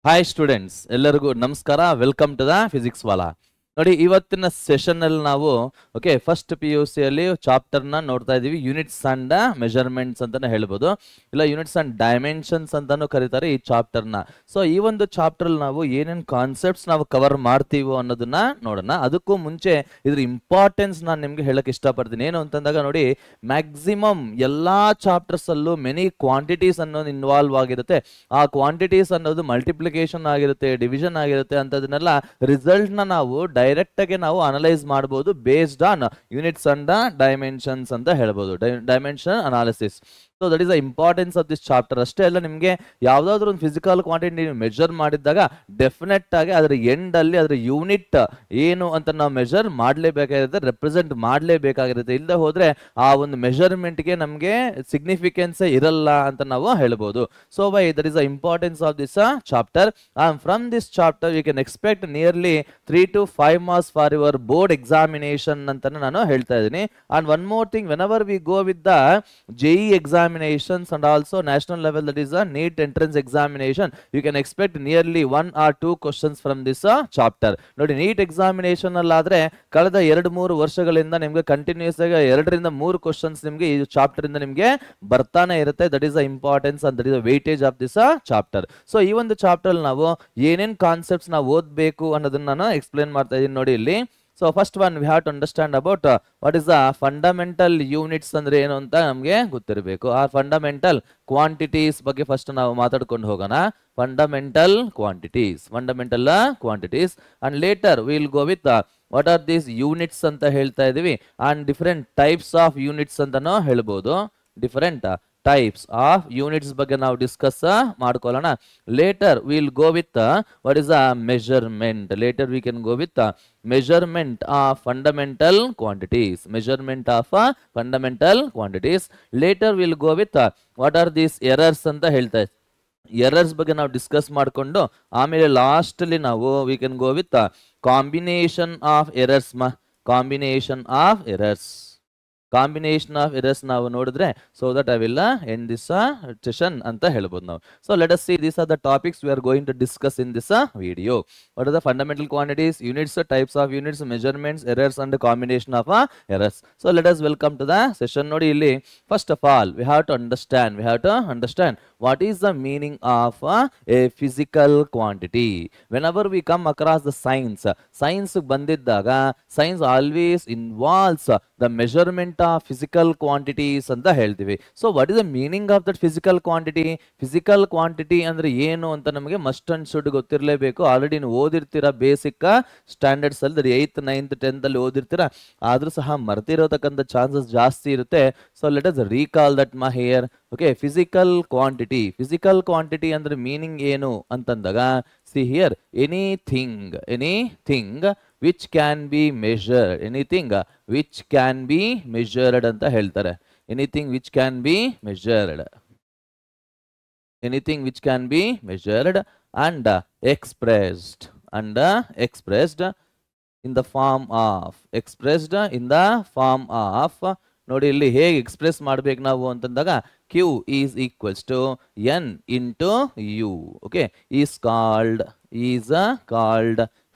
Hi students, ಎಲ್ಲರಿಗೂ ನಮಸ್ಕಾರ. Welcome to the Physics Wallah. ನೋಡಿ, ಇವತ್ತಿನ ಸೆಷನ್ ಅಲ್ಲಿ ನಾವು ಫಸ್ಟ್ PUC ಅಲ್ಲಿ ಚಾಪ್ಟರ್ ನ ನೋಡ್ತಾ ಇದೀವಿ. ಯೂನಿಟ್ಸ್ ಅಂಡ್ ಮೆಜರ್ಮೆಂಟ್ಸ್ ಅಂತಾನೆ ಹೇಳ್ಬೋದು, ಇಲ್ಲ ಯೂನಿಟ್ಸ್ ಅಂಡ್ ಡೈಮೆನ್ಷನ್ಸ್ ಅಂತಾನು ಕರೀತಾರೆ ಈ ಚಾಪ್ಟರ್ ನ. ಸೊ ಈ ಒಂದು ಚಾಪ್ಟರ್ ಅಲ್ಲಿ ನಾವು ಏನೇನ್ ಕಾನ್ಸೆಪ್ಟ್ಸ್ ನಾವು ಕವರ್ ಮಾಡ್ತೀವೋ ಅನ್ನೋದನ್ನ ನೋಡೋಣ. ಅದಕ್ಕೂ ಮುಂಚೆ ಇದ್ರ ಇಂಪಾರ್ಟೆನ್ಸ್ ನಾನು ನಿಮ್ಗೆ ಹೇಳಕ್ ಇಷ್ಟಪಡ್ತೀನಿ. ಏನು ಅಂತಂದಾಗ ನೋಡಿ, ಮ್ಯಾಕ್ಸಿಮಮ್ ಎಲ್ಲಾ ಚಾಪ್ಟರ್ಸ್ ಅಲ್ಲೂ ಮೆನಿ ಕ್ವಾಂಟಿಟೀಸ್ ಅನ್ನೋದು ಇನ್ವಾಲ್ವ್ ಆಗಿರುತ್ತೆ. ಆ ಕ್ವಾಂಟಿಟೀಸ್ ಅನ್ನೋದು ಮಲ್ಟಿಪ್ಲಿಕೇಶನ್ ಆಗಿರುತ್ತೆ, ಡಿವಿಷನ್ ಆಗಿರುತ್ತೆ. ಅಂತದನ್ನೆಲ್ಲ ರಿಸಲ್ಟ್ ನ ನಾವು ಡೈರೆಕ್ಟ್ ಆಗಿ ನಾವು ಅನಲೈಸ್ ಮಾಡಬಹುದು based on units and dimensions ಅಂತ ಹೇಳ್ಬೋದು, dimension analysis. So that is the importance of this chapter. ಅಷ್ಟೇ ಅಲ್ಲ, ನಿಮಗೆ ಯಾವ್ದಾದ್ರು ಒಂದು ಫಿಸಿಕಲ್ ಕ್ವಾಂಟಿಟಿ ನೀವು ಮೆಜರ್ ಮಾಡಿದಾಗ ಡೆಫಿನೆಟ್ ಆಗಿ ಅದರ ಎಂಡ್ ಅಲ್ಲಿ ಅದರ ಯೂನಿಟ್ ಏನು ಅಂತ ನಾವು ಮೆಜರ್ ಮಾಡಲೇಬೇಕಾಗಿರುತ್ತೆ, ರೆಪ್ರೆಸೆಂಟ್ ಮಾಡಲೇಬೇಕಾಗಿರುತ್ತೆ. ಇಲ್ಲದೆ ಹೋದ್ರೆ ಆ ಒಂದು ಮೆಜರ್ಮೆಂಟ್ಗೆ ನಮಗೆ ಸಿಗ್ನಿಫಿಕೆನ್ಸ್ ಇರಲ್ಲ ಅಂತ ನಾವು ಹೇಳ್ಬೋದು. So why that is the importance of this chapter. And from this chapter you can expect nearly 3 to 5 marks for your board examination ಅಂತಾನೆ ನಾನು ಹೇಳ್ತಾ ಇದ್ದೀನಿ. And one more thing, whenever we go with the JEE examinations and also national level, that is a NEET entrance examination, you can expect nearly 1 or 2 questions from this chapter. ನೋಡಿ, NEET examination ಅಲ್ಲಾದ್ರೆ ಕಳೆದ 2-3 ವರ್ಷಗಳಿಂದ ನಿಮಗೆ continuous ಆಗಿ 2ರಿಂದ 3 questions ನಿಮಗೆ ಈ chapter ಇಂದ ನಿಮಗೆ ಬರ್ತಾನೆ ಇರುತ್ತೆ. That is the importance and that is the weightage of this chapter. So ಈ ಒಂದು ಚಾಪ್ಟರ್ ಅಲ್ಲಿ ನಾವು ಏನೇನ್ ಕಾನ್ಸೆಪ್ಟ್ಸ್ ನಾವು ಓದಬೇಕು ಅನ್ನೋದನ್ನ ನಾನು ಎಕ್ಸ್ಪ್ಲೇನ್ ಮಾಡ್ತಾ ಇದ್ದೀನಿ ನೋಡಿ ಇಲ್ಲಿ. So first one, we have to understand about what is the fundamental units ಅಂದ್ರೆ ಏನು ಅಂತ ನಮಗೆ ಗೊತ್ತಿರಬೇಕು. ಆ ಫಂಡಮೆಂಟಲ್ ಕ್ವಾಂಟಿಟೀಸ್ ಬಗ್ಗೆ ಫಸ್ಟ್ ನಾವು ಮಾತಾಡ್ಕೊಂಡು ಹೋಗೋಣ. Fundamental quantities and later will go with what are these units ಅಂತ ಹೇಳ್ತಾ ಇದೀವಿ. And different types of units ಅಂತಾನು ಹೇಳ್ಬೋದು. ಡಿಫರೆಂಟ್ ಟೈಪ್ಸ್ ಆಫ್ ಯೂನಿಟ್ಸ್ ಬಗ್ಗೆ ನಾವು ಡಿಸ್ಕಸ್ ಮಾಡ್ಕೊಳ್ಳೋಣ. Later will go with what is a measurement. Later we can go with measurement of fundamental quantities. Later we'll go with what are these errors ಅಂತ ಹೇಳ್ತಾ ಇದ್ದೀವಿ. Errors ಬಗ್ಗೆ ನಾವು discuss ಮಾಡಿಕೊಂಡು ಆಮೇಲೆ ಲಾಸ್ಟ್ ಅಲ್ಲಿ ನಾವು we can go with combination of errors ನಾವು ನೋಡಿದ್ರೆ, so that I will end this session ಅಂತ ಹೇಳ್ಬೋದು ನಾವು. So let us see these are the topics we are going to discuss in this video. What are the fundamental quantities, units, types of units, measurements, errors and combination of errors. So let us welcome to the session. ನೋಡಿ ಇಲ್ಲಿ, first of all we have to understand what is the meaning of a physical quantity. Whenever we come across the science ಬಂದಿದ್ದಾಗ science always involves the measurement of physical quantities ಅಂತ ಹೇಳ್ತೀವಿ. So what is the meaning of that physical quantity ಅಂದ್ರೆ ಏನು ಅಂತ ನಮಗೆ must and should ಗೊತ್ತಿರಲೇಬೇಕು. Already ನೀವು ಓದಿರ್ತೀರಾ basic standards ಅಲ್ಲಿ, 8th 9th 10th ಅಲ್ಲಿ ಓದಿರ್ತೀರಾ, ಆದ್ರೂ ಸಹ ಮರ್ತಿರೋತಕ್ಕಂಥ ಚಾನ್ಸಸ್ ಜಾಸ್ತಿ ಇರುತ್ತೆ. So let us recall that here. Physical quantity ಅಂದ್ರೆ ಮೀನಿಂಗ್ ಏನು ಅಂತಂದಾಗ, see here, anything which can be measured ಅಂತ ಹೇಳ್ತಾರೆ. Anything which can be measured and expressed in the form of ನೋಡಿ ಇಲ್ಲಿ ಹೇಗೆ ಎಕ್ಸ್ಪ್ರೆಸ್ ಮಾಡ್ಬೇಕು ನಾವು ಅಂತಂದಾಗ, Q is equals to N into U. is called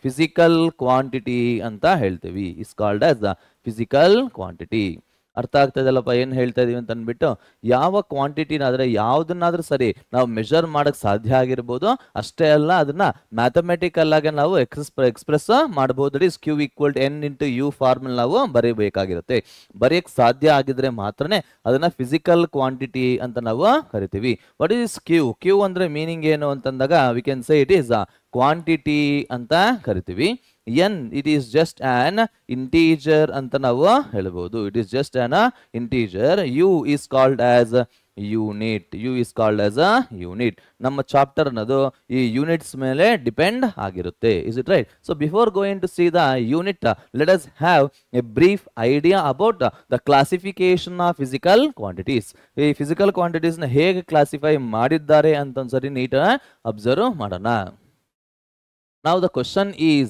physical quantity ಅಂತ ಹೇಳ್ತೀವಿ. is called as the physical quantity. ಅರ್ಥ ಆಗ್ತದಲ್ಲಪ್ಪ ಏನ್ ಹೇಳ್ತಾ ಇದೀವಿ ಅಂತ ಅಂದ್ಬಿಟ್ಟು. ಯಾವ ಕ್ವಾಂಟಿಟಿನಾದ್ರೆ ಯಾವ್ದನ್ನಾದ್ರೂ ಸರಿ ನಾವು ಮೆಜರ್ ಮಾಡಕ್ ಸಾಧ್ಯ ಆಗಿರ್ಬೋದು, ಅಷ್ಟೇ ಅಲ್ಲ ಅದನ್ನ ಮ್ಯಾಥಮೆಟಿಕಲ್ ಆಗಿ ನಾವು ಎಕ್ಸ್ಪ್ರೆಸ್ ಮಾಡಬಹುದು. That is Q equal to N into U formal ನಾವು ಬರೀಬೇಕಾಗಿರುತ್ತೆ. ಬರೆಯಕ್ ಸಾಧ್ಯ ಆಗಿದ್ರೆ ಮಾತ್ರನೇ ಅದನ್ನ ಫಿಸಿಕಲ್ ಕ್ವಾಂಟಿಟಿ ಅಂತ ನಾವು ಕರಿತೀವಿ. ವಾಟ್ ಇಸ್ Q ಅಂದ್ರೆ ಮೀನಿಂಗ್ ಏನು ಅಂತಂದಾಗ, we can say it is quantity ಅಂತ ಕರಿತೀವಿ. N, it is just an integer ಅಂತ ನಾವು ಹೇಳ್ಬೋದು. it is just an integer. U is called as unit. ನಮ್ಮ ಚಾಪ್ಟರ್ ಅನ್ನೋದು ಈ ಯೂನಿಟ್ಸ್ ಮೇಲೆ ಡಿಪೆಂಡ್ ಆಗಿರುತ್ತೆ. is it right? So before going to see the unit, let us have a brief idea about the classification of physical quantities. ಈ physical quantities ನ ಹೇಗೆ classify ಮಾಡಿದ್ದಾರೆ ಅಂತ ಒಂದ್ಸರಿ ನೀಟಾಗಿ ಅಬ್ಸರ್ವ್ ಮಾಡೋಣ. Now the question is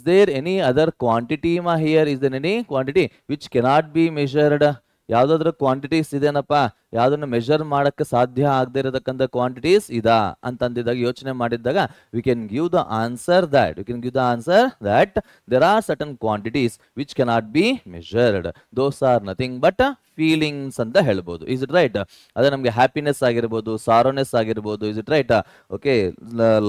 there any other quantity here? Is there any quantity which cannot be measured? ಯಾವ್ದಾದ್ರು quantities ಇದೆನಪ್ಪ ಯಾವ್ದನ್ನ ಮೆಜರ್ ಮಾಡಕ್ಕೆ ಸಾಧ್ಯ ಆಗದೆ ಇರತಕ್ಕಂಥ ಕ್ವಾಂಟಿಟೀಸ್ ಇದಾ ಅಂತಂದಿದಾಗ ಯೋಚನೆ ಮಾಡಿದಾಗ we can give the answer that there are certain quantities which cannot be measured. Those are nothing but feelings ಅಂತ ಹೇಳ್ಬೋದು. Is it right? ಅದೇ ನಮಗೆ ಹ್ಯಾಪಿನೆಸ್ ಆಗಿರ್ಬೋದು, ಸಾರೋನೆಸ್ ಆಗಿರ್ಬೋದು. Is it right? Okay,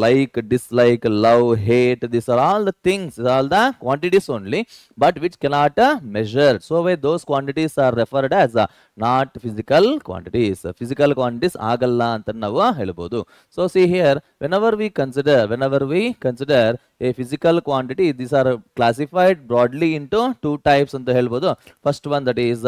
like, dislike, love, hate, this are all the things, all the quantities only, but which cannot measure. So why those quantities are referred as not physical quantities. Physical quantities ಆಗಲ್ಲ ಅಂತ ನಾವು ಹೇಳ್ಬೋದು. So see here, whenever we consider a physical quantity, these are classified broadly into two types ಅಂತ ಹೇಳ್ಬೋದು. First one, that is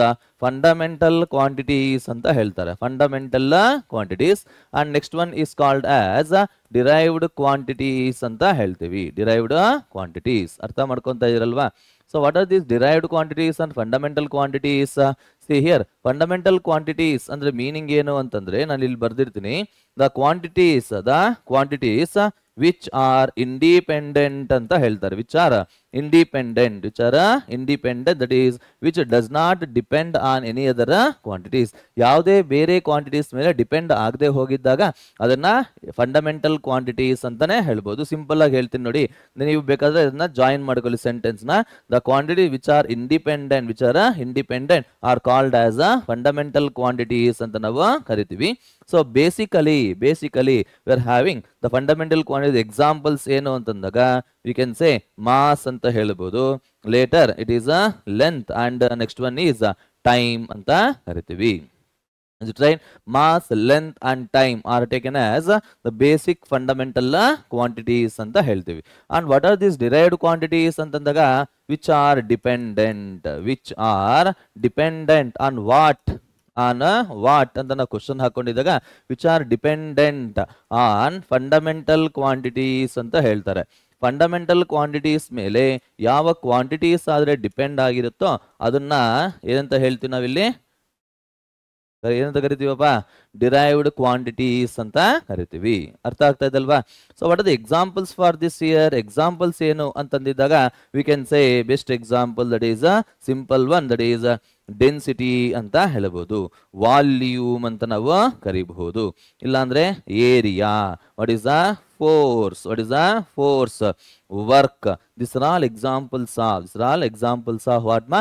fundamental quantities ಅಂತ ಹೇಳ್ತಾರೆ, fundamental quantities, and next one is called as derived quantities ಅಂತ ಹೇಳ್ತೀವಿ, derived quantities. ಅರ್ಥ ಮಾಡ್ಕೊಂತ ಇರಲ್ವಾ? So what are these derived quantities and fundamental quantities? See here, fundamental quantities ಅಂದ್ರೆ meaning ಏನು ಅಂತಂದ್ರೆ ನಾನು ಇಲ್ಲಿ ಬರ್ದಿರ್ತೀನಿ, the quantities which are independent ಅಂತ ಹೇಳ್ತಾರೆ, which are independent, that is which does not depend on any other quantities. ಯಾವುದೇ ಬೇರೆ quantities ಮೇಲೆ ಡಿಪೆಂಡ್ ಆಗದೆ ಹೋಗಿದ್ದಾಗ ಅದನ್ನ ಫಂಡಮೆಂಟಲ್ ಕ್ವಾಂಟಿಟೀಸ್ ಅಂತಾನೆ ಹೇಳ್ಬೋದು. ಸಿಂಪಲ್ ಆಗಿ ಹೇಳ್ತೀನಿ ನೋಡಿ, ನೀವು ಬೇಕಾದ್ರೆ ಅದನ್ನ ಜಾಯಿನ್ ಮಾಡ್ಕೊಳ್ಳಿ ಸೆಂಟೆನ್ಸ್ ನ. The quantity which are independent R called as a fundamental quantities ಅಂತ ನಾವು ಕರಿತೀವಿ. So basically we are having the fundamental quantity examples ಏನು ಅಂತಂದಾಗ ವಿ ಕ್ಯಾನ್ ಸೇ ಮಾಸ್ ಅಂತ ಹೇಳ್ಬೋದು, later it is a length, and next one is time ಅಂತ ಕರಿತೀವಿ. Right? Mass, length and time are taken as the basic fundamental quantities ಅಂತ ಹೇಳ್ತೀವಿ. And what are these derived quantities ಅಂತಂದಾಗ which are dependent on what ಅಂತ ನಾವು question ಹಾಕೊಂಡಿದ್ದಾಗ which are dependent on fundamental quantities ಅಂತ ಹೇಳ್ತಾರೆ. ಫಂಡಮೆಂಟಲ್ ಕ್ವಾಂಟಿಟೀಸ್ ಮೇಲೆ ಯಾವ ಕ್ವಾಂಟಿಟೀಸ್ ಆದ್ರೆ ಡಿಪೆಂಡ್ ಆಗಿರುತ್ತೋ ಅದನ್ನ ಏನಂತ ಹೇಳ್ತೀವಿ ನಾವಿಲ್ಲಿ, ಏನಂತ ಕರಿತೀವಪ್ಪ? ಡಿರೈವ್ಡ್ ಕ್ವಾಂಟಿಟೀಸ್ ಅಂತ ಕರಿತೀವಿ. ಅರ್ಥ ಆಗ್ತಾ ಇದಲ್ವಾ? So what are the examples for this year? Examples ಏನು ಅಂತಂದಿದ್ದಾಗ we can say best example that is a simple one, that is density ಅಂತ ಹೇಳಬಹುದು, ವಾಲ್ಯೂಮ್ ಅಂತ ನಾವು ಕರಿಬಹುದು, ಇಲ್ಲಾಂದ್ರೆ area, what is a force, work. These are all examples of what ma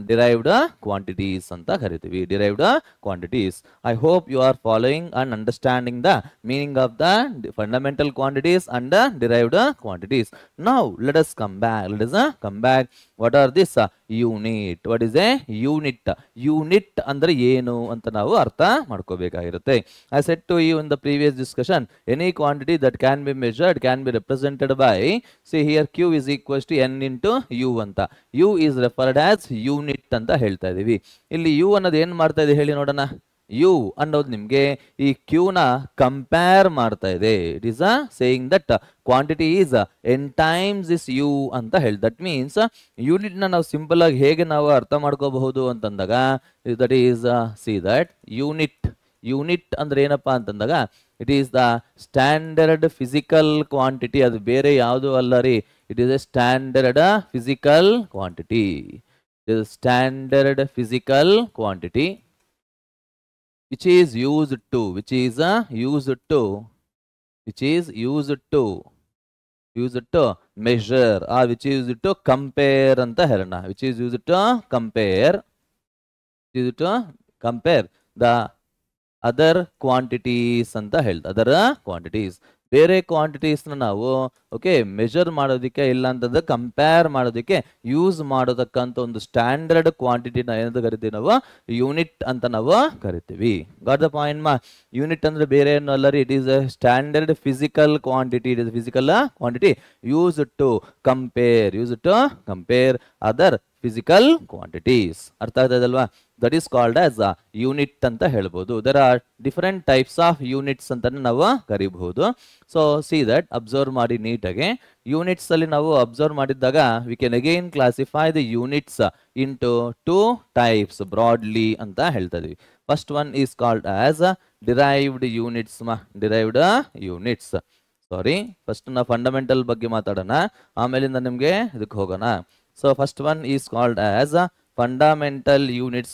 derived quantities anta karitivi, derived quantities. I hope you are following and understanding the meaning of the fundamental quantities and the derived quantities. Now let us come back. What are this? Unit. What is a unit? Unit andre ಏನು ಅಂತ ನಾವು ಅರ್ಥ ಮಾಡ್ಕೋಬೇಕಾಗಿರುತ್ತೆ. I said to you in the previous discussion, any quantity that can be measured can be represented by, see here, q is equals to n into u ಅಂತ. u is referred as unit ಅಂತ ಹೇಳ್ತಾ ಇದೀವಿ. ಇಲ್ಲಿ u ಅನ್ನೋದು ಏನ್ ಮಾಡ್ತಾ ಇದೆ ಹೇಳಿ ನೋಡೋಣ. u ಅನ್ನೋದು ನಿಮ್ಗೆ ಈ q ನ ಕಂಪೇರ್ ಮಾಡ್ತಾ ಇದೆ. It is saying that quantity is n times is u ಅಂತ ಹೇಳಿ. ದಟ್ ಮೀನ್ಸ್ ಯೂನಿಟ್ ನ ನಾವು ಸಿಂಪಲ್ ಆಗಿ ಹೇಗೆ ನಾವು ಅರ್ಥ ಮಾಡ್ಕೋಬಹುದು ಅಂತಂದಾಗ, that is see that unit ಅಂದ್ರೆ ಏನಪ್ಪಾ ಅಂತಂದಾಗ it is the standard physical quantity. ಅದು ಬೇರೆ ಯಾವುದು ಅಲ್ಲ ರೀ, it is A standard physical quantity. It is standard physical quantity which is used to measure or which is used to compare ಅಂತ ಹೇಳೋಣ. which is used to compare the other quantities ಅಂತ ಹೇಳ್ತಾರೆ. Other quantities, ಬೇರೆ quantities ನಾವು okay measure ಮಾಡೋದಕ್ಕೆ ಇಲ್ಲ ಅಂತಂದ್ರೆ compare ಮಾಡೋದಕ್ಕೆ ಯೂಸ್ ಮಾಡೋದಕ್ಕಂತ ಒಂದು ಸ್ಟ್ಯಾಂಡರ್ಡ್ ಕ್ವಾಂಟಿಟಿನ ಏನಂತ ಕರಿತೀವಿ ನಾವು, ಯೂನಿಟ್ ಅಂತ ನಾವು ಕರಿತೀವಿ. ಗಾಟ್ ದ ಪಾಯಿಂಟ್ ಮಾ? ಯೂನಿಟ್ ಅಂದ್ರೆ ಬೇರೆ ಏನು ಅಲ್ಲ ರೀ, it is a standard physical quantity. It is physical quantity use to compare other physical quantities. ಅರ್ಥ ಆಗ್ತದಲ್ವಾ? That is called as unit ಅಂತ ಹೇಳ್ಬೋದು. There are different types of units ಅಂತ ನಾವು ಕರಿಬಹುದು. ಸೊ ಸಿ ದಟ್, ಅಬ್ಸರ್ವ್ ಮಾಡಿ ನೀಟಾಗಿ. Units ಅಲ್ಲಿ ನಾವು ಅಬ್ಸರ್ವ್ ಮಾಡಿದ್ದಾಗ we can again classify the units into two types broadly ಅಂತ ಹೇಳ್ತಾ ಇದೀವಿ. First one is called as derived units. Sorry, first ನಾವು ಫಂಡಮೆಂಟಲ್ ಬಗ್ಗೆ ಮಾತಾಡೋಣ, ಆಮೇಲಿಂದ ನಿಮ್ಗೆ ಇದಕ್ಕೆ ಹೋಗೋಣ. So first one is called as fundamental units.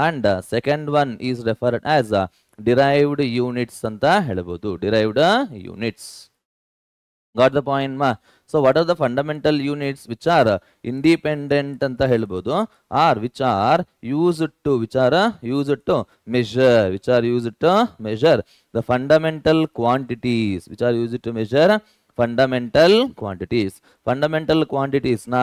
And second one is referred as derived units ಅಂತ ಹೇಳ್ಬೋದು. Derived units. Got the point ಮಾ? So what are the fundamental units which are independent ಅಂತ ಹೇಳ್ಬೋದು, or which are used to measure, which are used to measure the fundamental quantities, which are used to measure fundamental quantities. Fundamental quantities ನ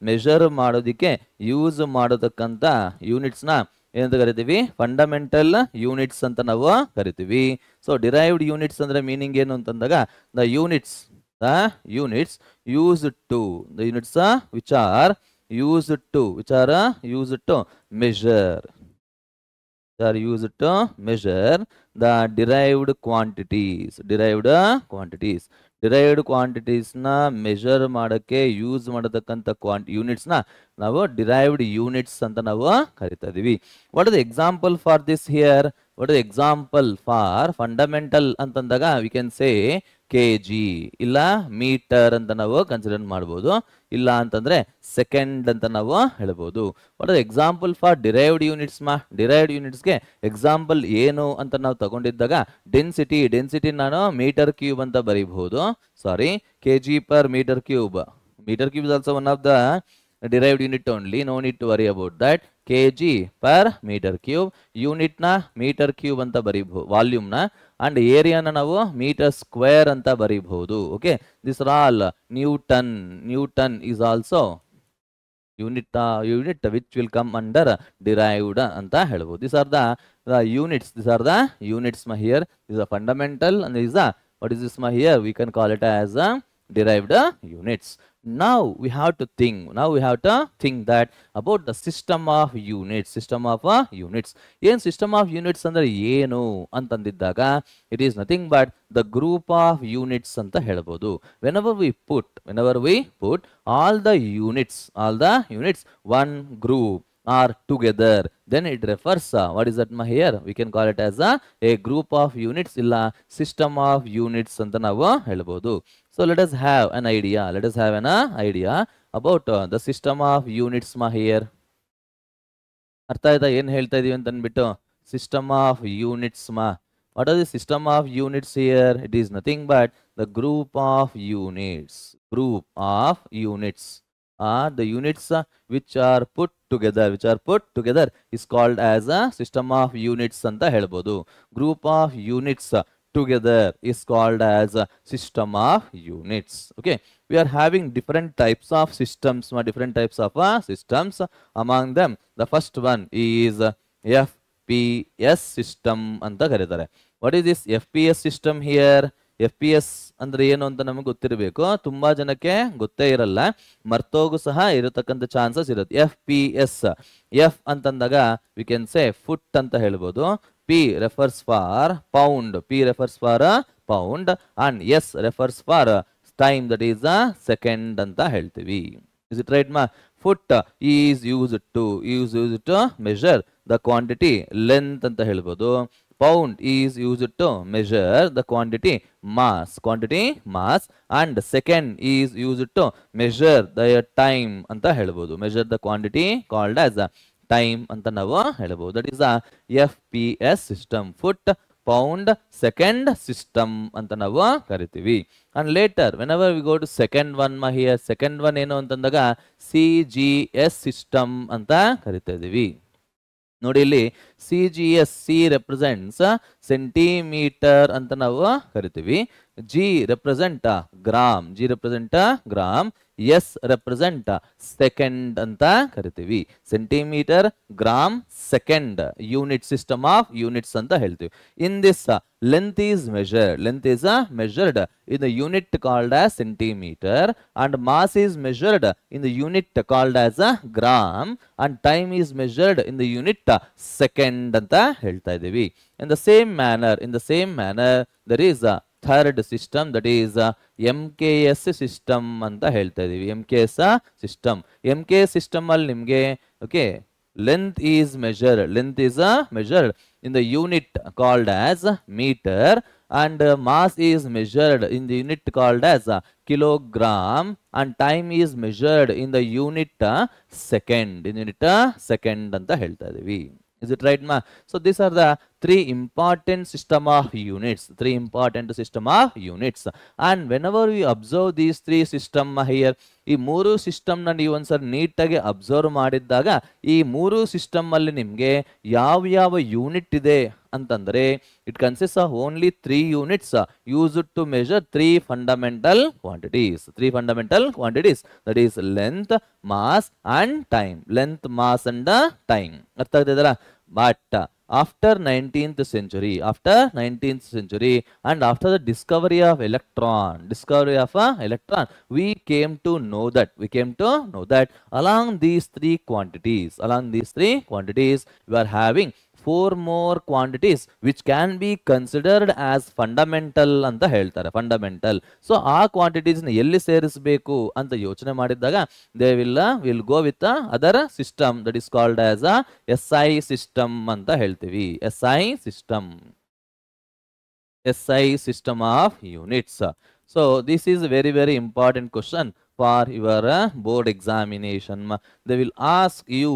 measure ಮಾಡೋದಿಕ್ಕೆ use ಮಾಡತಕ್ಕಂತ units ನ ಏನಂತ ಕರಿತೀವಿ? Fundamental units ಅಂತ ನಾವು ಕರಿತೀವಿ. ಸೊ ಡಿರೈವ್ಡ್ ಯೂನಿಟ್ಸ್ ಅಂದ್ರೆ ಮೀನಿಂಗ್ ಏನು ಅಂತಂದಾಗ the units used to, the units which are used to measure, the derived quantities. Derived quantities ನ ಮೆಷರ್ ಮಾಡಕ್ಕೆ ಯೂಸ್ ಮಾಡತಕ್ಕಂಥ ಯೂನಿಟ್ಸ್ ನ ನಾವು ಡಿರೈವ್ಡ್ ಯೂನಿಟ್ಸ್ ಅಂತ ನಾವು ಕರಿತಾ ಇದೀವಿ. What is the example for this here? What is example for fundamental ಅಂತಂದಾಗ ವಿ ಕ್ಯಾನ್ ಸೇ ಕೆಜಿ, ಇಲ್ಲ ಮೀಟರ್ ಅಂತ ನಾವು ಕನ್ಸಿಡರ್ ಮಾಡ್ಬೋದು, ಇಲ್ಲ ಅಂತಂದ್ರೆ ಸೆಕೆಂಡ್ ಅಂತ ನಾವು ಹೇಳ್ಬೋದು. What are example for derived units ಮಾ? ಡಿರೈವ್ಡ್ ಯೂನಿಟ್ಸ್ಗೆ ಎಕ್ಸಾಂಪಲ್ ಏನು ಅಂತ ನಾವು ತಗೊಂಡಿದ್ದಾಗ ಡೆನ್ಸಿಟಿ ನಾನು ಮೀಟರ್ ಕ್ಯೂಬ್ ಅಂತ ಬರೀಬಹುದು. Sorry, KG per metre cube. Metre cube is also one of the derived unit only, no need to worry about that. kg per meter cube, unit na meter cube anta baribahadu, volume na, and area na ನಾವು meter square anta baribahadu. Okay, these are all Newton is also unit which will come under derived anta helಬಹುದು. These are the units ma here. This is a fundamental and this is a, what is this ma here? We can call it as a derived units. Now we have to think that about the system of units. System of units ಅಂದ್ರೆ ಏನು ಅಂತಂದಿದ್ದಾಗ it is nothing but the group of units ಅಂತ ಹೇಳ್ಬೋದು. whenever we put all the units one group are together, then it refers what is that ma here? We can call it as a group of units illa system of units anta navu helbodu. So let us have an idea about the system of units ma here. ಅರ್ಥ ಆಯ್ತಾ ಏನು ಹೇಳ್ತಾ ಇದೀವಿ ಅಂತ ಅಂದ್ಬಿಟ್ಟು? system of units ma. What are the system of units here? It is nothing but the group of units are the units which are put together is called as a system of units anta helbodu. Group of units together is called as a system of units. Okay, we are having different types of systems. Among them the first one is FPS system anta karitare. What is this FPS system here? FPS ಅಂದ್ರೆ ಏನು ಅಂತ ನಮಗೆ ಗೊತ್ತಿರಬೇಕು. ತುಂಬಾ ಜನಕ್ಕೆ ಗೊತ್ತೇ ಇರಲ್ಲ, ಮರ್ತೋಗು ಸಹ ಇರತಕ್ಕಂಥ ಚಾನ್ಸಸ್ ಇರುತ್ತೆ. FPS, F ಅಂತಂದಾಗ ವಿ ಕ್ಯಾನ್ ಸೇ ಫುಟ್ ಅಂತ ಹೇಳ್ಬೋದು. P refers for pound, and S refers for time, that is second ಅಂತ ಹೇಳ್ತೀವಿ. Is it right ma? Foot is used to measure the quantity, length ಅಂತ ಹೇಳ್ಬೋದು. Pound is used to measure the quantity mass, and second is used to measure the time anta helbodu. Measure the quantity called as time anta navu helbodu. That is a FPS system. Foot, pound, second system anta navu karitivi. And later whenever we go to second one ma here, second one eno antandaga CGS system anta karita idivi. ನೋಡಿ ಇಲ್ಲಿ CGS, C represents centimetre ಅಂತ ನಾವು ಕರಿತೀವಿ. G represent gram, S represent second ಅಂತ ಕರಿತೀವಿ. Centimetre, gram, second, unit, system of units ಅಂತ ಹೇಳ್ತೀವಿ. In this length is measured in the unit called as centimeter, and mass is measured in the unit called as a gram, and time is measured in the unit second anta ಹೇಳ್ತಾ ಇದೀವಿ. In the same manner there is a third system, that is MKS system ಅಂತ ಹೇಳ್ತಾ ಇದೀವಿ. MKS system ಅಲ್ಲಿ ನಿಮಗೆ okay, length is measured in the unit called as meter, and mass is measured in the unit called as kilogram, and time is measured in the unit second, ಅಂತ ಹೇಳ್ತಾ ಇದೀವಿ. Is it right, ma? So these are the three important system of units. Three important system of units. And whenever we observe these three system here, ಈ ಮೂರು ಸಿಸ್ಟಮ್ನ ನೀವು ಒಂದ್ಸರಿ ನೀಟಾಗಿ observe ಮಾಡಿದ್ದಾಗ ಈ ಮೂರು ಸಿಸ್ಟಮ್ ಅಲ್ಲಿ ನಿಮಗೆ ಯಾವ ಯೂನಿಟ್ ಇದೆ ಅಂತಂದ್ರೆ it consist of only 3 units used to measure 3 fundamental quantities. 3 fundamental quantities, that is length, mass and time. Length, mass and time. ಅರ್ಥ ಆಗ್ತಿದೆಯಲ್ಲ? But after 19th century and after the discovery of electron, we came to know that along these three quantities we are having 4 more quantities which can be considered as fundamental ಅಂತ ಹೇಳ್ತಾರೆ. Fundamental. So ಆ quantities ನ ಎಲ್ಲಿ ಸೇರಿಸಬೇಕು ಅಂತ ಯೋಚನೆ ಮಾಡಿದಾಗ they will go with the other system that is called as a SI system ಅಂತ ಹೇಳ್ತೀವಿ. SI system of units. So this is very very important question for your board examination. They will ask you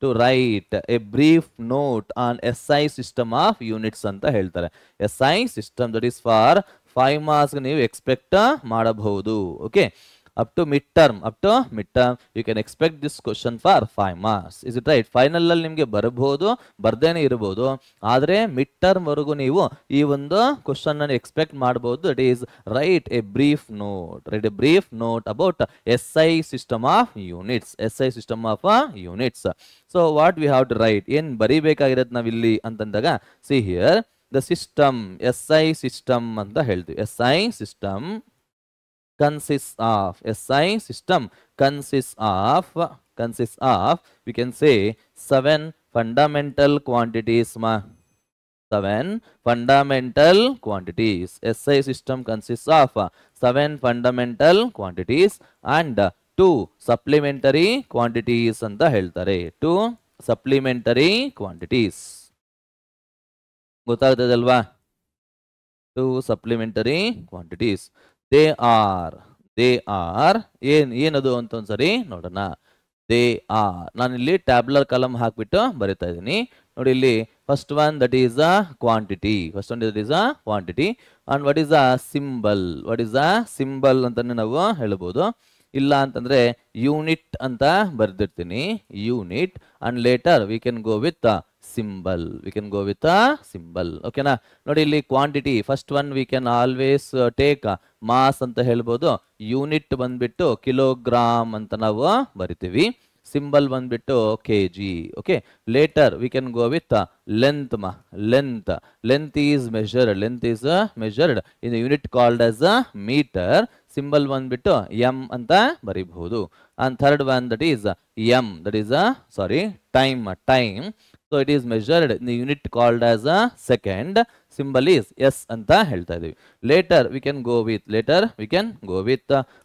to write a brief note on SI system of units ಅಂತ ಹೇಳ್ತಾರೆ. SI system, that is for 5 marks ನೀವು expect ಮಾಡಬಹುದು. Okay, up to midterm you can expect this question for 5 marks. Is it right? Final ಅಲ್ಲಿ ನಿಮಗೆ ಬರಬಹುದು, ಬರ್ದೇನೆ ಇರಬಹುದು, ಆದರೆ mid term ವರೆಗೂ ನೀವು ಈ ಒಂದು ಕ್ವಶನ್ ಅನ್ನು ಎಕ್ಸ್ಪೆಕ್ಟ್ ಮಾಡಬಹುದು. That is, write a brief note about SI system of units. So what we have to write, ಏನ್ ಬರಿಬೇಕಾಗಿರೋದು ನಾವಿಲ್ಲಿ ಅಂತಂದಾಗ, see here the system, SI system ಅಂತ ಹೇಳ್ತೀವಿ. SI system consists of we can say 7 fundamental quantities. 7 fundamental quantities. SI system consists of 7 fundamental quantities and 2 supplementary quantities ಅಂತ ಹೇಳ್ತಾರೆ. 2 supplementary quantities. ಗೊತ್ತಾಗ್ತದಲ್ವಾ? 2 supplementary quantities. They are ಏನದು ಅಂತ ಒಂದ್ಸರಿ ನೋಡೋಣ. They are, ನಾನಿಲ್ಲಿ tabular column ಹಾಕ್ಬಿಟ್ಟು ಬರಿತಾ ಇದ್ದೀನಿ. ನೋಡಿ ಇಲ್ಲಿ first one, that is a quantity. And what is a symbol ಅಂತಾನೆ ನಾವು ಹೇಳ್ಬೋದು. ಇಲ್ಲ ಅಂತಂದ್ರೆ ಯೂನಿಟ್ ಅಂತ ಬರ್ದಿರ್ತೀನಿ, unit. And later we can go with symbol. ಓಕೆನಾ? ನೋಡಿ ಇಲ್ಲಿ quantity, first one we can always take mass ಅಂತ ಹೇಳ್ಬೋದು. ಯೂನಿಟ್ ಬಂದ್ಬಿಟ್ಟು ಕಿಲೋಗ್ರಾಮ್ ಅಂತ ನಾವು ಬರಿತೀವಿ. ಸಿಂಬಲ್ ಬಂದ್ಬಿಟ್ಟು kg. Okay, later we can go with length. Length is measured in unit called as a metre. Symbol ಬಂದ್ಬಿಟ್ಟು m ಅಂತ ಬರಿಬಹುದು. And third one, that is m, that is time. So it is measured in the unit called as a second. Symbol is S anta ಹೇಳ್ತಾ ಇದೀವಿ. Later we can go with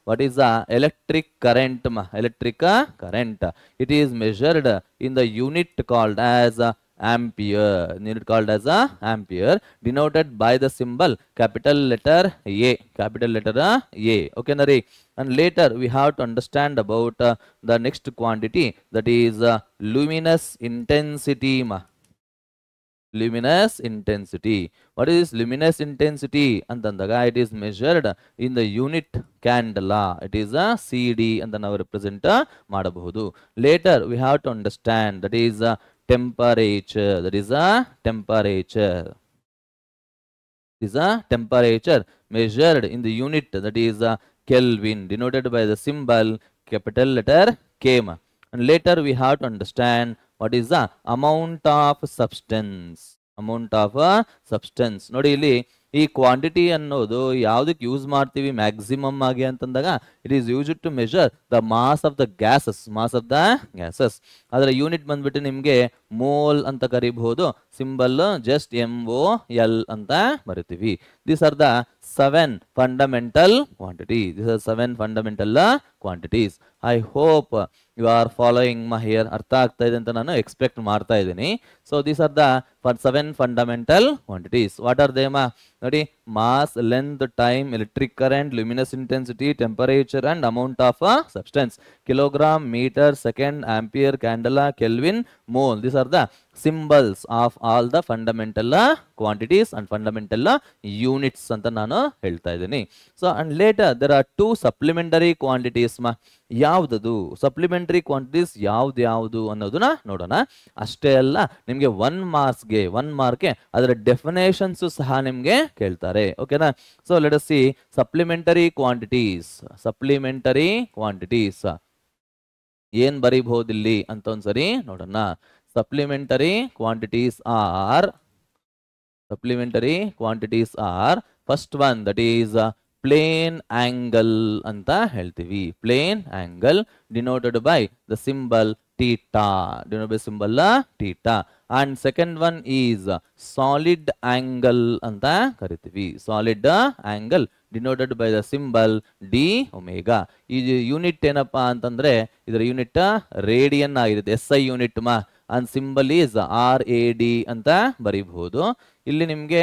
what is the electric current. It is measured in the unit called as ampere. Denoted by the symbol capital letter A. Okay nari? And later we have to understand about the next quantity, that is luminous intensity. What is luminous intensity antandaga? It is measured in the unit candela. It is a CD anta ನಾವು represent ಮಾಡಬಹುದು. Later we have to understand, that is temperature. Measured in the unit, that is Kelvin, denoted by the symbol capital letter K. And later we have to understand what is the amount of substance. ನೋಡಿ ಇಲ್ಲಿ ಈ quantity ಅನ್ನೋದು ಯಾವುದಕ್ಕೆ use ಮಾಡ್ತೀವಿ maximum ಆಗಿ ಅಂತಂದಾಗ, it is used to measure the mass of the gases. ಅದರ unit ಬಂದ್ಬಿಟ್ಟು ನಿಮಗೆ ಮೋಲ್ ಅಂತ ಕರಿಬಹುದು. ಸಿಂಬಲ್ ಜಸ್ಟ್ MOL ಅಂತ ಬರಿತೀವಿ. These are the 7 fundamental quantities. I hope you are following my here, ಅರ್ಥ ಆಗ್ತಾ ಇದೆ ಅಂತ ನಾನು ಎಕ್ಸ್ಪೆಕ್ಟ್ ಮಾಡ್ತಾ ಇದ್ದೀನಿ. So these are the 7 fundamental quantities. What are they ಮಾ? ನೋಡಿ, mass, length, time, electric current, luminous intensity, temperature and amount of substance. Kilogram, metre, second, ampere, candela, kelvin, mole. These are the symbols of all the fundamental quantities and fundamental units ಅಂತ ನಾನು ಹೇಳ್ತಾ ಇದ್ದೀನಿ. So and later there are 2 supplementary quantities. ಯಾವ್ದದು supplementary quantities ಯಾವ್ದು ಅನ್ನೋದನ್ನ ನೋಡೋಣ. ಅಷ್ಟೇ ಅಲ್ಲ, ನಿಮ್ಗೆ 1 ಮಾರ್ಕ್ಗೆ ಅದರ ಡೆಫಿನೇಷನ್ಸ್ ಸಹ ನಿಮ್ಗೆ ಕೇಳ್ತಾರೆ. ಓಕೆನಾ? So let us C supplementary quantities ಏನ್ ಬರೀಬಹುದಿಲ್ಲಿ ಅಂತ ಒಂದ್ಸರಿ ನೋಡೋಣ. Supplementary quantities are first one, that is plane angle ಅಂತ ಹೇಳ್ತೀವಿ. Plane angle denoted by the symbol theta, and second one is solid angle ಅಂತ ಕರಿತೀವಿ. Solid angle denoted by the symbol d omega. ಈ unit ಏನಪ್ಪಾ ಅಂತಂದ್ರೆ ಇದರ unit radian ಆಗಿರುತ್ತೆ, SI unit and symbol is RAD ಅಂತ ಬರೀಬಹುದು. ಇಲ್ಲಿ ನಿಮ್ಗೆ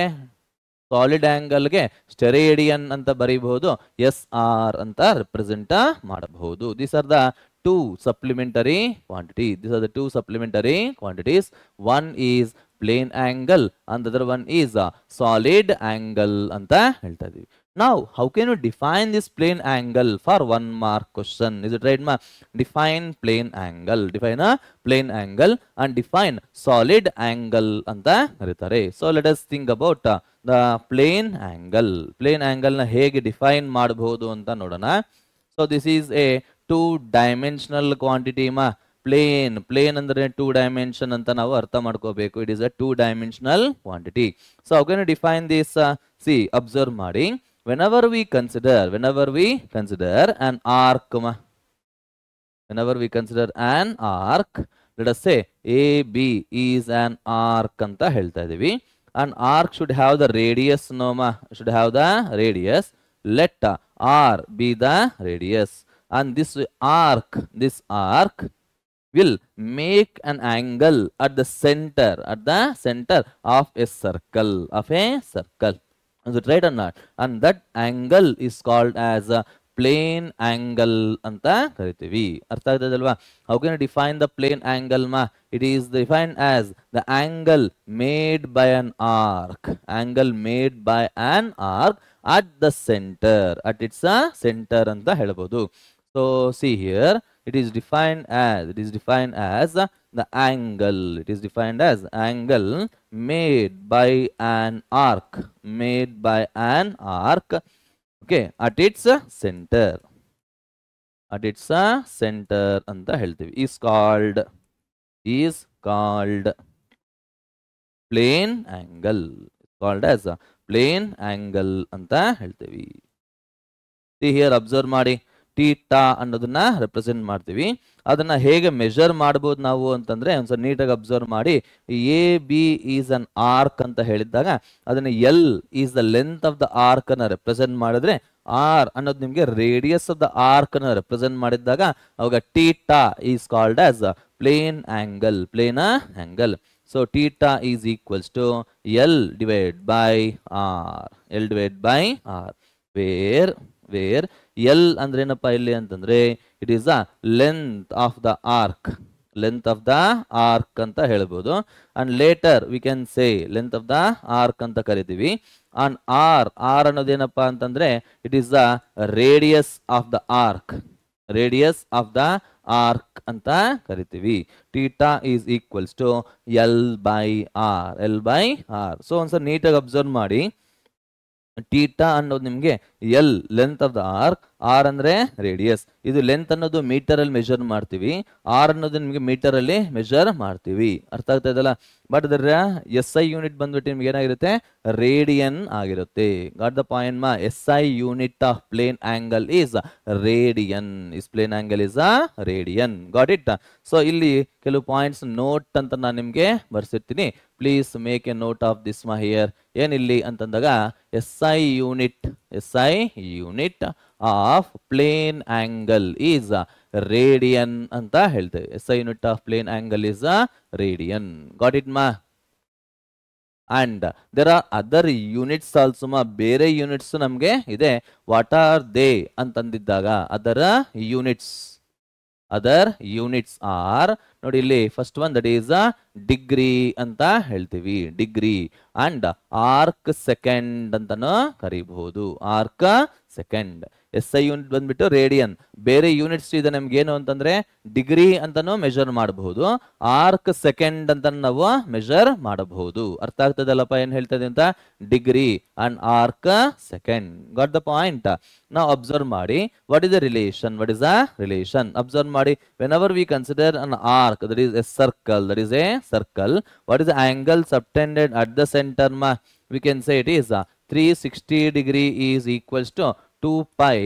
ಸಾಲಿಡ್ ಆಂಗಲ್ಗೆ ಸ್ಟೆರೇಡಿಯನ್ ಅಂತ ಬರೀಬಹುದು, SR ಅಂತ ರೆಪ್ರೆಸೆಂಟ್ ಮಾಡಬಹುದು. These are the two supplementary quantities. One is plane angle and the other one is solid angle ಅಂತ ಹೇಳ್ತಾ ಇದೀವಿ. Now, how can you define this plane angle for 1 mark question? Is it right, ma? Define plane angle. Define a plane angle and define solid angle anta ಕರೀತಾರೆ. So let us think about the plane angle. Plane angle ನ ಹೇಗೆ define ಮಾಡಬಹುದು ಅಂತ ನೋಡೋಣ. So this is a 2-dimensional quantity ma. Plane ಅಂದ್ರೆ 2 dimension ಅಂತ ನಾವು ಅರ್ಥ ಮಾಡ್ಕೋಬೇಕು. It is a 2-dimensional quantity. So how can you define this? See, observe ಮಾಡಿ. Whenever we consider an arc, let us say AB is an arc anta helta idivi. An arc should have the radius, let R be the radius, and this arc will make an angle at the center of a circle. Is it right or not? And that angle is called as a plane angle anta ಕರಿತೀವಿ. ಅರ್ಥ ಆಗ್ತದಲ್ವಾ? How can you define the plane angle ma? It is defined as the angle made by an arc at the center, at its center ಅಂತ ಹೇಳ್ಬೋದು. So see here, it is defined as the angle. It is defined as angle made by an arc. Okay, at its center. ಅಂತ ಹೇಳ್ತೀವಿ. is called plane angle. Called as plane angle ಅಂತ ಹೇಳ್ತೀವಿ. See here, observe ಮಾಡಿ. Theta ಅನ್ನೋದನ್ನ represent ಮಾಡ್ತೀವಿ. ಅದನ್ನ ಹೇಗೆ measure ಮಾಡಬಹುದು ನಾವು ಅಂತಂದ್ರೆ ಒಂದ್ಸಲ ನೀಟಾಗಿ ಅಬ್ಸರ್ವ್ ಮಾಡಿ. AB ಈಸ್ ಅನ್ ಆರ್ಕ್ ಅಂತ ಹೇಳಿದಾಗ ಅದನ್ನ L is the length of the arc ಅನ್ನ ರೆಪ್ರೆಸೆಂಟ್ ಮಾಡಿದ್ರೆ, R ಅನ್ನೋದು ನಿಮ್ಗೆ ರೇಡಿಯಸ್ ಆಫ್ ದ ಆರ್ಕ್ ಅನ್ನ ರೆಪ್ರೆಸೆಂಟ್ ಮಾಡಿದಾಗ ಅವಾಗ theta is called as plane angle. So theta is equals to L divided by R. Where L ಅಂದ್ರೆ ಏನಪ್ಪಾ ಇಲ್ಲಿ ಅಂತಂದ್ರೆ it is the length of the arc ಅಂತ ಹೇಳ್ಬೋದು. And later we can say length of the arc ಅಂತ ಕರಿತೀವಿ. And R ಅನ್ನೋದೇನಪ್ಪಾ ಅಂತಂದ್ರೆ it is the radius of the arc ಅಂತ ಕರಿತೀವಿ. Theta is equals to L by R. So ಒಂದ್ಸಲ ನೀಟಾಗಿ ಅಬ್ಸರ್ವ್ ಮಾಡಿ. ಟೀಟಾ ಅನ್ನೋದು ನಿಮ್ಗೆ L length of the arc, R ಅಂದ್ರೆ ರೇಡಿಯಸ್. ಇದು ಲೆಂತ್ ಅನ್ನೋದು ಮೀಟರ್ ಅಲ್ಲಿ ಮೆಜರ್ ಮಾಡ್ತೀವಿ, ಆರ್ ಅನ್ನೋದು ನಿಮ್ಗೆ ಮೀಟರ್ ಅಲ್ಲಿ ಮೆಜರ್ ಮಾಡ್ತೀವಿ. ಅರ್ಥ ಆಗ್ತಾ ಇದಲ್ಲ? ಬಟ್ ಅದರ SI ಯೂನಿಟ್ ಬಂದ್ಬಿಟ್ಟು ನಿಮ್ಗೆ ಏನಾಗಿರುತ್ತೆ? ರೇಡಿಯನ್ ಆಗಿರುತ್ತೆ. ಗಾಟ್ ದ ಪಾಯಿಂಟ್ ಮಾ? SI unit of plane angle is radian. Got it? So ಇಲ್ಲಿ ಕೆಲವು ಪಾಯಿಂಟ್ಸ್ ನೋಟ್ ಅಂತ ನಾನು ನಿಮ್ಗೆ ಬರ್ಸಿರ್ತೀನಿ. Please make a note of this ಮಾ ಹಿಯರ್. ಏನಿಲ್ಲಿ ಅಂತಂದಾಗ SI unit of plane angle is radian ಅಂತ ಹೇಳ್ತೇವೆ. SI unit of plane angle is a radian. Got it ಮಾ? And there are other units also ಮಾ, ಬೇರೆ ಯೂನಿಟ್ಸ್ ನಮಗೆ ಇದೆ. What are they ಅಂತಂದಿದ್ದಾಗ other units R, ನೋಡಿ ಇಲ್ಲಿ first one that is degree ಅಂತ ಹೇಳ್ತೀವಿ, ಡಿಗ್ರಿ. ಅಂಡ್ ಆರ್ಕ್ ಸೆಕೆಂಡ್ ಅಂತಾನು ಕರಿಬಹುದು, ಆರ್ಕ್ ಸೆಕೆಂಡ್. SI ಯೂನಿಟ್ ಬಂದ್ಬಿಟ್ಟು ರೇಡಿಯನ್. ಬೇರೆ ಯೂನಿಟ್ಸ್ ಇದೆ ನಮ್ಗೆ ಏನು ಅಂತಂದ್ರೆ ಡಿಗ್ರಿ ಅಂತಾನು ಮೆಜರ್ ಮಾಡಬಹುದು, ಆರ್ಕ್ ಸೆಕೆಂಡ್ ಅಂತ ನಾವು ಮೆಜರ್ ಮಾಡಬಹುದು. ಅರ್ಥ ಆಗ್ತದಲ್ಲಪ್ಪ ಏನ್ ಹೇಳ್ತದೆ ಅಂತ? Degree and arc second. Got the point? ನಾವು ಅಬ್ಸರ್ವ್ ಮಾಡಿ, what is the relation? What is the relation? Observe ಮಾಡಿ, whenever we consider an arc that is a circle, what is the angle subtended at the center ma? We can say it is 360 degree is equals to 2 pi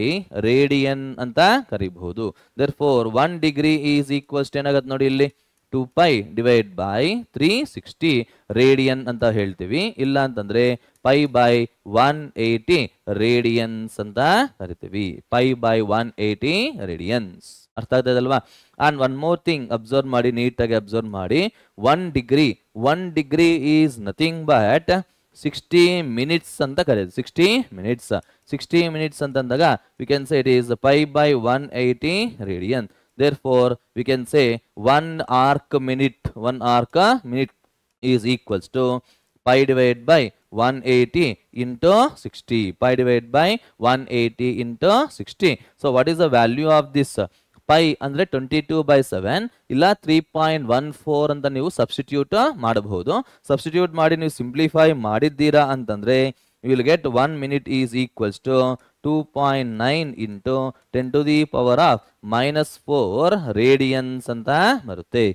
radian ಅಂತ ಕರಿಬಹುದು. Therefore 1 degree is equals to ಏನಾಗುತ್ತೆ ನೋಡಿ ಇಲ್ಲಿ 2 pi divide by 360 radian ಅಂತ ಹೇಳ್ತೀವಿ. ಇಲ್ಲ ಅಂತಂದ್ರೆ pi by 180 radians ಅಂತ ಕರಿತೀವಿ, pi by 180 radians. ಅರ್ಥ ಆಗ್ತದಲ್ವಾ? And one more thing observe ಮಾಡಿ, ನೀಟಾಗಿ ಅಬ್ಸರ್ವ್ ಮಾಡಿ. 1 degree is nothing but 60 minutes ಅಂತ ಕರೆಯೋದು. 60 ಮಿನಿಟ್ಸ್ ಅಂತಂದಾಗ we can say it is pi by 180 radian. Therefore we can say 1 arc minute is equals to pi divided by 180 into 60. Pi divided by 180 into 60. So what is the value of this? Pi ಅಂದ್ರೆ 22/7 ಇಲ್ಲ 3.14 ಅಂತ ನೀವು substitute ಮಾಡಬಹುದು. Substitute ಮಾಡಿ ನೀವು simplify ಮಾಡಿದ್ದೀರಾ ಅಂತಂದ್ರೆ you will get 1 minute is equals to 2.9 into 10 to the power of -4 radians ಅಂತ ಬರುತ್ತೆ.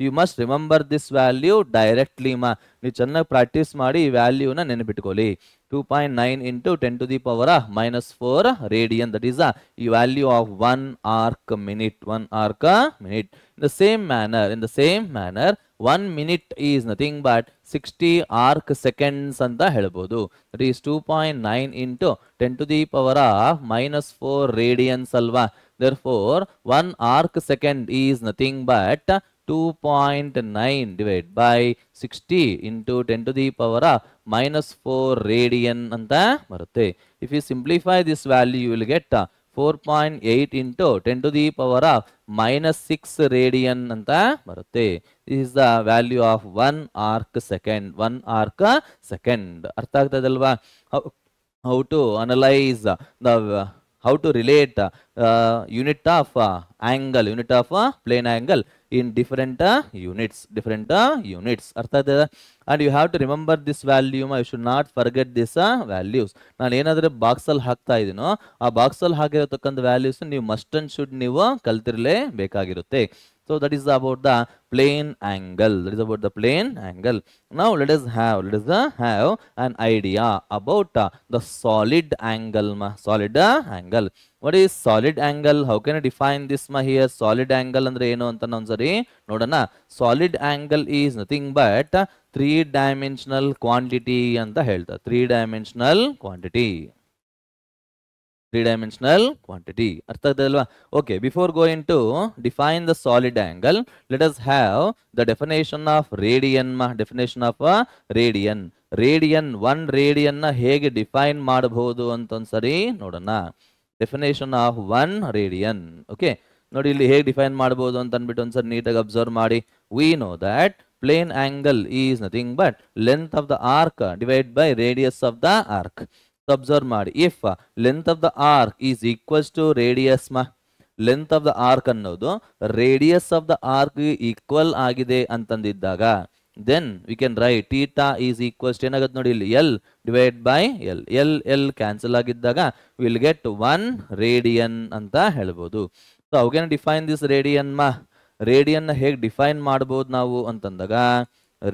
You must remember this value directly ಮಾ. ನೀವು ಚೆನ್ನಾಗಿ ಪ್ರಾಕ್ಟೀಸ್ ಮಾಡಿ ಈ ವ್ಯಾಲ್ಯೂನ ನೆನಪಿಟ್ಕೊಳ್ಳಿ. 2.9 into 10 to the power of -4 radian, that is the value of 1 arc minute. In the same manner 1 minute is nothing but 60 arc seconds ಅಂತ ಹೇಳ್ಬೋದು. That is 2.9 into 10 to the power of -4 radians ಅಲ್ವಾ. Therefore 1 arc second is nothing but 2.9 divided by 60 into 10 to the power of -4 radian ಅಂತ ಬರುತ್ತೆ. If you simplify this value, you will get 4.8 into 10 to the power of -6 radian ಅಂತ ಬರುತ್ತೆ. This is the value of 1 arc second. ಅರ್ಥ ಆಗ್ತದಲ್ವಾ? How to analyze how to relate unit of plane angle in different units. ಅರ್ಥ ಆಗ್ತದ? and you have to remember this value. You should not forget this values. ನಾನು ಏನಾದ್ರೆ box ಅಲ್ಲಿ ಹಾಕ್ತಾ ಇದೀನೋ ಆ box ಅಲ್ಲಿ ಹಾಕಿರತಕ್ಕಂಥ values ನೀವು ಮಸ್ಟ್ ಅಂಡ್ ಶುಡ್ ನೀವು ಕಲ್ತಿರಲೇ ಬೇಕಾಗಿರುತ್ತೆ. So that is about the plane angle. Now let us have an idea about the solid angle. What is solid angle? How can I define this here? Solid angle ಅಂದ್ರೆ ಏನು ಅಂತ ಒಂದ್ಸರಿ ನೋಡೋಣ. Solid angle is nothing but 3-dimensional quantity ಅಂತ ಹೇಳ್ತಾರೆ. 3-dimensional quantity. ಅರ್ಥ ಆಗ್ತದಲ್ವಾ? Okay, before going to define the solid angle, let us have the definition of radian. Radian 1 radian ನ ಹೇಗೆ ಡಿಫೈನ್ ಮಾಡಬಹುದು ಅಂತ ಒಂದ್ಸರಿ ನೋಡೋಣ. Definition of 1 radian. ಓಕೆ, ನೋಡಿ ಇಲ್ಲಿ ಹೇಗೆ ಡಿಫೈನ್ ಮಾಡಬಹುದು ಅಂತ ಅಂದ್ಬಿಟ್ಟು ಒಂದ್ಸರಿ ನೀಟಾಗಿ ಅಬ್ಸರ್ವ್ ಮಾಡಿ. We know that plane angle is nothing but length of the arc divided by radius of the arc. Observe ಮಾಡಿ, if length of the arc is equals to radius length of the arc ಅನ್ನೋದು radius of the arc equal ಆಗಿದೆ ಅಂತಂದಿದ್ದಾಗ then we can write theta is equals ಏನಾಗುತ್ತೆ ನೋಡಿ ಇಲ್ಲಿ L divide by L cancel ಆಗಿದ್ದಾಗ will get 1 radian ಅಂತ ಹೇಳ್ಬೋದು. So how can define this radian radian ಹೇಗೆ ಡಿಫೈನ್ ಮಾಡ್ಬೋದು ನಾವು ಅಂತಂದಾಗ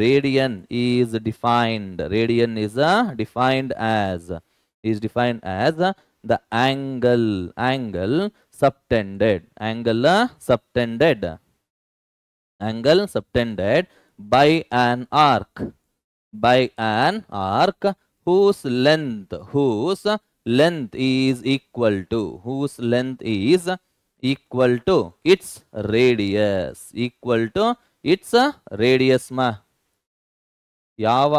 radian is defined as the angle subtended by an arc whose length is equal to its radius, equal to its radius ma. ಯಾವ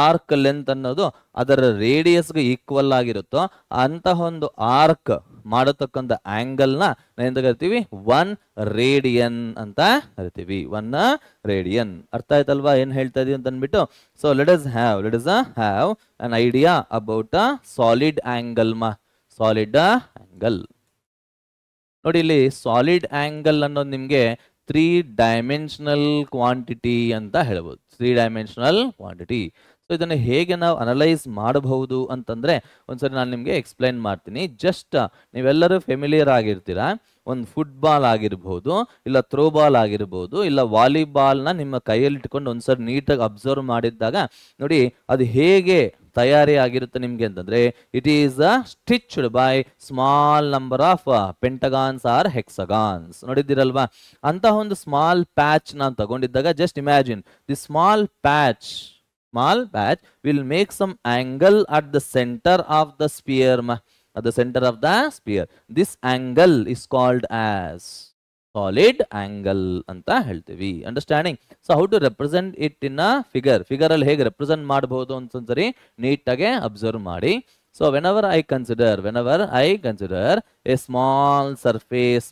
arc length ಅನ್ನೋದು ಅದರ ರೇಡಿಯಸ್ಗೆ equal ಆಗಿರುತ್ತೋ ಅಂತಹ ಒಂದು arc ಮಾಡತಕ್ಕಂಥ ಆಂಗಲ್ ನ ಎಂತ ಕರಿತೀವಿ, 1 ರೇಡಿಯನ್ ಅಂತ ಕರಿತೀವಿ. 1 ರೇಡಿಯನ್. ಅರ್ಥ ಆಯ್ತಲ್ವಾ ಏನ್ ಹೇಳ್ತಾ ಇದೀವಿ ಅಂತ ಅಂದ್ಬಿಟ್ಟು. So let us have an idea about a solid angle ಮಾ. ಸಾಲಿಡ್ ಆಂಗಲ್ ನೋಡಿ, ಇಲ್ಲಿ ಸಾಲಿಡ್ ಆಂಗಲ್ ಅನ್ನೋದು ನಿಮ್ಗೆ 3 ಡೈಮೆನ್ಷನಲ್ ಕ್ವಾಂಟಿಟಿ ಅಂತ ಹೇಳ್ಬೋದು. 3 ಡೈಮೆನ್ಷನಲ್ ಕ್ವಾಂಟಿಟಿ. ಸೊ ಇದನ್ನು ಹೇಗೆ ನಾವು ಅನಲೈಸ್ ಮಾಡಬಹುದು ಅಂತಂದ್ರೆ ಒಂದ್ಸರಿ ನಾನು ನಿಮಗೆ ಎಕ್ಸ್ಪ್ಲೈನ್ ಮಾಡ್ತೀನಿ. ಜಸ್ಟ್ ನೀವೆಲ್ಲರೂ ಫೆಮಿಲಿಯರ್ ಆಗಿರ್ತೀರಾ. ಒಂದು ಫುಟ್ಬಾಲ್ ಆಗಿರ್ಬೋದು, ಇಲ್ಲ ಥ್ರೋಬಾಲ್ ಆಗಿರ್ಬೋದು, ಇಲ್ಲ ವಾಲಿಬಾಲ್ನ ನಿಮ್ಮ ಕೈಯಲ್ಲಿ ಇಟ್ಕೊಂಡು ಒಂದ್ಸರಿ ನೀಟಾಗಿ ಅಬ್ಸರ್ವ್ ಮಾಡಿದ್ದಾಗ ನೋಡಿ ಅದು ಹೇಗೆ ತಯಾರಿ ಆಗಿರುತ್ತೆ ನಿಮ್ಗೆ ಅಂತಂದ್ರೆ, it is stitched by small number of pentagons or hexagons. ನೋಡಿದ್ದೀರಲ್ವಾ, ಅಂತಹ ಒಂದು ಸ್ಮಾಲ್ ಪ್ಯಾಚ್ ನಾನು ತಗೊಂಡಿದ್ದಾಗ just imagine the small patch will make some angle at the center of the sphere, at the center of the sphere. This angle is called as solid angle anta heltivi. Understanding? So how to represent it in a figure? Figure alli hege represent ಮಾಡಬಹುದು ಅಂತ ಒಂದ್ಸರಿ ನೀಟಾಗಿ observe ಮಾಡಿ. So whenever I consider a small surface,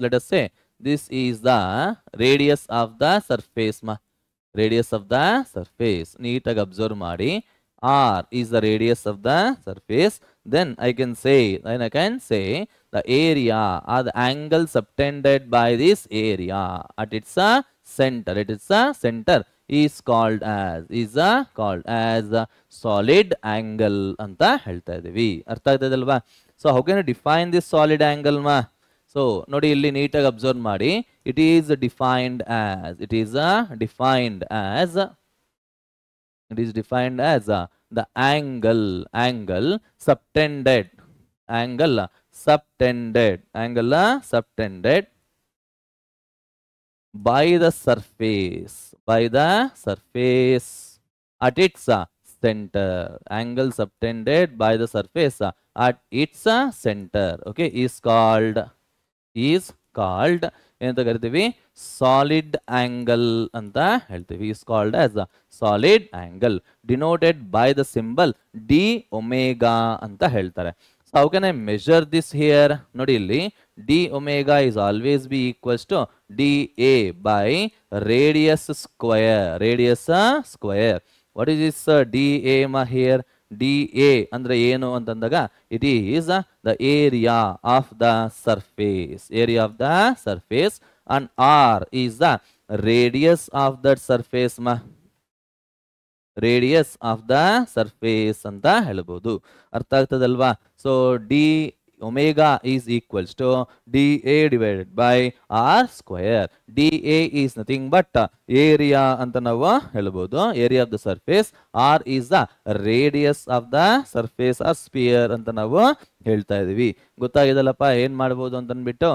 let us say this is the radius of the surface ma. Radius of the surface neatag observe ಮಾಡಿ. R is the radius of the surface. Then I can say the area or the angle subtended by this area at its center. It is a center is called as solid angle anta ಹೇಳ್ತಾ ಇದೀವಿ. ಅರ್ಥ ಆಗ್ತದಲ್ವಾ? So how can I define this solid angle ma? So ನೋಡಿ ಇಲ್ಲಿ ನೀಟಾಗಿ observe ಮಾಡಿ. It is defined as the angle subtended by the surface at its center. Angle subtended by the surface at its center, okay, is called ಏನಂತ ಕರಿತೀವಿ, solid angle ಅಂತ ಹೇಳ್ತೀವಿ. is called as a solid angle denoted by the symbol d omega ಅಂತ ಹೇಳ್ತಾರೆ. So how can I measure this here? ನೋಡಿ ಇಲ್ಲಿ d omega is always be equals to dA by radius square. What is this dA ma here? dA ಅಂದ್ರೆ ಏನು ಅಂತಂದಾಗ it is the area of the surface and R is the radius of that surface ma. radius of the surface ಅಂತ ಹೇಳ್ಬೋದು. ಅರ್ಥ ಆಗ್ತದಲ್ವಾ? So d omega is equals to dA divided by r square. dA is nothing but area ಅಂತ ನಾವು ಹೇಳ್ಬೋದು. area of the surface. r is the radius of the surface or sphere ಅಂತ ನಾವು ಹೇಳ್ತಾ ಇದೀವಿ. ಗೊತ್ತಾಗಿದಲ್ಲಪ್ಪ ಏನ್ ಮಾಡಬಹುದು ಅಂತ ಅಂದ್ಬಿಟ್ಟು.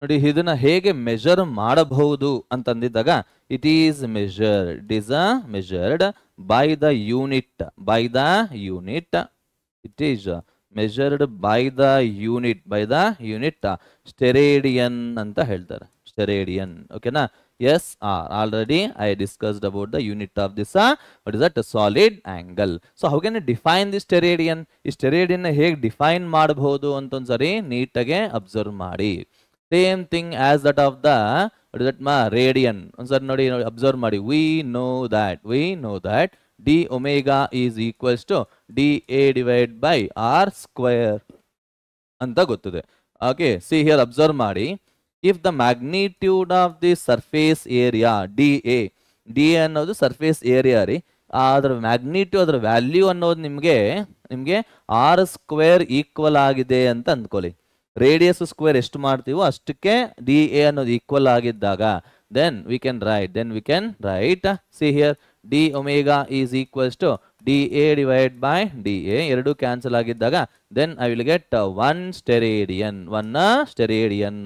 ನೋಡಿ ಇದನ್ನ ಹೇಗೆ ಮೆಜರ್ ಮಾಡಬಹುದು ಅಂತಂದಿದ್ದಾಗ it is measured by the unit. It is measured by the unit steradian ಅಂತ ಹೇಳ್ತಾರೆ. steradian, okay na? Yes, already I discussed about the unit of this what is that, solid angle. So how can I define this steradian? ಈ steradian ಹೇಗೆ define ಮಾಡಬಹುದು ಅಂತ ಒಂದ್ಸರಿ ನೀಟಾಗಿ observe ಮಾಡಿ. Same thing as that of the what is that ma radian. ಒಂದ್ಸರಿ ನೋಡಿ observe ಮಾಡಿ. we know that d omega is equals to dA divided by r square ಅಂತ ಗೊತ್ತಿದೆ. ಓಕೆ, see here ಅಬ್ಸರ್ವ್ ಮಾಡಿ. if the magnitude of the surface area dA ಅನ್ನೋದು surface area ರೀ, ಅದರ magnitude ಅದರ ವ್ಯಾಲ್ಯೂ ಅನ್ನೋದು ನಿಮಗೆ ಆರ್ ಸ್ಕ್ವೇರ್ ಈಕ್ವಲ್ ಆಗಿದೆ ಅಂತ ಅಂದ್ಕೊಳ್ಳಿ. ರೇಡಿಯಸ್ ಸ್ಕ್ವೇರ್ ಎಷ್ಟು ಮಾಡ್ತೀವೋ ಅಷ್ಟಕ್ಕೆ ಡಿ ಎ ಅನ್ನೋದು ಈಕ್ವಲ್ ಆಗಿದ್ದಾಗ then we can write see here d omega is equals to dA divided by dA. ಎರಡು ಕ್ಯಾನ್ಸಲ್ ಆಗಿದ್ದಾಗ then I will get 1 steradian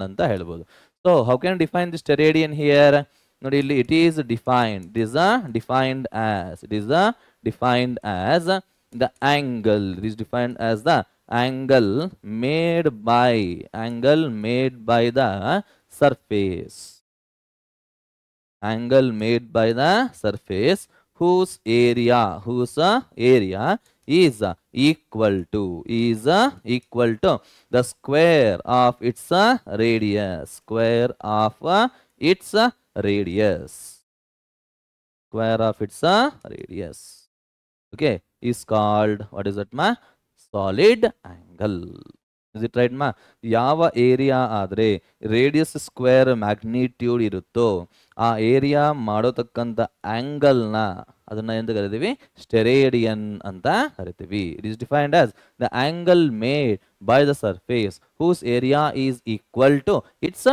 ಅಂತ ಹೇಳ್ಬೋದು. So how can I define the steradian here? ನೋಡಿ ಇಲ್ಲಿ it is defined as the angle. It is defined as the angle made by the surface. Angle made by the surface whose area is equal to the square of its radius. Square of its radius. Square of its radius. Okay, is called, what is it, ma? Solid angle. Is it right, ma? ಯಾವ area ಆದ್ರೆ radius square magnitude ಇರುತ್ತೋ ಆ area ಮಾಡೋತಕ್ಕಂಥ ಆಂಗಲ್ನ ಅದನ್ನ ಎಂದು ಕರಿತೀವಿ? Steradian ಅಂತ ಕರಿತೀವಿ. It is defined as the angle made by the surface whose area is equal to its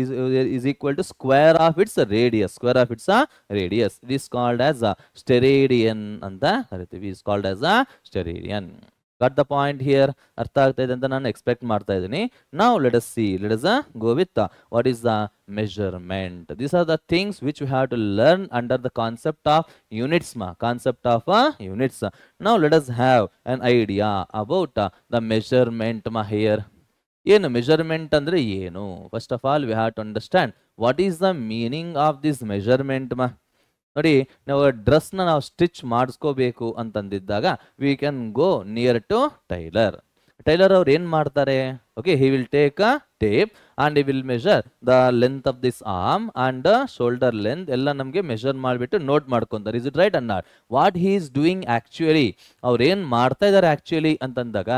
is equal to square of its radius. Square of its radius. It is called as a steradian anta karitivi. Is called as a steradian. Got the point here? Artha agta ide anta nanu expect ಮಾಡ್ತಾ ಇದೀನಿ. Now let us see. Let us go with what is the measurement. These are the things which we have to learn under the concept of units, ma. Concept of units. Now let us have an idea about the measurement, ma, here. ಏನು measurement ಅಂದ್ರೆ ಏನು? First of all we have to understand what is the meaning of this measurement, ಮಾ. ನೋಡಿ, ನಾವು ಡ್ರೆಸ್ನ ನಾವು stitch ಮಾಡಿಸ್ಕೋಬೇಕು ಅಂತಂದಿದ್ದಾಗ we can go near to tailor. Tailor ಅವ್ರು ಏನು ಮಾಡ್ತಾರೆ? Okay, he will take a tape and he will measure the length of this arm and shoulder length ಎಲ್ಲ ನಮಗೆ ಮೆಷರ್ ಮಾಡಿಬಿಟ್ಟು ನೋಟ್ ಮಾಡ್ಕೊಂತಾರೆ. Is it right or not? What he is doing actually, ಅವ್ರು ಏನು ಮಾಡ್ತಾ ಇದ್ದಾರೆ ಆಕ್ಚುಯಲಿ ಅಂತಂದಾಗ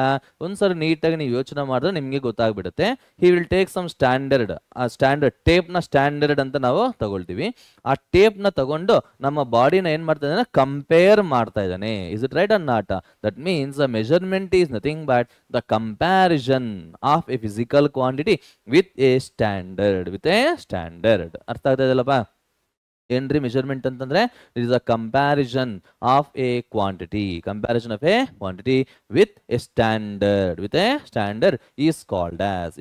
ಒಂದ್ಸರಿ ನೀಟಾಗಿ ನೀವು ಯೋಚನೆ ಮಾಡಿದ್ರೆ ನಿಮಗೆ ಗೊತ್ತಾಗ್ಬಿಡುತ್ತೆ. He will take some standard, ಆ ಸ್ಟ್ಯಾಂಡರ್ಡ್ ಟೇಪ್ನ ಸ್ಟ್ಯಾಂಡರ್ಡ್ ಅಂತ ನಾವು ತಗೊಳ್ತೀವಿ. ಆ ಟೇಪ್ನ ತಗೊಂಡು ನಮ್ಮ ಬಾಡಿನ ಏನು ಮಾಡ್ತಾ ಇದ್ದಾನೆ? ಕಂಪೇರ್ ಮಾಡ್ತಾ ಇದ್ದಾನೆ. Is it right or not? That means the measurement is nothing but the comparison of a physical quantity with a standard. ಅರ್ಥ ಆಗ್ತಾ ಇದೆಯಲ್ಲಪ್ಪ? ಏನ್ರಿ ಮೆಜರ್ಮೆಂಟ್ ಅಂತಂದ್ರೆ? It is a comparison of a quantity. With a standard is called as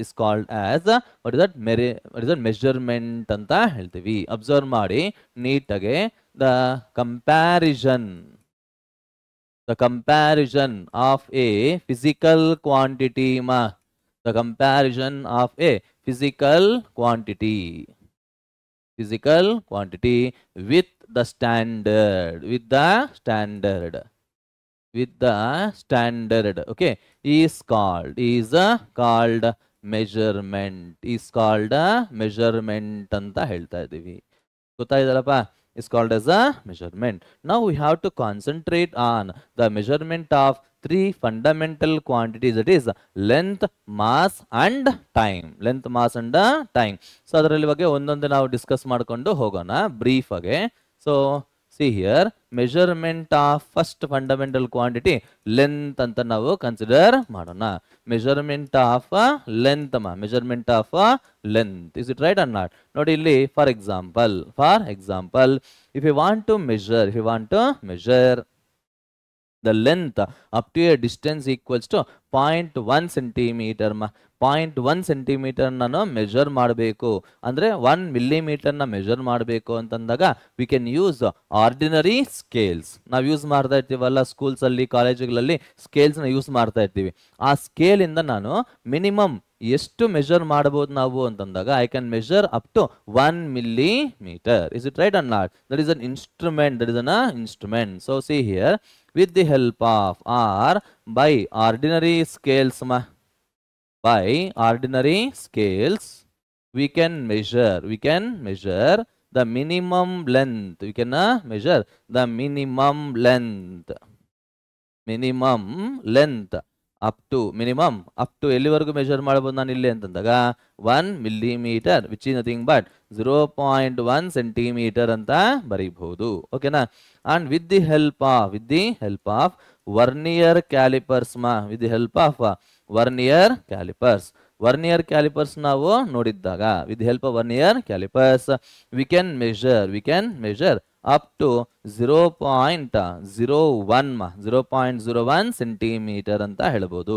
what is that measurement ಅಂತ ಹೇಳ್ತೀವಿ. Observe ಮಾಡಿ ನೀಟಾಗೆ. The comparison of a physical quantity, ಮಾ. The comparison of a physical quantity with the standard, okay, is called measurement anta ಹೇಳ್ತಾ ಇದೀವಿ. ಗೊತ್ತಾಯ್ತಲ್ಲಪ್ಪ? is called as a measurement. Now we have to concentrate on the measurement of three fundamental quantities, that is length, mass and time. So ಅದರಲ್ಲಿ ಬಗ್ಗೆ ಒಂದೊಂದು ನಾವು discuss ಮಾಡ್ಕೊಂಡು ಹೋಗೋಣ brief ಆಗಿ. So see here, measurement of first fundamental quantity length ಅಂತ ನಾವು consider ಮಾಡೋಣ. measurement of length, is it right or not? ನೋಡಿ ಇಲ್ಲಿ, for example if you want to measure the length up to a distance equals to 0.1 centimeter, 0.1 centimeter ನಾನು measure ಮಾಡಬೇಕು ಅಂದ್ರೆ 1 millimeter ನ measure ಮಾಡಬೇಕು ಅಂತಂದಾಗ we can use ordinary scales. ನಾವು use ಮಾಡ್ತಾ ಇರ್ತೀವಲ್ಲ ಸ್ಕೂಲ್ಸ್ ಅಲ್ಲಿ, ಕಾಲೇಜುಗಳಲ್ಲಿ ಸ್ಕೇಲ್ಸ್ ನ ಯೂಸ್ ಮಾಡ್ತಾ ಇರ್ತೀವಿ. ಆ ಸ್ಕೇಲ್ ಇಂದ ನಾನು ಮಿನಿಮಮ್ ಎಷ್ಟು ಮೆಜರ್ ಮಾಡಬಹುದು ನಾವು ಅಂತಂದಾಗ I can measure up to 1 millimeter. Is it right or not? That is an instrument. So see here, with the help of or by ordinary scales, we can measure the minimum length. up to ಎಲ್ಲಿವರೆಗೂ measure ಮಾಡಬಹುದು ನಾನು ಇಲ್ಲಿ ಅಂತಂದಾಗ 1 millimeter, which is nothing but 0.1 centimeter ಅಂತ ಬರೀಬಹುದು. ಓಕೆನಾ? and with the help of vernier calipers, vernier calipers ನಾವು ನೋಡಿದ್ದಾಗ with the help of vernier calipers we can measure up to 0.01 centimeter ಅಂತ ಹೇಳ್ಬೋದು.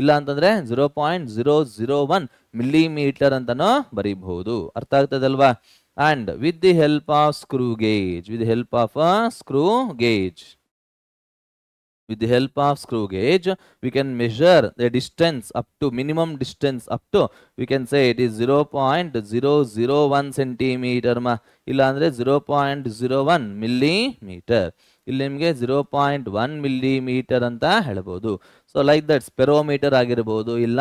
ಇಲ್ಲ ಅಂತಂದ್ರೆ 0.001 millimeter ಅಂತಾನೂ ಬರೀಬಹುದು. ಅರ್ಥ ಆಗ್ತದಲ್ವಾ? and with the help of screw gauge, With the help of screw gauge, we can measure the distance up to minimum distance up to, we can say it is 0.001 centimeter ma, illa andre 0.01 millimeter. ಇಲ್ಲಿ ನಿಮಗೆ 0.1 millimeter ಅಂತ ಹೇಳ್ಬೋದು. So like that ಸ್ಪೆರೋಮೀಟರ್ ಆಗಿರ್ಬೋದು ಇಲ್ಲ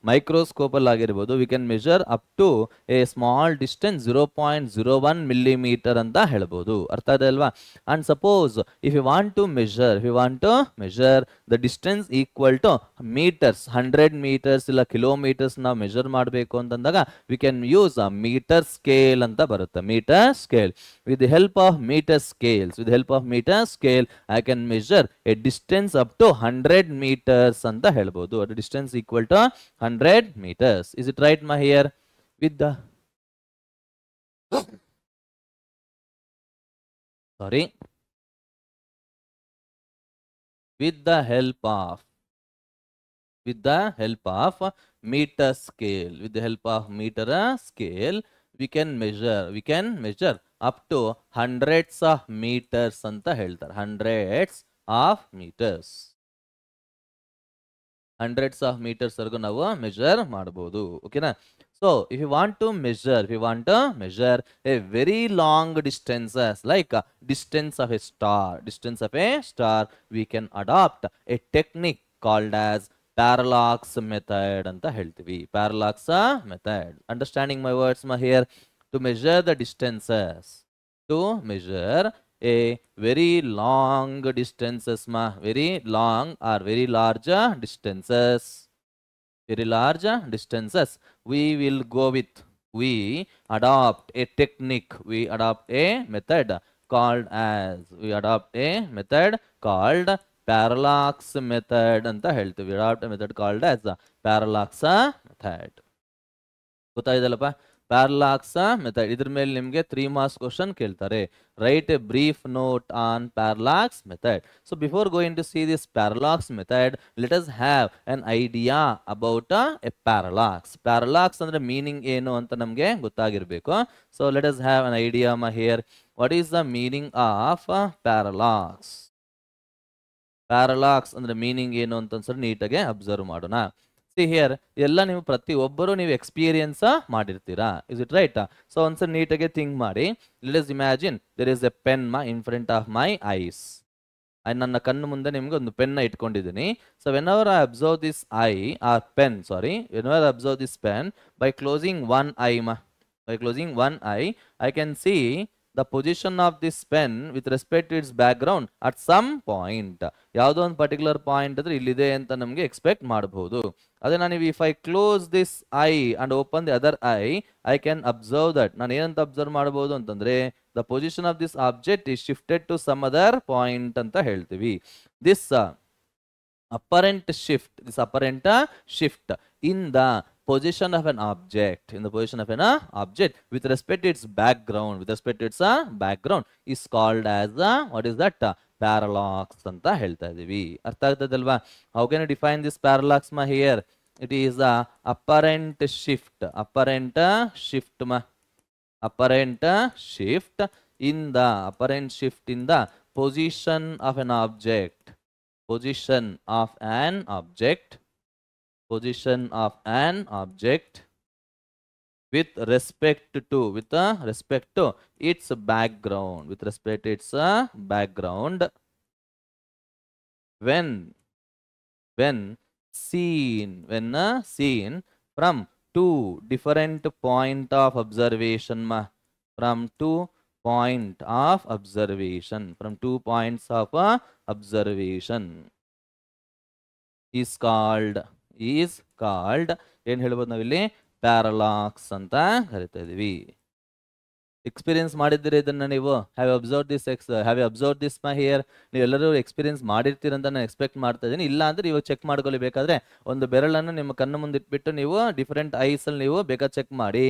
microscope ಅಲ್ಲಿ ಆಗಿರ್ಬೋದು, we can measure up to a small distance 0.01 millimeter ಅಂತ ಹೇಳ್ಬೋದು. ಅರ್ಥ ಇದೆ ಅಲ್ವಾ? And suppose if you want to measure the distance equal to metres, 100 meters ಇಲ್ಲ ಕಿಲೋಮೀಟರ್ಸ್ ನಾವು ಮೆಜರ್ ಮಾಡಬೇಕು ಅಂತಂದಾಗ we can use a metre scale ಅಂತ ಬರುತ್ತೆ. Metre scale, with the help of metre scale I can measure a distance up to 100 meters ಅಂತ ಹೇಳ್ಬೋದು. ಅದು distance equal to 100 meters. Is it right ma here? With the with the help of meter scale, we can measure up to hundreds of meters ಅಂತ ಹೇಳ್ತಾರೆ. hundreds of meters ವರೆಗೂ ನಾವು measure ಮಾಡಬಹುದು. ಓಕೆನಾ? So if you want to measure a very long distances like distance of a star, we can adopt a technique called as parallax method ಅಂತ ಹೇಳ್ತೀವಿ. parallax method. Understanding my words ma here? To measure the distances, to measure a very long distances ma, very long or very large distances, we will go with, we adopt a technique, we adopt a method called parallax method ಅಂತ ಹೇಳ್ತೀವಿ. we adopt a method called as parallax method. ಗೊತ್ತಾಯ್ತಲ್ಲಪ್ಪ? parallax method. ಇದ್ರ ಮೇಲೆ ನಿಮಗೆ 3 marks question ಕೇಳ್ತಾರೆ. Write a brief note on parallax method. So before going to see this parallax method, let us have an idea about a parallax. Parallax ಅಂದ್ರೆ meaning ಏನು ಅಂತ ನಮಗೆ ಗೊತ್ತಾಗಿರಬೇಕು. So let us have an idea here. What is the meaning of parallax? parallax ಅಂದ್ರೆ meaning ಏನು ಅಂತ ಒಂದ್ಸರಿ ನೀಟಾಗಿ observe ಮಾಡೋಣ. See here, ಎಲ್ಲ ನೀವು ಪ್ರತಿಯೊಬ್ಬರು ನೀವು ಎಕ್ಸ್ಪೀರಿಯನ್ಸ್ ಮಾಡಿರ್ತೀರಾ. Is it right? ಸೊ ಒಂದ್ಸರಿ ನೀಟಾಗಿ ಥಿಂಕ್ ಮಾಡಿ. Let us imagine there is a pen in front of my eyes. ನನ್ನ ಕಣ್ಣು ಮುಂದೆ ನಿಮ್ಗೆ ಒಂದು ಪೆನ್ ಇಟ್ಕೊಂಡಿದ್ದೀನಿ. So whenever I observe this pen by closing one eye, I can see the position of this pen with respect to its background at some point. ಯಾವುದೋ ಒಂದು particular point ಅಂದ್ರೆ ಇಲ್ಲಿದೆ ಅಂತ ನಮಗೆ ಎಕ್ಸ್ಪೆಕ್ಟ್ ಮಾಡಬಹುದು. ಅದೇ ನಾನು if I close this eye and open the other eye, I can observe that. ನಾನು ಏನಂತ ಅಬ್ಸರ್ವ್ ಮಾಡಬಹುದು ಅಂತಂದ್ರೆ the position of this object is shifted to some other point ಅಂತ ಹೇಳ್ತೀವಿ. This apparent shift in the position of an object, with respect to its background, is called as what is that? Parallax ಅಂತ ಹೇಳ್ತಾ ಇದೀವಿ. ಅರ್ಥ ಆಗ್ತದಲ್ವಾ? How can you define this parallax ma here? It is a apparent shift in the position of an object, with respect to its background, when seen from two different point of observation from two points of observation is called ಏನ್ ಹೇಳ್ಬೋದು ನಾವಿಲ್ಲಿ? Parallax ಅಂತ ಕರಿತಾ ಇದೀವಿ. Experience ಮಾಡಿದ್ದೀರಿ ಇದನ್ನ ನೀವು? Have you observe this my here? ನೀವೆಲ್ಲರೂ ಎಕ್ಸ್ಪೀರಿಯನ್ಸ್ ಮಾಡಿರ್ತೀರಂತ ನಾನು ಎಕ್ಸ್ಪೆಕ್ಟ್ ಮಾಡ್ತಾ ಇದ್ದೀನಿ. ಇಲ್ಲ ಅಂದ್ರೆ ಇವಾಗ ಚೆಕ್ ಮಾಡ್ಕೊಳ್ಳಿ. ಬೇಕಾದ್ರೆ ಒಂದು ಬೆರಳನ್ನು ನಿಮ್ಮ ಕಣ್ಣು ಮುಂದೆ ಇಟ್ಬಿಟ್ಟು ನೀವು ಡಿಫರೆಂಟ್ ಐಸ್ ಅಲ್ಲಿ ನೀವು ಬೇಕಾದ್ರೆ ಚೆಕ್ ಮಾಡಿ.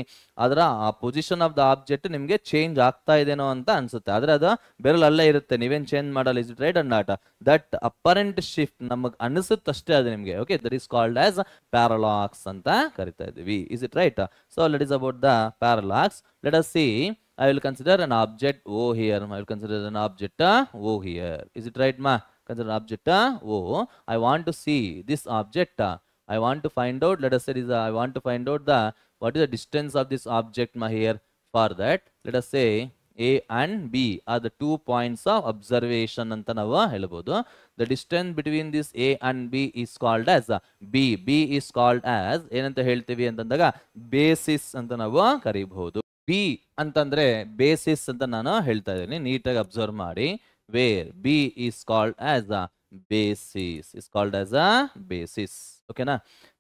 ಅದರ ಆ ಪೊಸಿಷನ್ ಆಫ್ ದ ಆಬ್ಜೆಕ್ಟ್ ನಿಮಗೆ ಚೇಂಜ್ ಆಗ್ತಾ ಇದೆನೋ ಅಂತ ಅನ್ಸುತ್ತೆ. ಆದ್ರೆ ಅದು ಬೆರಳು ಅಲ್ಲೇ ಇರುತ್ತೆ, ನೀವೇನ್ ಚೇಂಜ್ ಮಾಡಲ್ಲ. Is it right and not? That apparent shift ನಮಗ್ ಅನಿಸುತ್ತಷ್ಟೇ ಅದು ನಿಮಗೆ. Okay, that is called as parallax ಅಂತ ಕರಿತಾ ಇದೀವಿ. Is it right? So let us about the parallax. Let us see. I will consider an object O here. Is it right ma? consider object O. I want to see this object. I want to find out, let us say I want to find out the what is the distance of this object here. For that, let us say A and B are the 2 points of observation anta ನಾವು ಹೇಳಬಹುದು. The distance between this A and B is called as B. B is called as ಏನಂತ ಹೇಳ್ತೀವಿ ಅಂತಂದಾಗ basis ಅಂತ ನಾವು ಕರೀಬಹುದು. B ಅಂತಂದ್ರೆ basis ಅಂತ ನಾನು ಹೇಳ್ತಾ ಇದ್ದೀನಿ, ನೀಟಾಗಿ ಅಬ್ಸರ್ವ್ ಮಾಡಿ. Where B is called as a basis, is called as a basis. ಓಕೆನಾ?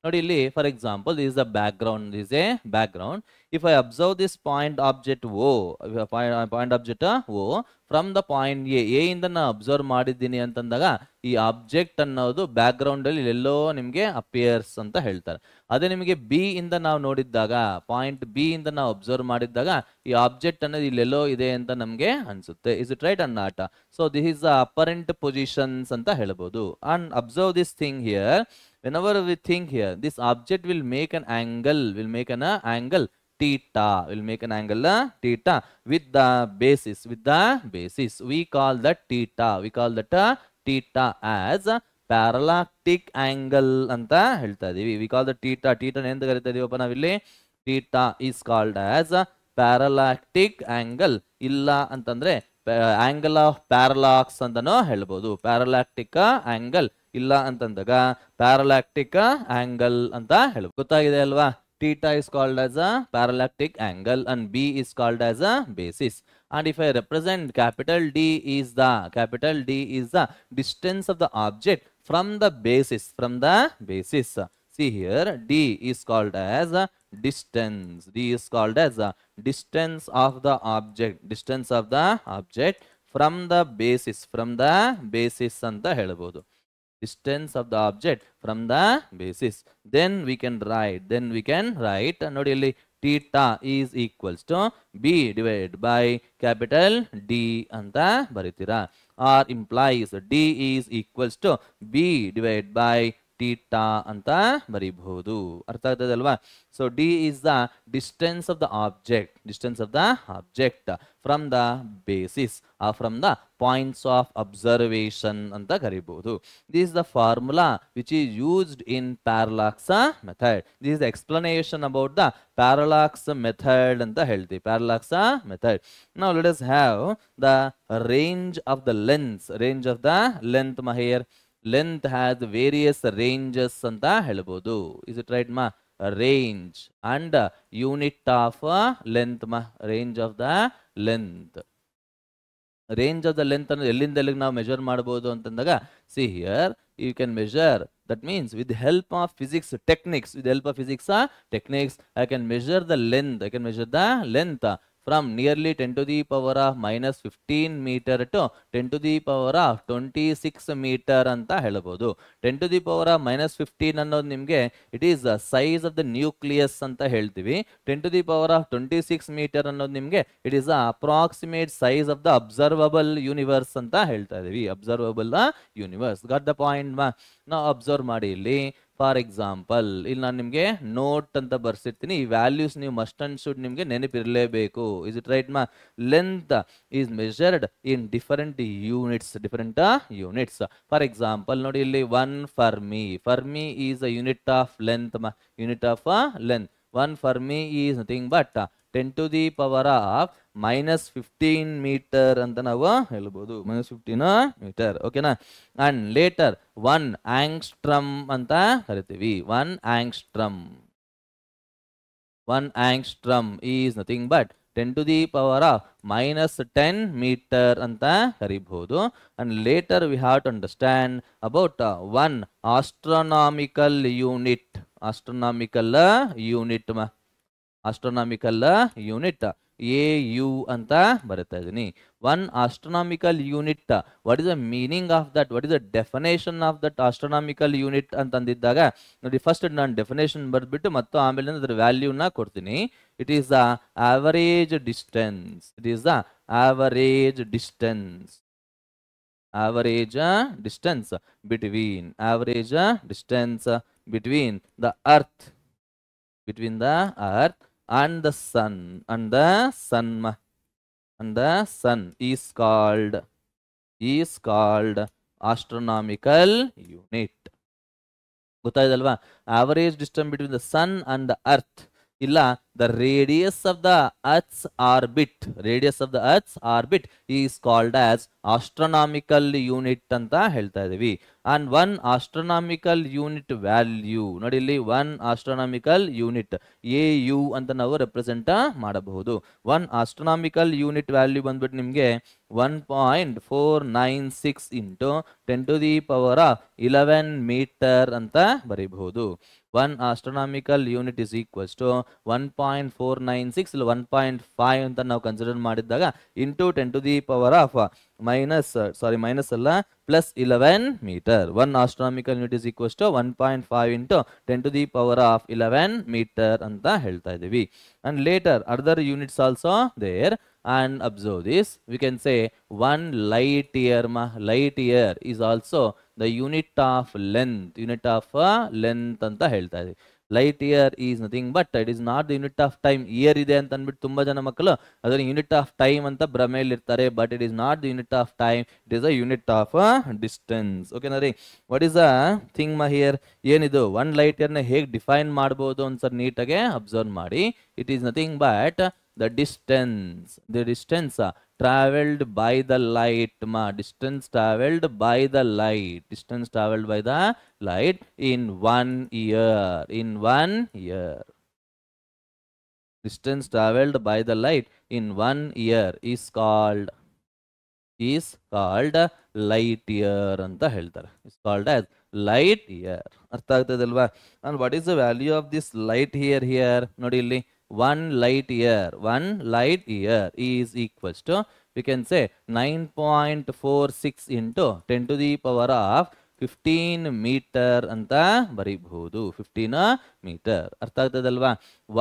ನೋಡಿ ಇಲ್ಲಿ for example this is the background, this a background. If I observe this point object O, point object O from the point A ಇಂದ ನಾನು observe ಮಾಡಿದ್ದೀನಿ ಅಂತಂದಾಗ ಈ object ಅನ್ನೋದು back ground ಅಲ್ಲಿ ಎಲ್ಲೋ ನಿಮಗೆ ಅಪಿಯರ್ಸ್ ಅಂತ ಹೇಳ್ತಾರೆ. ಅದೇ ನಿಮಗೆ ಬಿ ಇಂದ ನಾವು ನೋಡಿದ್ದಾಗ, ಪಾಯಿಂಟ್ ಬಿ ಇಂದ ನಾವು ಅಬ್ಸರ್ವ್ ಮಾಡಿದ್ದಾಗ ಈ ಆಬ್ಜೆಕ್ಟ್ ಅನ್ನೋದು ಇಲ್ಲೆಲ್ಲೋ ಇದೆ ಅಂತ ನಮಗೆ ಅನ್ಸುತ್ತೆ. Is it right and not? So this is the apparent positions ಅಂತ ಹೇಳ್ಬೋದು. And observe this thing here. Whenever we think here, this object will make an angle, theta, will make an angle theta with the basis. We call that theta. We call that theta as parallactic angle ಅಂತ ಹೇಳ್ತಾ ಇದೀವಿ. We call the theta. theta ಎಂತ ಕರೀತಾ ಇದೀವಪ್ಪ ನಾವಿಲ್ಲಿ? Theta is called as parallactic angle. ಇಲ್ಲ ಅಂತಂದ್ರೆ angle of parallax ಅಂತಾನೂ ಹೇಳ್ಬೋದು. parallactic angle ಇಲ್ಲ ಅಂತಂದಾಗ ಪ್ಯಾರಲ್ಯಾಕ್ಟಿಕ್ ಆಂಗಲ್ ಅಂತ ಹೇಳ್ಬೋದು. ಗೊತ್ತಾಗಿದೆ ಅಲ್ವಾ? theta is called as a parallactic angle and B is called as a basis. And if I represent capital D is the distance of the object from the basis. See here, D is called as a distance. D is called as a distance of the object from the basis ಅಂತ ಹೇಳ್ಬೋದು. distance of the object from the basis. Then we can write ನೋಡಿ ಇಲ್ಲಿ theta is equals to B divided by capital D ಅಂತ ಬರೀತೀರಾ. or implies D is equals to B divided by theta ಅಂತ ಬರೀಬಹುದು. ಅರ್ಥ ಆಗ್ತದೆ ಅಲ್ವಾ? So D is the distance of the object from the basis or from the points of observation ಅಂತ ಕರೀಬಹುದು. This is the formula which is used in parallax method. This is the explanation about the parallax method ಅಂತ ಹೇಳ್ತೀವಿ. parallax method. Now let us have the range of the length here. Length has various ranges ಅಂತ ಹೇಳ್ಬೋದು. Is it right ma? Range and unit of length ma. range of the length ಅನ್ನು ಎಲ್ಲಿಂದ ಎಲ್ಲಿಗೆ ನಾವು measure ಮಾಡಬಹುದು ಅಂತಂದಾಗ, see here you can measure. That means with the help of physics techniques, I can measure the length from nearly 10 to the power of minus 15 meter to 10 to the power of 26 meter ಅಂತ ಹೇಳ್ಬೋದು. 10 to the power of minus 15 ಅನ್ನೋದು ನಿಮಗೆ it is the size of the nucleus ಅಂತ ಹೇಳ್ತೀವಿ. 10 to the power of 26 meter ಅನ್ನೋದು ನಿಮಗೆ it is the approximate size of the observable universe ಅಂತ ಹೇಳ್ತಾ ಇದೀವಿ. Observable universe. Got the point ಮಾ? ನಾವು ಅಬ್ಸರ್ವ್ ಮಾಡಿ ಇಲ್ಲಿ. ಫಾರ್ ಎಕ್ಸಾಂಪಲ್ ಇಲ್ಲಿ ನಾನು ನಿಮಗೆ ನೋಟ್ ಅಂತ ಬರ್ಸಿರ್ತೀನಿ. ಈ ವ್ಯಾಲ್ಯೂಸ್ ನೀವು ಮಸ್ಟ್ ಅಂಡ್ ಶುಡ್ ನಿಮಗೆ ನೆನಪಿರಲೇಬೇಕು. ಇಸ್ ಇಟ್ ರೈಟ್ ಮಾ? Length is measured in different units. For example ನೋಡಿ ಇಲ್ಲಿ 1 Fermi is a unit of length. 1 Fermi is nothing but 10 to the power of minus 15 meter ಅಂತ ನಾವು ಹೇಳ್ಬೋದು. -15 metre. ಓಕೆನಾ? And litre 1 ಆಂಗ್ಸ್ಟ್ರಮ್ ಅಂತ ಕರಿತೀವಿ. 1 angstrom is nothing but 10 to the power of minus 10 meter ಅಂತ ಕರಿಬಹುದು. And later we have to understand about 1 astronomical unit. AU ಅಂತ ಬರೀತಾ ಇದ್ದೀನಿ. 1 astronomical unit. What is the meaning of that? What is the definition of that astronomical unit ಅಂತಂದಿದ್ದಾಗ ನೋಡಿ, first ನಾನು definition ಬರ್ಬಿಟ್ಟು ಮತ್ತು ಆಮೇಲೆ ಅದರ ವ್ಯಾಲ್ಯೂನ ಕೊಡ್ತೀನಿ. It is the average distance. between the earth and the sun is called astronomical unit. ಗೊತ್ತಾಯ್ತಲ್ವಾ? Average distance between the sun and the earth ಇಲ್ಲ the radius of the earth's orbit, radius of the earth's orbit is called as astronomical unit ಅಂತ ಹೇಳ್ತಾ ಇದೀವಿ. And one astronomical unit value ನೋಡಿ ಇಲ್ಲಿ, one astronomical unit A U ಅಂತ ನಾವು represent ಮಾಡಬಹುದು. One astronomical unit value ಬಂದ್ಬಿಟ್ಟು ನಿಮಗೆ 1.496 ಇಂಟು 10⁻11 ಮೀಟರ್ ಅಂತ ಬರೀಬಹುದು. One astronomical unit is equals to 1.496 ಇಲ್ಲ 1.5 ಅಂತ ನಾವು ಕನ್ಸಿಡರ್ ಮಾಡಿದಾಗ ಇಂಟು 10⁻⁻ ಮೈನಸ್ ಅಲ್ಲ +11 metre. One astronomical unit is equals to 1.5 into 10⁻11 metre ಅಂತ ಹೇಳ್ತಾ ಇದೀವಿ. And later other units also there. And observe this, we can say 1 light year light year is also the unit of length, ಅಂತ ಹೇಳ್ತಾ ಇದೀವಿ. Light year is nothing but it is not the unit of time. Year ಇದೆ ಅಂತ ಅಂದ್ಬಿಟ್ಟು ತುಂಬಾ ಜನ ಮಕ್ಕಳು ಅದರ ಯೂನಿಟ್ ಆಫ್ ಟೈಮ್ ಅಂತ ಭ್ರಮೆಯಲ್ಲಿ ಇರ್ತಾರೆ. But it is not the unit of time, it is a unit of distance. ಓಕೆನಾ ರೀ? What is a thing here? ಏನಿದು 1 ಲೈಟ್ ಇಯರ್ ನ ಹೇಗೆ ಡಿಫೈನ್ ಮಾಡಬಹುದು ಒಂದ್ಸರಿ ನೀಟಾಗಿ ಅಬ್ಸರ್ವ್ ಮಾಡಿ. It is nothing but the distance traveled by the light distance traveled by the light in 1 year. Distance traveled by the light in 1 year is called light year ಅಂತ ಹೇಳ್ತಾರೆ. is called as light year. ಅರ್ಥ ಆಗ್ತದಲ್ವಾ? and what is the value of this light year here? ನೋಡಿ ಇಲ್ಲಿ 1 light year is equals to, we can say 9.46 into 10⁻15 metre ಅಂತ ಬರೀಬಹುದು. 15 metre. ಅರ್ಥ ಆಗ್ತದಲ್ವಾ?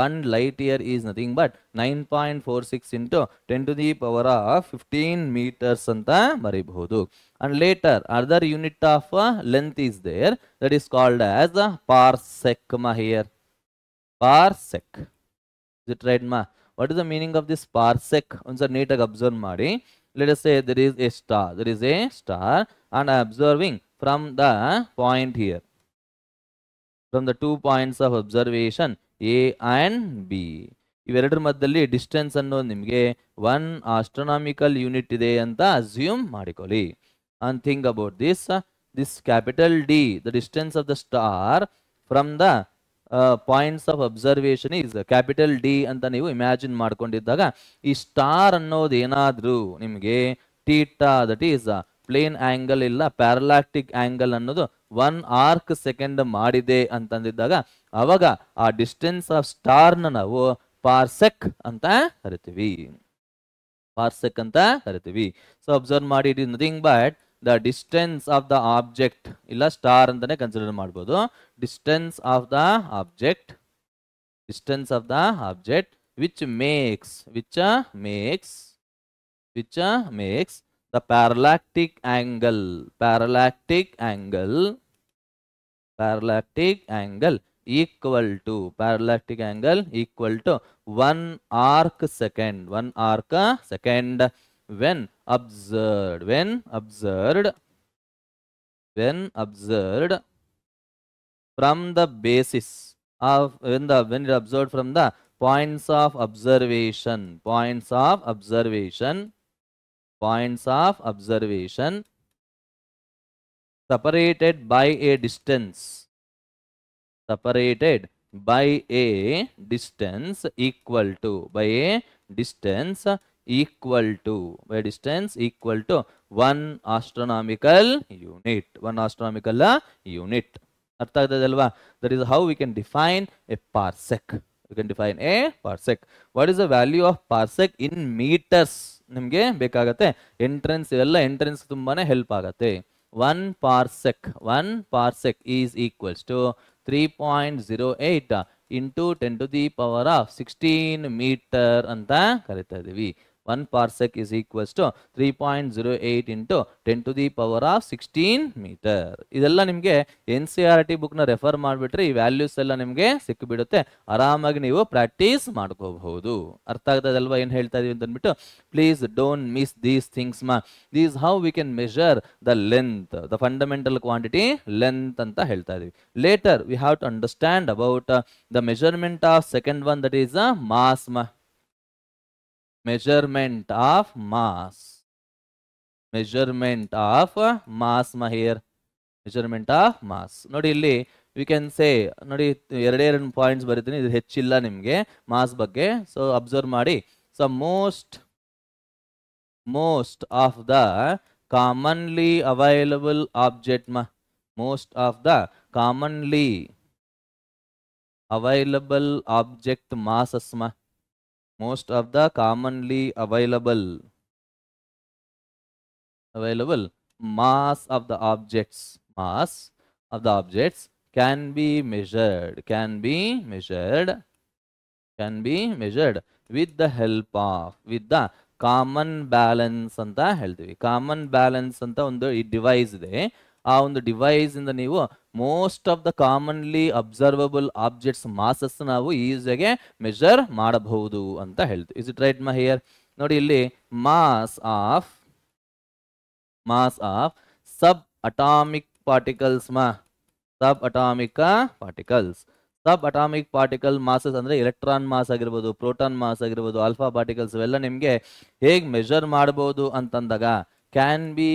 1 light year is nothing but 9.46 into 10⁻15 meters ಅಂತ ಬರೀಬಹುದು. And later other unit of length is there, that is called as parsec here. Parsec. Is it right ma? What is the meaning of this parsec? Once neatly observe ಮಾಡಿ. Let us say there is a star and I am observing from the point here, from the 2 points of observation A and B. ಇವೆರಡರ ಮಧ್ಯದಲ್ಲಿ distance ಅನ್ನೋದು ನಿಮಗೆ 1 astronomical unit ಇದೆ ಅಂತ assume ಮಾಡಿಕೊಳ್ಳಿ. And think about this capital D, the distance of the star from the points of observation is capital D ಅಂತ ನೀವು imagine ಮಾಡ್ಕೊಂಡಿದ್ದಾಗ ಈ ಸ್ಟಾರ್ ಅನ್ನೋದು ಏನಾದ್ರೂ ನಿಮಗೆ theta, that is plane angle ಇಲ್ಲ ಪ್ಯಾರಲ್ಯಾಕ್ಟಿಕ್ ಆಂಗಲ್ ಅನ್ನೋದು 1 ಆರ್ಕ್ ಸೆಕೆಂಡ್ ಮಾಡಿದೆ ಅಂತಂದಿದ್ದಾಗ ಅವಾಗ ಆ ಡಿಸ್ಟೆನ್ಸ್ ಆಫ್ ಸ್ಟಾರ್ ನ ನಾವು ಪಾರ್ಸೆಕ್ ಅಂತ ಕರಿತೀವಿ. ಸೊ ಅಬ್ಸರ್ವ್ ಮಾಡಿ, it is nothing but the distance of the object illa star antane consider ಮಾಡಬಹುದು. distance of the object which makes the parallactic angle equal to 1 arc second when observed from the basis of when it observed from the points of observation separated by a distance equal to one astronomical unit. ಅರ್ಥ ಆಗ್ತದಲ್ವಾ? That is how we can define a parsec. What is the value of parsec in meters? ನಿಮಗೆ ಬೇಕಾಗತ್ತೆ. Entrance ತುಂಬಾನೇ help ಆಗತ್ತೆ. 1 parsec is equals to 3.08 into 10⁻16 metre ಅಂತ ಕರಿತಾ ಇದೀವಿ. 1 parsec is equals to 3.08 into 10 to the power of 16 meter. ಇದೆಲ್ಲ ನಿಮಗೆ NCERT book ನ ರೆಫರ್ ಮಾಡಿಬಿಟ್ರೆ ಈ ವ್ಯಾಲ್ಯೂಸ್ ಎಲ್ಲ ನಿಮಗೆ ಸಿಕ್ಕಿಬಿಡುತ್ತೆ. ಆರಾಮಾಗಿ ನೀವು ಪ್ರಾಕ್ಟೀಸ್ ಮಾಡ್ಕೋಬಹುದು. ಅರ್ಥ ಆಗ್ತದಲ್ವಾ ಏನು ಹೇಳ್ತಾ ಇದೀವಿ ಅಂತ ಅಂದ್ಬಿಟ್ಟು? Please don't miss these things ಮಾ. These how we can measure the length, the fundamental quantity length ಅಂತ ಹೇಳ್ತಾ ಇದೀವಿ. Later we have to understand about the measurement of second one, that is mass ಮಾ. measurement of mass, measurement of mass ma here, measurement of mass. ನೋಡಿ ಇಲ್ಲಿ we can say, ನೋಡಿ ಎರಡೇ ಎರಡು points ಬರೀತೀನಿ, ಇದು ಹೆಚ್ಚಿಲ್ಲ ನಿಮಗೆ ಮಾಸ್ ಬಗ್ಗೆ. ಸೊ ಅಬ್ಸರ್ವ್ ಮಾಡಿ. So most of the commonly available object ma, most of the commonly available object masses ma, most of the commonly available mass of the objects, mass of the objects can be measured with the help of, with the common balance ಅಂತ ಹೇಳ್ತೀವಿ. Common balance ಅಂತ ಒಂದು ಈ device ಇದೆ. ಆ ಒಂದು device ಇಂದ ನೀವು most of the commonly observable objects masses ನಾವು ಈಸಿಯಾಗಿ ಮೆಜರ್ ಮಾಡಬಹುದು ಅಂತ ಹೇಳ್ತೀವಿ. ಇಸ್ ಇಟ್ ರೈಟ್ ಮಾ ಹಿಯರ್? ನೋಡಿ ಇಲ್ಲಿ mass of subatomic particles ಮಾ, subatomic particles. Subatomic particle masses ಅಂದ್ರೆ ಎಲೆಕ್ಟ್ರಾನ್ ಮಾಸ್ ಆಗಿರ್ಬೋದು, ಪ್ರೋಟಾನ್ ಮಾಸ್ ಆಗಿರ್ಬೋದು, ಆಲ್ಫಾ ಪಾರ್ಟಿಕಲ್ಸ್ ಇವೆಲ್ಲ ನಿಮಗೆ ಹೇಗೆ ಮೆಜರ್ ಮಾಡಬಹುದು ಅಂತಂದಾಗ can be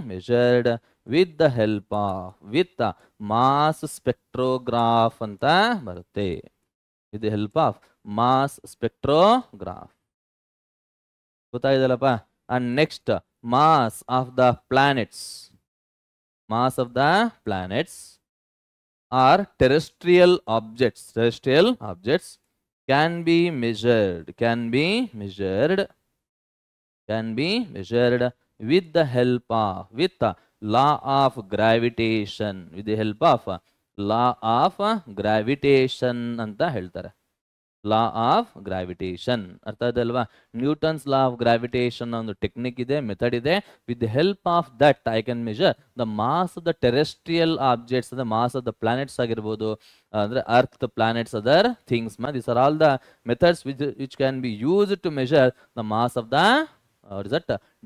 measured with the help of, with the mass spectrograph ಅಂತ ಬರುತ್ತೆ. with the help of mass spectrograph. ಗೊತ್ತಾಯ್ತಲ್ಲಪ್ಪ? and next, mass of the planets are terrestrial objects can be measured with the help of, with the law of gravitation, with the help of law of gravitation ಅಂತ ಹೇಳ್ತಾರೆ. ಲಾ of gravitation ಅರ್ಥ ಆಯ್ತಲ್ವಾ? Newton's law of gravitation ಒಂದು technique ಇದೆ, method ಇದೆ. With the help of that I can measure the mass of the terrestrial objects, the mass of the planets ಆಗಿರ್ಬೋದು, ಅಂದ್ರೆ earth, planets, other things. These are all the methods which can be use to measure the mass of the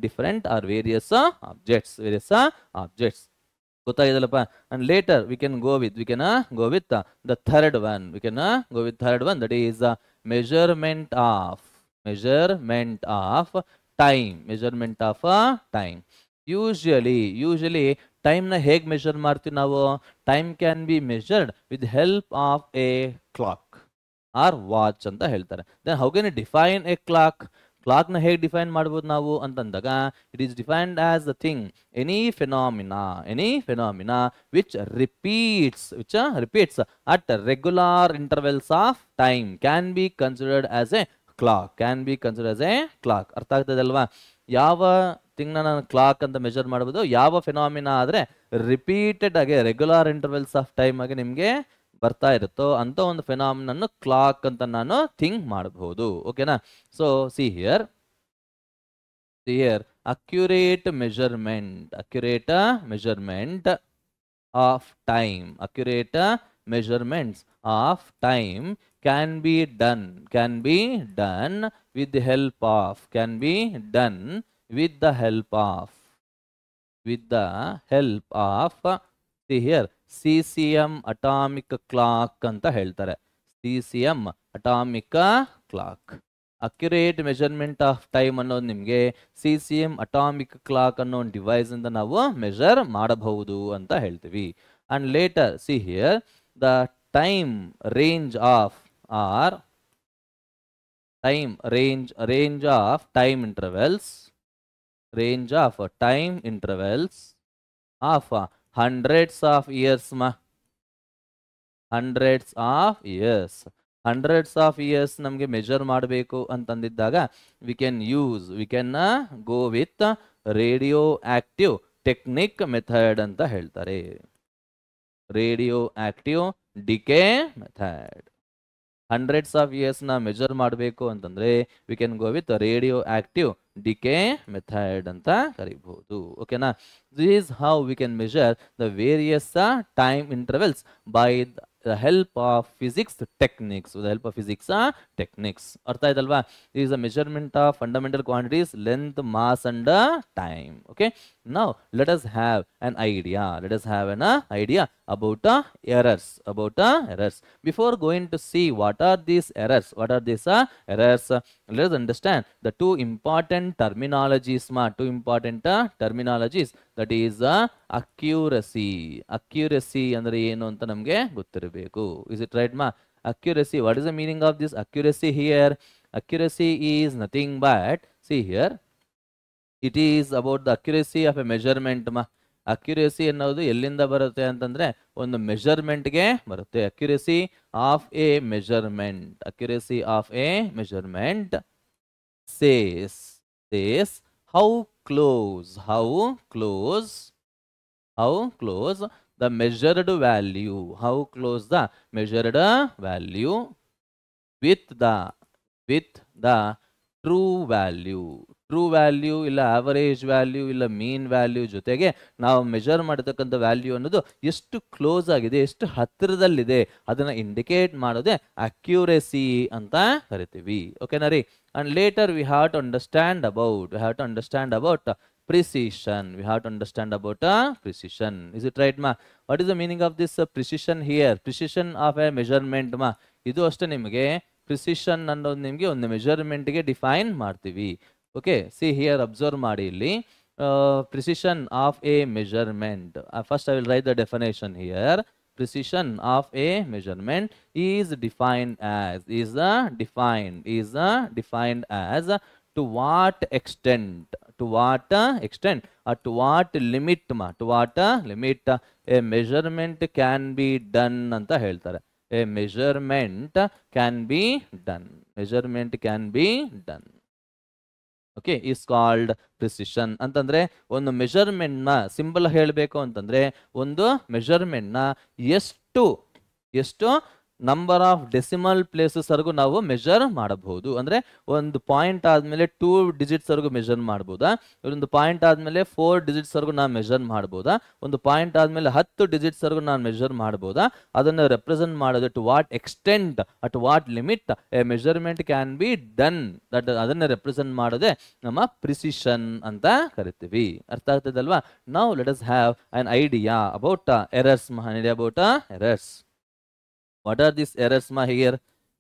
different or various objects. ಗೊತ್ತಾಗಿದಲ್ಲಪ್ಪ? And later we can go with the third one. That is measurement of time. Usually time ನ ಹೇಗೆ measure ಮಾಡ್ತೀವಿ ನಾವು? Time can be measured with help of a clock or watch ಅಂತ ಹೇಳ್ತಾರೆ. Then how can you define a clock? Clock ನ ಹೇಗೆ define ಮಾಡಬಹುದು ನಾವು ಅಂತಂದಾಗ, it is defined as the thing, any phenomena which repeats at regular intervals of time can be considered as a clock. ಅರ್ಥ ಆಗ್ತದಲ್ವಾ? ಯಾವ ಥಿಂಗ್ ನಾನು clock ಅಂತ ಮೆಜರ್ ಮಾಡಬಹುದು, ಯಾವ ಫೆನಾಮಿನಾ ಆದ್ರೆ ರಿಪೀಟೆಡ್ ಆಗಿ ರೆಗ್ಯುಲರ್ ಇಂಟರ್ವಲ್ಸ್ ಆಫ್ ಟೈಮ್ ಆಗಿ ನಿಮ್ಗೆ ಬರ್ತಾ ಇರುತ್ತೋ ಅಂತ ಒಂದು ಫೆನಾಮಿನನ್ನು ಕ್ಲಾಕ್ ಅಂತ ನಾನು ಥಿಂಕ್ ಮಾಡಬಹುದು. ಓಕೆನಾ? So see here accurate measurement of time, measurements of time can be done with the help of, see here, CCM atomic clock ಅಂತ ಹೇಳ್ತಾರೆ. CCM atomic clock. Accurate measurement of time ಅನ್ನೋದು ನಿಮಗೆ CCM atomic clock ಅನ್ನೋ ಒಂದು device ಇಂದ ನಾವು measure ಮಾಡಬಹುದು ಅಂತ ಹೇಳ್ತೀವಿ. And later see here the time range of or range of time intervals of hundreds of years ನಮಗೆ ಮೆಜರ್ ಮಾಡಬೇಕು ಅಂತಂದಿದ್ದಾಗ we can go with radioactive technique method ಅಂತ ಹೇಳ್ತಾರೆ. Radioactive decay method. Hundreds of years ನ measure ಮಾಡಬೇಕು ಅಂತಂದ್ರೆ we can go with radioactive decay method ಅಂತ ಕರಿಬಹುದು. ಓಕೆನಾ, this is how we can measure the various time intervals by the help of physics techniques. With the help of physics techniques. ಅರ್ಥ ಆಯ್ತಲ್ವಾ? This is a measurement of fundamental quantities, length, mass and time. Okay. Now let us have an idea. Let us have an idea about errors. About errors. Before going to see what are these errors, errors, let us understand the two important terminologies. Two important terminologies. That is accuracy. Accuracy ಅಂದ್ರೆ ಏನು ಅಂತ ನಮಗೆ ಗೊತ್ತಿರಬೇಕು. Is it right ma? Accuracy. What is the meaning of this accuracy here? Accuracy is nothing but, see here, it is about the accuracy of a measurement ma. Accuracy ಅನ್ನೋದು ಎಲ್ಲಿಂದ ಬರುತ್ತೆ ಅಂತಂದ್ರೆ ಒಂದು ಮೆಜರ್ಮೆಂಟ್ ಗೆ ಬರುತ್ತೆ. Accuracy of a measurement. Accuracy of a measurement says how close the measured value, how close the measured value with the true value. True value ಇಲ್ಲ average value ಇಲ್ಲ ಮೀನ್ value ಜೊತೆಗೆ ನಾವು ಮೆಜರ್ ಮಾಡತಕ್ಕಂಥ ವ್ಯಾಲ್ಯೂ ಅನ್ನೋದು ಎಷ್ಟು close ಆಗಿದೆ, ಎಷ್ಟು ಹತ್ತಿರದಲ್ಲಿದೆ ಅದನ್ನ ಇಂಡಿಕೇಟ್ ಮಾಡೋದೇ ಅಕ್ಯುರೆಸಿ ಅಂತ ಕರಿತೀವಿ. ಓಕೆನಾ ರೀ? And later we have to understand about precision. We have to understand about precision. Is it right ma? What is the meaning of this precision here? Precision of a measurement ma. ಇದು ಅಷ್ಟೇ ನಿಮಗೆ precision ಅನ್ನೋದು ನಿಮಗೆ ಒಂದು measurement ಗೆ define ಮಾಡ್ತೀವಿ. Okay, see here observe ಮಾಡಿ ಇಲ್ಲಿ precision of a measurement. First I will write the definition here. Precision of a measurement is defined as to what extent or to what limit a measurement can be done anta heltare. A measurement can be done. Okay, is called precision. ಅಂತಂದ್ರೆ ಒಂದು measurement ನ symbol ಹೇಳಬೇಕು ಅಂತಂದ್ರೆ ಒಂದು measurement ನ ಎಷ್ಟು number of decimal places ವರೆಗೂ ನಾವು ಮೆಜರ್ ಮಾಡಬಹುದು. ಅಂದ್ರೆ ಒಂದು ಪಾಯಿಂಟ್ ಆದ್ಮೇಲೆ 2 ಡಿಜಿಟ್ಸ್ ವರೆಗೂ ಮೆಜರ್ ಮಾಡಬಹುದಾ, ಒಂದು ಪಾಯಿಂಟ್ ಆದ್ಮೇಲೆ 4 ಡಿಜಿಟ್ಸ್ ವರೆಗೂ ನಾನು ಮೆಜರ್ ಮಾಡಬಹುದಾ, ಒಂದು ಪಾಯಿಂಟ್ ಆದ್ಮೇಲೆ 10 ಡಿಜಿಟ್ಸ್ ವರೆಗೂ ನಾನು ಮೆಜರ್ ಮಾಡಬಹುದಾ, ಅದನ್ನ ರೆಪ್ರೆಸೆಂಟ್ ಮಾಡೋದು to what extent at what limit a measurement can be done, that ಅದನ್ನ ರೆಪ್ರೆಸೆಂಟ್ ಮಾಡೋದೇ ನಮ್ಮ ಪ್ರಿಸಿಷನ್ ಅಂತ ಕರಿತೀವಿ. ಅರ್ಥ ಆಗ್ತದಲ್ವಾ? Now let us have an idea about errors. Errors. What are these errors ma here?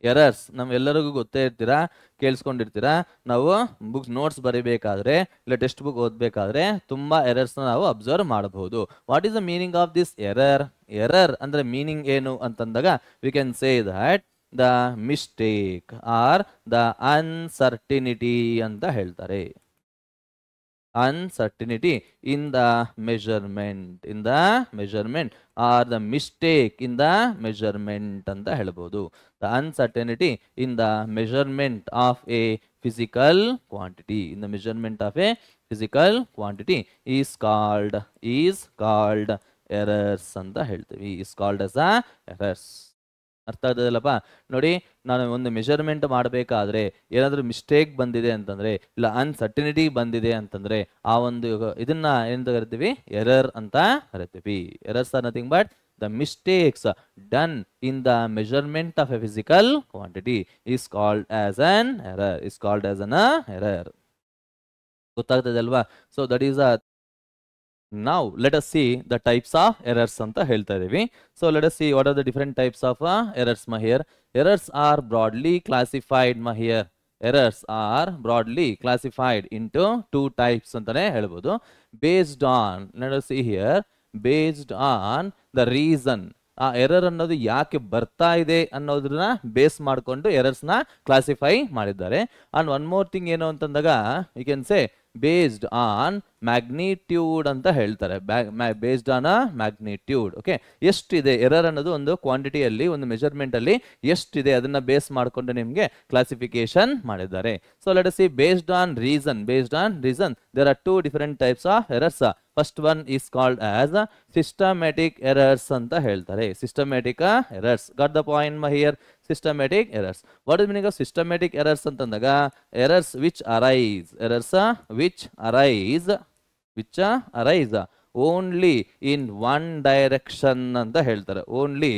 Errors ನಮ್ಮೆಲ್ಲರಿಗೂ ಗೊತ್ತೇ ಇರ್ತೀರಾ, ಕೇಳಿಸ್ಕೊಂಡಿರ್ತೀರಾ. ನಾವು ಬುಕ್ಸ್ ನೋಟ್ಸ್ ಬರೀಬೇಕಾದ್ರೆ ಇಲ್ಲ ಟೆಕ್ಸ್ಟ್ ಬುಕ್ ಓದಬೇಕಾದ್ರೆ ತುಂಬಾ ಎರರ್ಸ್ ನಾವು ಅಬ್ಸರ್ವ್ ಮಾಡಬಹುದು. What is the meaning of this error ಅಂದ್ರೆ ಮೀನಿಂಗ್ ಏನು ಅಂತಂದಾಗ we can say that the mistake are the uncertainty ಅಂತ ಹೇಳ್ತಾರೆ. Uncertainty in the measurement or the mistake in the measurement anta helbodu. The uncertainty in the measurement of a physical quantity, is called errors anta heltevi. Is called as errors. ಅರ್ಥ ಆಗ್ತದಲ್ಲಪ್ಪ? ನೋಡಿ, ನಾನು ಒಂದು measurement ಮಾಡಬೇಕಾದ್ರೆ ಏನಾದರೂ mistake ಬಂದಿದೆ ಅಂತಂದ್ರೆ ಇಲ್ಲ uncertainty ಬಂದಿದೆ ಅಂತಂದ್ರೆ ಆ ಒಂದು ಇದನ್ನ ಏನಂತ ಕರಿತೀವಿ? ಎರರ್ ಅಂತ ಕರಿತೀವಿ. Errors are nothing but the mistakes done in the measurement of a physical quantity is called as an error. ಗೊತ್ತಾಗ್ತದಲ್ವಾ? So that is Now let us see the types of errors anta helta idivi. So let us see what are the different types of errors ma here. Errors are broadly classified ma here. Errors are broadly classified into 2 types antane helbodu. Based on, let us see here, based on the reason. ಆ error ಅನ್ನೋದು ಯಾಕೆ ಬರ್ತಾ ಇದೆ ಅನ್ನೋದನ್ನ base ಮಾಡಿಕೊಂಡು errors ನ classify ಮಾಡಿದ್ದಾರೆ. And one more thing ಏನು ಅಂತಂದಾಗ you can say based on magnitude ಅಂತ ಹೇಳ್ತಾರೆ. Based on magnitude. ಓಕೆ, ಎಷ್ಟಿದೆ ಎರರ್ ಅನ್ನೋದು ಒಂದು ಕ್ವಾಂಟಿಟಿಯಲ್ಲಿ, ಒಂದು ಮೆಜರ್ಮೆಂಟ್ ಅಲ್ಲಿ ಎಷ್ಟಿದೆ ಅದನ್ನ ಬೇಸ್ ಮಾಡಿಕೊಂಡು ನಿಮ್ಗೆ ಕ್ಲಾಸಿಫಿಕೇಶನ್ ಮಾಡಿದ್ದಾರೆ. So let us see based on reason. There are 2 different types of errors. First one is called as systematic errors ಅಂತ ಹೇಳ್ತಾರೆ. Systematic errors. Got the point here? Systematic errors. What is meaning of systematic errors ಅಂತಂದಾಗ errors which arise, errors which arise only in one direction ಅಂತ ಹೇಳ್ತಾರೆ. Only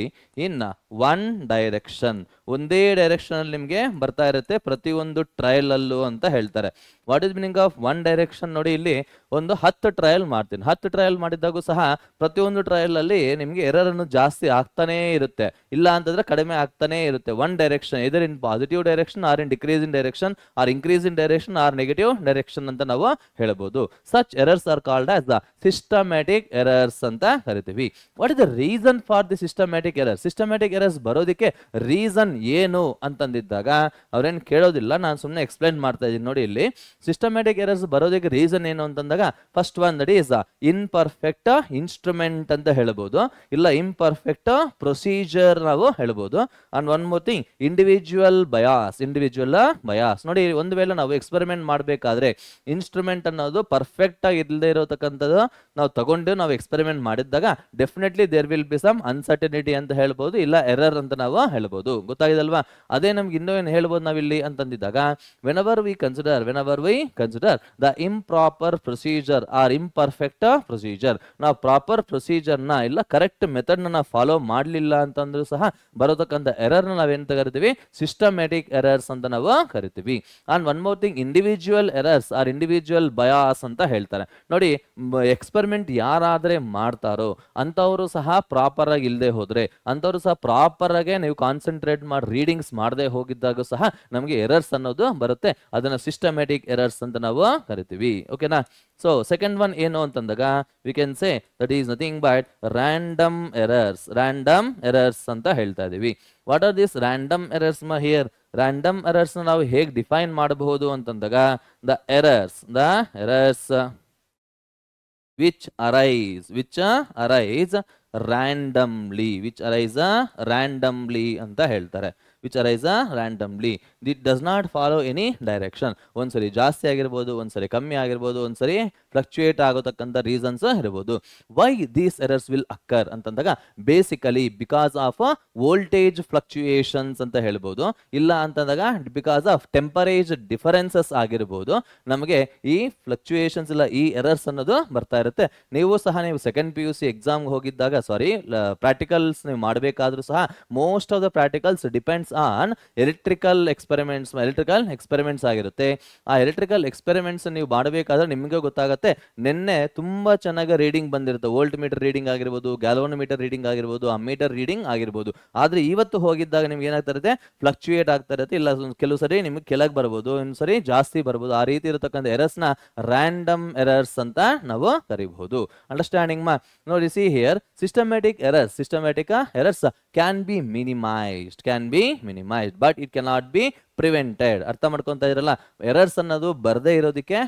in one direction, ಒಂದೇ direction ಅಲ್ಲಿ ನಿಮಗೆ ಬರ್ತಾ ಇರುತ್ತೆ ಪ್ರತಿಯೊಂದು ಟ್ರಯಲ್ ಅಲ್ಲೂ ಅಂತ ಹೇಳ್ತಾರೆ. What is meaning of one direction? ನೋಡಿ, ಇಲ್ಲಿ ಒಂದು 10 ಟ್ರಯಲ್ ಮಾಡ್ತೀನಿ. 10 ಟ್ರಯಲ್ ಮಾಡಿದ್ದಾಗೂ ಸಹ ಪ್ರತಿಯೊಂದು ಟ್ರಯಲ್ ಅಲ್ಲಿ ನಿಮಗೆ ಎರರ್ ಅನ್ನು ಜಾಸ್ತಿ ಆಗ್ತಾನೇ ಇರುತ್ತೆ, ಇಲ್ಲ ಅಂತಂದ್ರೆ ಕಡಿಮೆ ಆಗ್ತಾನೆ ಇರುತ್ತೆ. One direction, either in positive direction or in decrease in direction or increase in direction or negative direction ಅಂತ ನಾವು ಹೇಳಬಹುದು. Such errors are called as the systematic errors ಅಂತ ಕರಿತೀವಿ. What is the reason for the systematic errors? Systematic errors ಬರೋದಕ್ಕೆ reason ಏನು ಅಂತಂದಿದ್ದಾಗ ಅವ್ರೇನು ಕೇಳೋದಿಲ್ಲ, ನಾನು ಸುಮ್ಮನೆ ಎಕ್ಸ್ಪ್ಲೈನ್ ಮಾಡ್ತಾ ಇದ್ದೀನಿ. ನೋಡಿ, ಇಲ್ಲಿ ಸಿಸ್ಟಮ್ಯಾಟಿಕ್ ಎರರ್ಸ್ ಬರೋದಕ್ಕೆ ರೀಸನ್ ಏನು ಅಂತಂದಾಗ first one that is imperfect instrument ಅಂತ ಹೇಳ್ಬೋದು, ಇಲ್ಲ ಇಂಪರ್ಫೆಕ್ಟ್ ಪ್ರೊಸೀಜರ್ ನಾವು ಹೇಳ್ಬೋದು. And one more thing, individual bias. ನೋಡಿ, ಒಂದು ವೇಳೆ ನಾವು ಎಕ್ಸ್ಪೆರಿಮೆಂಟ್ ಮಾಡಬೇಕಾದ್ರೆ ಇನ್ಸ್ಟ್ರೂಮೆಂಟ್ ಅನ್ನೋದು ಪರ್ಫೆಕ್ಟ್ ಆಗಿ ಇಲ್ಲದೆ ಇರೋತಕ್ಕಂಥದ್ದು ನಾವು ತಗೊಂಡು ನಾವು ಎಕ್ಸ್ಪೆರಿಮೆಂಟ್ ಮಾಡಿದಾಗ definitely there will be some uncertainty ಅಂತ ಹೇಳ್ಬೋದು, ಇಲ್ಲ ಎರರ್ ಅಂತ ನಾವು ಹೇಳ್ಬೋದು. ಗೊತ್ತಾಗಿದಲ್ವಾ? ಅದೇ ನಮ್ಗೆ ಇನ್ನೂ ಏನು ಹೇಳ್ಬೋದು ನಾವಿಲ್ಲಿ ಅಂತಂದಿದ್ದಾಗ whenever we consider the improper procedure or imperfect procedure, ನಾವು ಪ್ರಾಪರ್ ಪ್ರೊಸೀಜರ್ನ ಇಲ್ಲ ಕರೆಕ್ಟ್ ಮೆಥಡ್ನ ನಾವು ಫಾಲೋ ಮಾಡಲಿಲ್ಲ ಅಂತಂದ್ರೂ ಸಹ ಬರೋತಕ್ಕಂಥ ಎರರ್ನ ನಾವೇನು ಕರಿತೀವಿ? ಸಿಸ್ಟಮ್ಯಾಟಿಕ್ ಎರರ್ಸ್ ಅಂತ ನಾವು ಕರಿತೀವಿ. And one more thing, individual errors or individual bias ಅಂತ ಹೇಳ್ತಾರೆ. ನೋಡಿ, ಎಕ್ಸ್ಪೆರಿಮೆಂಟ್ ಯಾರಾದ್ರೆ ಮಾಡ್ತಾರೋ ಅಂತವರು ಸಹ ಪ್ರಾಪರ್ ಆಗಿ ಇಲ್ಲದೆ ಹೋದ್ರೆ, ಅಂತವರು ಸಹ ಪ್ರಾಪರ್ ಆಗಿ ನೀವು ಕಾನ್ಸಂಟ್ರೇಟ್ ಮಾಡಿ ರೀಡಿಂಗ್ಸ್ ಮಾಡದೆ ಹೋಗಿದ್ದಾಗ ಸಹ ನಮಗೆ ಎರರ್ಸ್ ಅನ್ನೋದು ಬರುತ್ತೆ. ಅದನ್ನ ಸಿಸ್ಟಮ್ಯಾಟಿಕ್ ಎರರ್ಸ್ ಅಂತ ನಾವು ಕರಿತೀವಿ. ಓಕೆನಾ? ಸೊ ಸೆಕೆಂಡ್ ಒನ್ ಏನು ಅಂತಂದಾಗ we can say that is nothing but random errors ಅಂತ ಹೇಳ್ತಾ ಇದೀವಿ. What are this random errors here? Random errors ನಾವು ಹೇಗೆ ಡಿಫೈನ್ ಮಾಡಬಹುದು ಅಂತಂದಾಗ the errors which arise randomly ಅಂತ ಹೇಳ್ತಾರೆ. which arise randomly, it does not follow any direction. ಒಂದ್ಸರಿ ಜಾಸ್ತಿ ಆಗಿರ್ಬೋದು, ಒಂದ್ಸರಿ ಕಮ್ಮಿ ಆಗಿರ್ಬೋದು, ಒಂದ್ಸರಿ ಫ್ಲಕ್ಚುಯೇಟ್ ಆಗೋತಕ್ಕಂಥ ರೀಸನ್ಸ್ ಇರ್ಬೋದು. Why these errors will occur ಅಂತಂದಾಗ basically because of voltage fluctuations ಅಂತ ಹೇಳ್ಬೋದು, ಇಲ್ಲ ಅಂತಂದಾಗ ಬಿಕಾಸ್ ಆಫ್ ಟೆಂಪರೇಚರ್ ಡಿಫರೆನ್ಸಸ್ ಆಗಿರ್ಬೋದು. ನಮಗೆ ಈ ಫ್ಲಕ್ಚುಯೇಷನ್ಸ್ ಇಲ್ಲ ಈ ಎರರ್ಸ್ ಅನ್ನೋದು ಬರ್ತಾ ಇರುತ್ತೆ. ನೀವು ಸಹ ನೀವು ಸೆಕೆಂಡ್ PUC ಎಕ್ಸಾಮ್ ಹೋಗಿದ್ದಾಗ ಪ್ರಾಕ್ಟಿಕಲ್ಸ್ ನೀವು ಮಾಡಬೇಕಾದ್ರೂ ಸಹ most of the practicals depends on electrical experiments ಆಗಿರುತ್ತೆ. ಆ ಎಲೆಕ್ಟ್ರಿಕಲ್ ಎಕ್ಸ್ಪೆರಿಮೆಂಟ್ಸ್ ನೀವು ಮಾಡಬೇಕಾದ್ರೆ ನಿಮಗೆ ಗೊತ್ತಾಗುತ್ತೆ ನಿನ್ನೆ ತುಂಬಾ ಚೆನ್ನಾಗಿ ರೀಡಿಂಗ್ ಬಂದಿರುತ್ತೆ, ವೋಲ್ಟ್ ಮೀಟರ್ ರೀಡಿಂಗ್ ಆಗಿರ್ಬೋದು, ಗ್ಯಾಲೋನೋಮೀಟರ್ ರೀಡಿಂಗ್ ಆಗಿರ್ಬೋದು, ಅಮ್ಮೀಟರ್ ರೀಡಿಂಗ್ ಆಗಿರ್ಬೋದು. ಆದ್ರೆ ಇವತ್ತು ಹೋಗಿದ್ದಾಗ ನಿಮ್ಗೆ ಏನಾಗ್ತಾ ಇರುತ್ತೆ? ಫ್ಲಕ್ಚುಯೇಟ್ ಆಗ್ತಾ ಇರುತ್ತೆ, ಇಲ್ಲ ಕೆಲವು ಸರಿ ನಿಮ್ಗೆ ಕೆಳಗೆ ಬರ್ಬೋದು, ಇನ್ನೊಂದು ಸರಿ ಜಾಸ್ತಿ ಬರ್ಬೋದು. ಆ ರೀತಿ ಇರತಕ್ಕಂಥ ಎರರ್ಸ್ ನ ರ್ಯಾಂಡಮ್ ಎರರ್ಸ್ ಅಂತ ನಾವು ಕರಿಬಹುದು. ಅಂಡರ್ಸ್ಟ್ಯಾಂಡಿಂಗ್ ನೋಡಿ, see here systematic errors can be minimised but it cannot be prevented. ಅರ್ಥ ಮಾಡ್ಕೊಂತ ಇದ್ರಲ್ಲ, ಎರರ್ಸ್ ಅನ್ನೋದು ಬರ್ದೇ ಇರೋದಕ್ಕೆ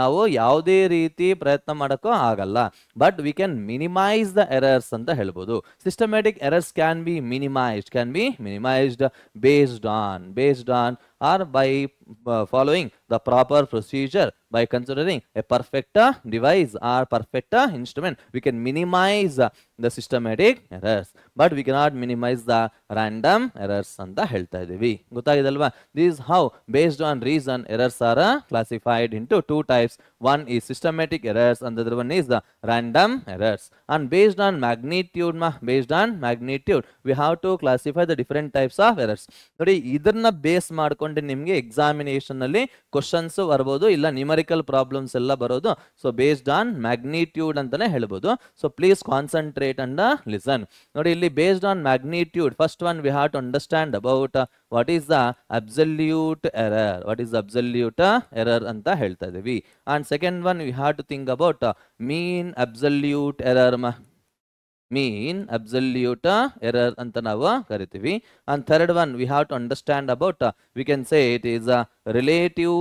ನಾವು ಯಾವುದೇ ರೀತಿ ಪ್ರಯತ್ನ ಮಾಡೋಕ್ಕೂ ಆಗಲ್ಲ, but we can minimise the errors ಅಂತ ಹೇಳ್ಬೋದು. Systematic errors can be minimised based on or by following the proper procedure, by considering a perfect device or perfect instrument, we can minimize the systematic errors, but we cannot minimize the random errors anta ಹೇಳ್ತಾ ಇದೀವಿ. ಗೊತ್ತಾಗಿದಲ್ವಾ? This is how based on reason errors are classified into two types. One is systematic errors and the other one is the random errors. And based on magnitude we have to classify the different types of errors. ನೋಡಿ, ಇದನ್ನ base ಮಾಡ್ಕೊಂಡು ನಿಮಗೆ examination ಅಲ್ಲಿ questions ಬರ್ಬೋದು, ಇಲ್ಲ numerical problems ಎಲ್ಲ ಬರೋದು. So based on magnitude ಅಂತಾನೆ ಹೇಳ್ಬೋದು. So please concentrate and listen. ನೋಡಿ, ಇಲ್ಲಿ based on magnitude first one we have to understand about what is the absolute error ಅಂತ ಹೇಳ್ತಾ ಇದೀವಿ. And second one we have to think about mean absolute error ಅಂತ ನಾವು ಕರಿತೀವಿ. And third one we have to understand about we can say it is a relative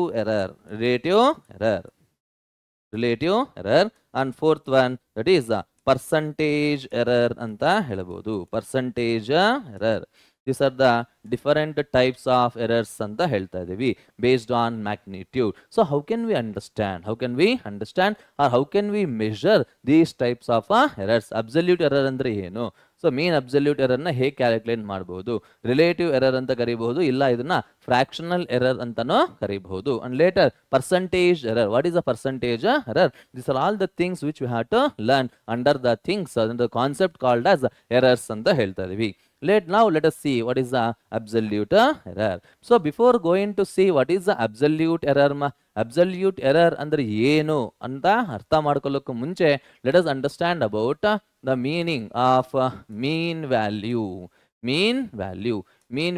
error. And fourth one that is percentage error ಅಂತ ಹೇಳ್ಬೋದು. Percentage error. These are the different types of errors anta ಹೇಳ್ತಾ ಇದೀವಿ based on magnitude. So how can we understand? How can we understand or how can we measure these types of errors? Absolute error ಅಂದ್ರೆ ಏನು? So mean absolute error ನ ಹೇಗೆ calculate ಮಾಡಬಹುದು, relative error ಅಂತ ಕರಿಬಹುದು, ಇಲ್ಲ ಇದನ್ನ ಫ್ರಾಕ್ಷನಲ್ ಎರರ್ ಅಂತಾನೂ ಕರಿಬಹುದು. And later percentage error. What is the percentage error? This are all the things which we have to learn under the things the concept called as errors ಅಂತ ಹೇಳ್ತಾ ಇದೀವಿ. Let us see what is the absolute error. So before going to see what is the absolute error, absolute error ಅಂದ್ರೆ ಏನು ಅಂತ ಅರ್ಥ ಮಾಡ್ಕೊಳ್ಳೋಕೆ ಮುಂಚೆ let us understand about the meaning of mean value. mean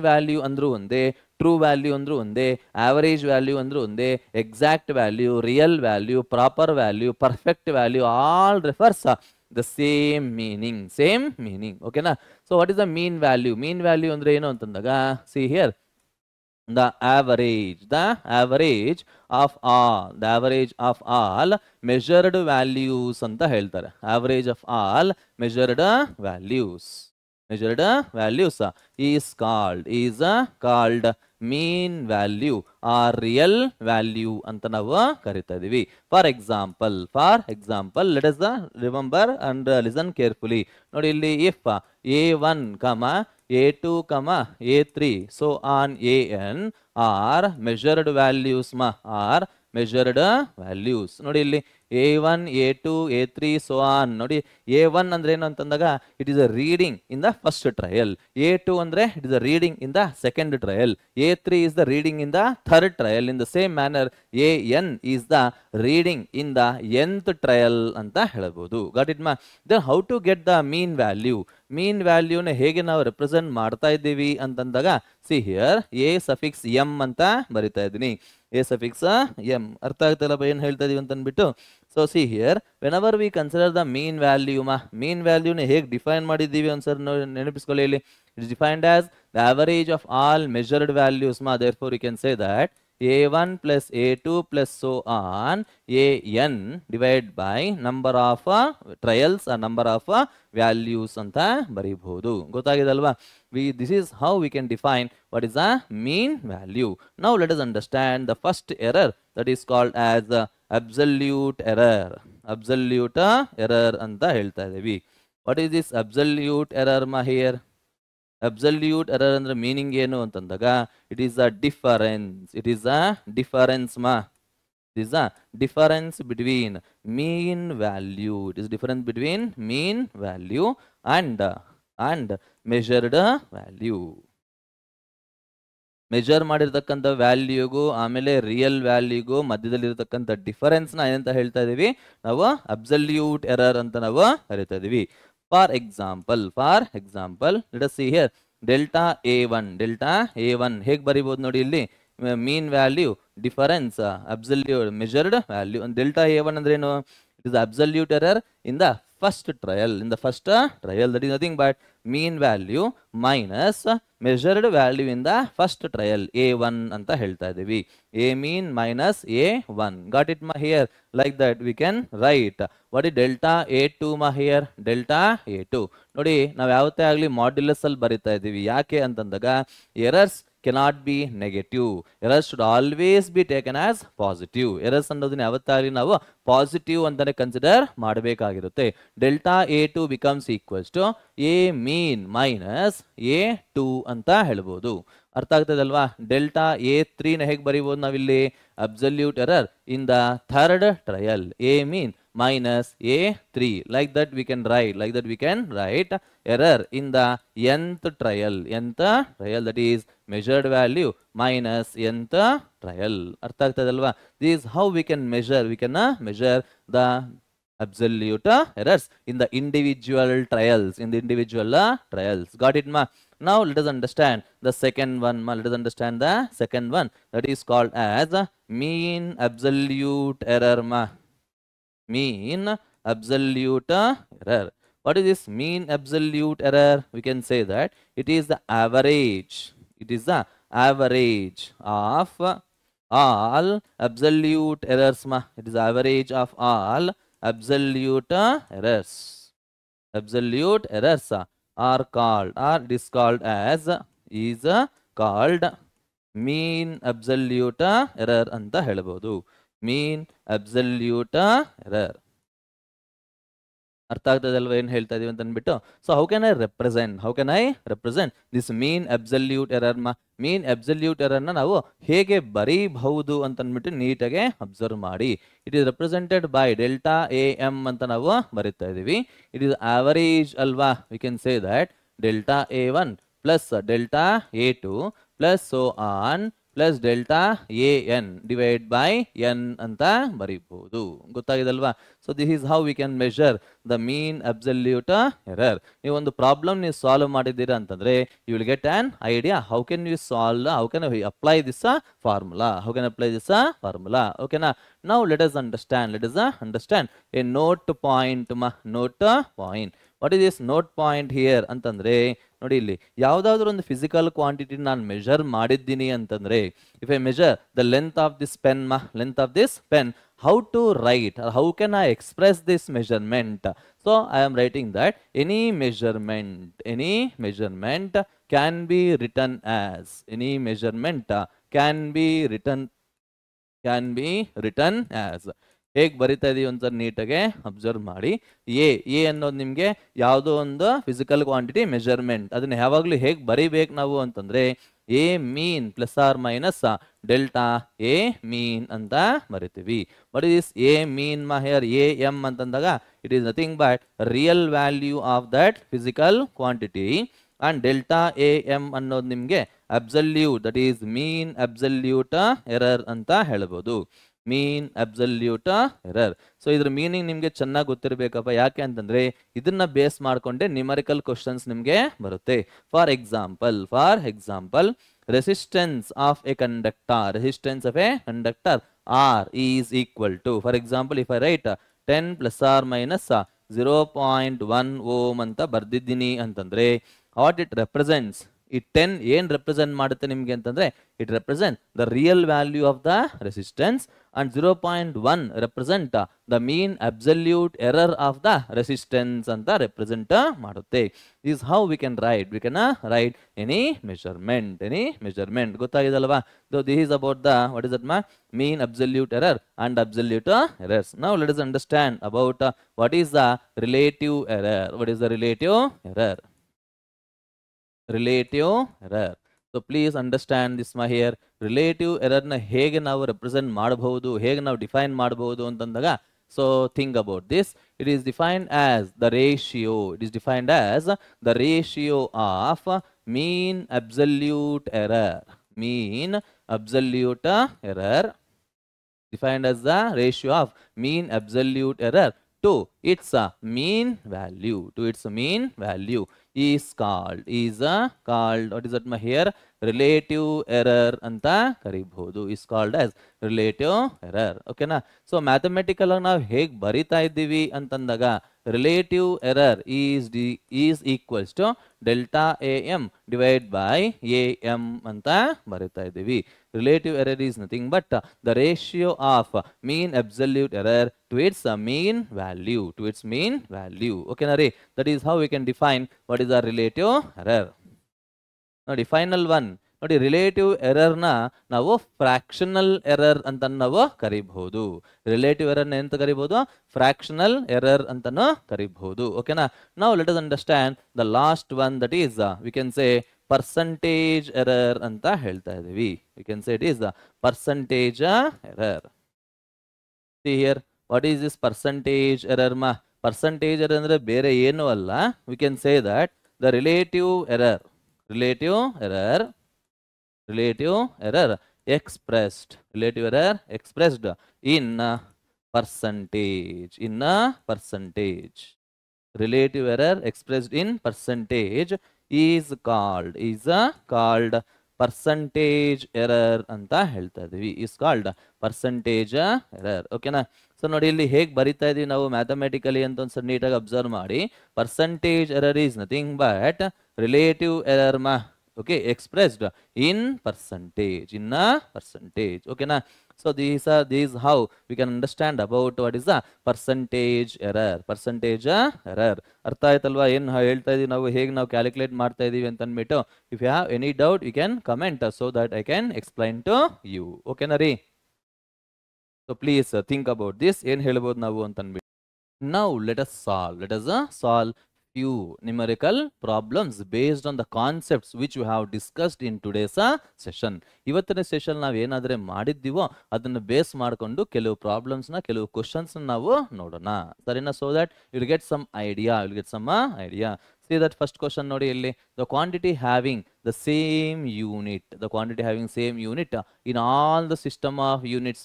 value ಅಂದ್ರೂ ಒಂದೇ, true value ಅಂದ್ರೂ ಒಂದೇ, ಆವರೇಜ್ ವ್ಯಾಲ್ಯೂ ಅಂದ್ರೂ ಒಂದೇ, exact value, real value, proper value, perfect value, all refers the same meaning. Okay na? So what is the mean value? Mean value andre eno antandaga, see here, the average of all measured values anta ಹೇಳ್ತಾರೆ. average of all measured values is called mean value or real value ಅಂತ ನಾವು ಕರಿತಾ ಇದೀವಿ. For example let us remember and listen carefully. ನೋಡಿ ಇಲ್ಲಿ if a1, a2, a3 so on an are measured values ನೋಡಿ ಇಲ್ಲಿ a1, a2, a3 so on. ನೋಡಿ a1 ಅಂದ್ರೆ ಏನು ಅಂತಂದಾಗ it is a reading in the first trial, a2 ಅಂದ್ರೆ it is a reading in the second trial, a3 is the reading in the third trial. In the same manner an is the reading in the nth trial ಅಂತ ಹೇಳಬಹುದು. Got it ಮಾ? then how to get the mean value? mean value ನ ಹೇಗೆ ನಾವು represent ಮಾಡ್ತಾ ಇದ್ದೀವಿ ಅಂತಂದಾಗ see here a suffix m ಅಂತ ಬರಿತಾ ಇದ್ದೀನಿ. a suffix m ಅರ್ಥ ಆಗ್ತಲ್ಲ ಏನ್ ಹೇಳ್ತಾ ಇದೀವಿ ಅಂತ ಅಂದ್ಬಿಟ್ಟು. So see here whenever we consider the mean value mean value ನ ಹೇಗೆ ಡಿಫೈನ್ ಮಾಡಿದ್ದೀವಿ ಒಂದ್ಸರಿ ನೆನಪಿಸ್ಕೊಳ್ಳಿ. ಇಲ್ಲಿ it is defined as the average of all measured values therefore you can say that a1 plus a2 plus so on an divided by number of trials or number of values ಅಂತ ಬರೀಬಹುದು. ಗೊತ್ತಾಗಿದಲ್ವಾ? this is how we can define what is the mean value. Now let us understand the first error, that is called as absolute error ಅಂತ ಹೇಳ್ತಾ ಇದೀವಿ. what is this absolute error here? absolute error ಅಂದ್ರೆ meaning ಏನು ಅಂತಂದಾಗ it is a difference between mean value. It is difference between mean value and measured value. Measure ಮಾಡಿರ್ತಕ್ಕಂಥ ವ್ಯಾಲ್ಯೂಗೂ ಆಮೇಲೆ real ವ್ಯಾಲ್ಯೂಗೂ ಮಧ್ಯದಲ್ಲಿರ್ತಕ್ಕಂಥ difference ನ ಏನಂತ ಹೇಳ್ತಾ ಇದೀವಿ ನಾವು? ಅಬ್ಸಲ್ಯೂಟ್ ಎರರ್ ಅಂತ ನಾವು ಕರಿತಾ ಇದೀವಿ. For example, let us see here delta a1 ಹೇಗೆ ಬರಿಬಹುದು ನೋಡಿ ಇಲ್ಲಿ. mean value, difference, absolute measured value. and delta a1 ಅಂದ್ರೆ ಏನು? it is absolute error in the first trial. That is nothing but mean value minus measured value in the first trial a1 ಅಂತ ಹೇಳ್ತಾ ಇದೀವಿ. a mean minus a1. got it here? like that we can write what is delta a2 here? delta a2 ನೋಡಿ ನಾವು ಯಾವತ್ತೇ ಆಗಲಿ modulus ಅಲ್ಲಿ ಬರಿತಾ ಇದೀವಿ. ಯಾಕೆ ಅಂತಂದಾಗ errors cannot be negative. errors should always be taken as positive. errors ಅನ್ನೋದನ್ನ ಯಾವತ್ತಾಗಲಿ ನಾವು ಪಾಸಿಟಿವ್ ಅಂತಾನೆ ಕನ್ಸಿಡರ್ ಮಾಡಬೇಕಾಗಿರುತ್ತೆ. Delta a2 becomes equals to a mean minus a2 ಅಂತ ಹೇಳ್ಬೋದು. ಅರ್ಥ ಆಗ್ತದಲ್ವಾ? ಡೆಲ್ಟಾ a3 ನ ಹೇಗೆ ಬರೀಬಹುದು ನಾವಿಲ್ಲಿ? Absolute error in the third trial a mean minus a3. like that we can write error in the nth trial, that is measured value minus nth trial. ಅರ್ಥ ಆಗ್ತದಲ್ವಾ? this is how we can measure the absolute errors in the individual trials. got it ma? Now let us understand the second one. That is called as mean absolute error mean absolute error. What is this mean absolute error? We can say that it is the average of all absolute errors it is average of all absolute errors are called, or it is called as is called mean absolute error ಅಂತ ಹೇಳ್ಬೋದು. Mean absolute error. ಅರ್ಥ ಆಗ್ತದಲ್ವಾ ಏನ್ ಹೇಳ್ತಾ ಇದೀವಿ ಅಂತ ಅಂದ್ಬಿಟ್ಟು. So how can I represent this mean absolute error? Mean absolute error ನ ನಾವು ಹೇಗೆ ಬರೀಬಹುದು ಅಂತ ಅಂದ್ಬಿಟ್ಟು ನೀಟಾಗಿ ಅಬ್ಸರ್ವ್ ಮಾಡಿ. It is represented by delta A M ಅಂತ ನಾವು ಬರೀತಾ ಇದೀವಿ. ಇಟ್ ಈಸ್ ಆವರೇಜ್ ಅಲ್ವಾ? We can say that delta A one plus delta A two plus so on plus delta A N divide by N ಅಂತ ಬರೀಬಹುದು. ಗೊತ್ತಾಗಿದಲ್ವಾ? So this is how we can measure the mean absolute error. ನೀವು ಒಂದು problem ನೀವು solve ಮಾಡಿದ್ದೀರಾ ಅಂತಂದ್ರೆ you will get an idea how can you solve, how can apply this formula, ಓಕೆನಾ? Now let us understand a note point. What is this note point here ಅಂತಂದ್ರೆ ನೋಡಿ, ಇಲ್ಲಿ ಯಾವ್ದಾದ್ರು ಒಂದು ಫಿಸಿಕಲ್ ಕ್ವಾಂಟಿಟಿ ನಾನು ಮೆಜರ್ ಮಾಡಿದ್ದೀನಿ ಅಂತಂದ್ರೆ, if I measure the length of this pen, how to write or how can I express this measurement? So I am writing that any measurement can be written as, ಹೇಗೆ ಬರಿತಾ ಇದೀವಿ ಅಂತ ನೀಟಾಗೆ observe ಮಾಡಿ. A ಅನ್ನೋದು ನಿಮ್ಗೆ ಯಾವುದೋ ಒಂದು physical quantity measurement. ಅದನ್ನ ಯಾವಾಗ್ಲೂ ಹೇಗೆ ಬರಿಬೇಕು ನಾವು ಅಂತಂದ್ರೆ A mean plus or minus delta A mean ಅಂತ ಬರಿತೀವಿ. What is A mean here? A M ಅಂತಂದಾಗ it is nothing but real value of that physical quantity. And delta A M ಅನ್ನೋದು ನಿಮ್ಗೆ absolute, that is mean absolute error ಅಂತ ಹೇಳ್ಬೋದು. Mean absolute error. So ಇದ್ರ meaning ನಿಮ್ಗೆ ಚೆನ್ನಾಗಿ ಗೊತ್ತಿರಬೇಕಪ್ಪ. ಯಾಕೆ ಅಂತಂದ್ರೆ ಇದನ್ನ ಬೇಸ್ ಮಾಡ್ಕೊಂಡೆ ನ್ಯೂಮರಿಕಲ್ ಕ್ವಶನ್ಸ್ ನಿಮ್ಗೆ ಬರುತ್ತೆ. For example resistance of a conductor R is equal to, for example, if I write 10 plus or minus 0.1 ohm ಅಂತ ಬರ್ದಿದ್ದೀನಿ ಅಂತಂದ್ರೆ what it represents, ಈ 10 ಏನ್ ರೆಪ್ರೆಸೆಂಟ್ ಮಾಡುತ್ತೆ ನಿಮ್ಗೆ ಅಂತಂದ್ರೆ it represent the real value of the resistance and 0.1 represent the mean absolute error of the resistance ಅಂತ represent ಮಾಡುತ್ತೆ. This how we can write any measurement. ಗೊತ್ತಾಗಿದಲ್ವಾ? This is about the what is that mean absolute error and absolute errors. Now let us understand about what is the relative error. Relative error. So please understand this here. Relative error ನ ಹೇಗೆ ನಾವು represent ಮಾಡಬಹುದು, ಹೇಗೆ ನಾವು define ಮಾಡಬಹುದು ಅಂತಂದಾಗ, so think about this. It is defined as the ratio of mean absolute error, defined as the ratio of mean absolute error to its mean value, is called what is that here? Relative error anta karibhodu, is called as relative error. Okay na? So mathematical ಆಗಿ ನಾವು ಹೇಗೆ ಬರಿತಾ ಇದ್ದೀವಿ ಅಂತಂದಾಗ relative error is equals to delta am divided by am ಅಂತ ಬರಿತಾ ಇದ್ದೀವಿ. Relative error is nothing but the ratio of mean absolute error to its mean value, okay na re? That is how we can define what is our relative error. ನೋಡಿ final one ನೋಡಿ, relative error ನ ನಾವು fractional error ಅಂತ ನಾವು ಕರಿಬಹುದು. Relative error ನ ಎಂತ ಕರಿಬಹುದು? ಫ್ರಾಕ್ಷನಲ್ ಎರರ್ ಅಂತಾನು ಕರಿಬಹುದು. ಓಕೆನಾ? ನಾವು let us understand the last one, that is V can say percentage error ಅಂತ ಹೇಳ್ತಾ ಇದೀವಿ. V can say it is percentage error. See here, what is this percentage error percentage error ಅಂದ್ರೆ ಬೇರೆ ಏನು ಅಲ್ಲ. We can say that the relative error expressed in percentage. Relative error expressed in percentage is called percentage error ಅಂತ ಹೇಳ್ತಾ ಇದೀವಿ. is called percentage error. ಓಕೆನಾ? So ನೋಡಿ ಇಲ್ಲಿ ಹೇಗೆ ಬರಿತಾ ಇದೀವಿ ನಾವು ಮ್ಯಾಥಮೆಟಿಕಲಿ ಅಂತ ಒಂದ್ಸಲ ನೀಟಾಗಿ ಅಬ್ಸರ್ವ್ ಮಾಡಿ. Percentage error is nothing but relative error okay, expressed in percentage. ಓಕೆನಾ? So these how we can understand about what is the percentage error. ಅರ್ಥ ಆಯ್ತಲ್ವಾ ಏನ್ ಹೇಳ್ತಾ ಇದೀವಿ ನಾವು, ಹೇಗೆ ನಾವು ಕ್ಯಾಲ್ಕುಲೇಟ್ ಮಾಡ್ತಾ ಇದೀವಿ ಅಂತ ಅಂದ್ಬಿಟ್ಟು. If you have any doubt you can comment so that I can explain to you. ಓಕೆನಾ ರೀ? So please think about this, ಏನ್ ಹೇಳ್ಬೋದು ನಾವು ಅಂತ ಅಂದ್ಬಿಟ್ಟು. Now let us solve few numerical problems based on the concepts which we have discussed in today's session. ಇವತ್ತಿನ session ನಾವು ಏನಾದ್ರೆ ಮಾಡಿದ್ದೀವೋ ಅದನ್ನು ಬೇಸ್ ಮಾಡಿಕೊಂಡು ಕೆಲವು ಪ್ರಾಬ್ಲಮ್ಸ್ ನ, ಕೆಲವು ಕ್ವಶನ್ಸ್ ನಾವು ನೋಡೋಣ, ಸರಿನಾ? So that you will get some idea. See that first question ನೋಡಿ ಇಲ್ಲಿ, the quantity having the same unit in all the system of units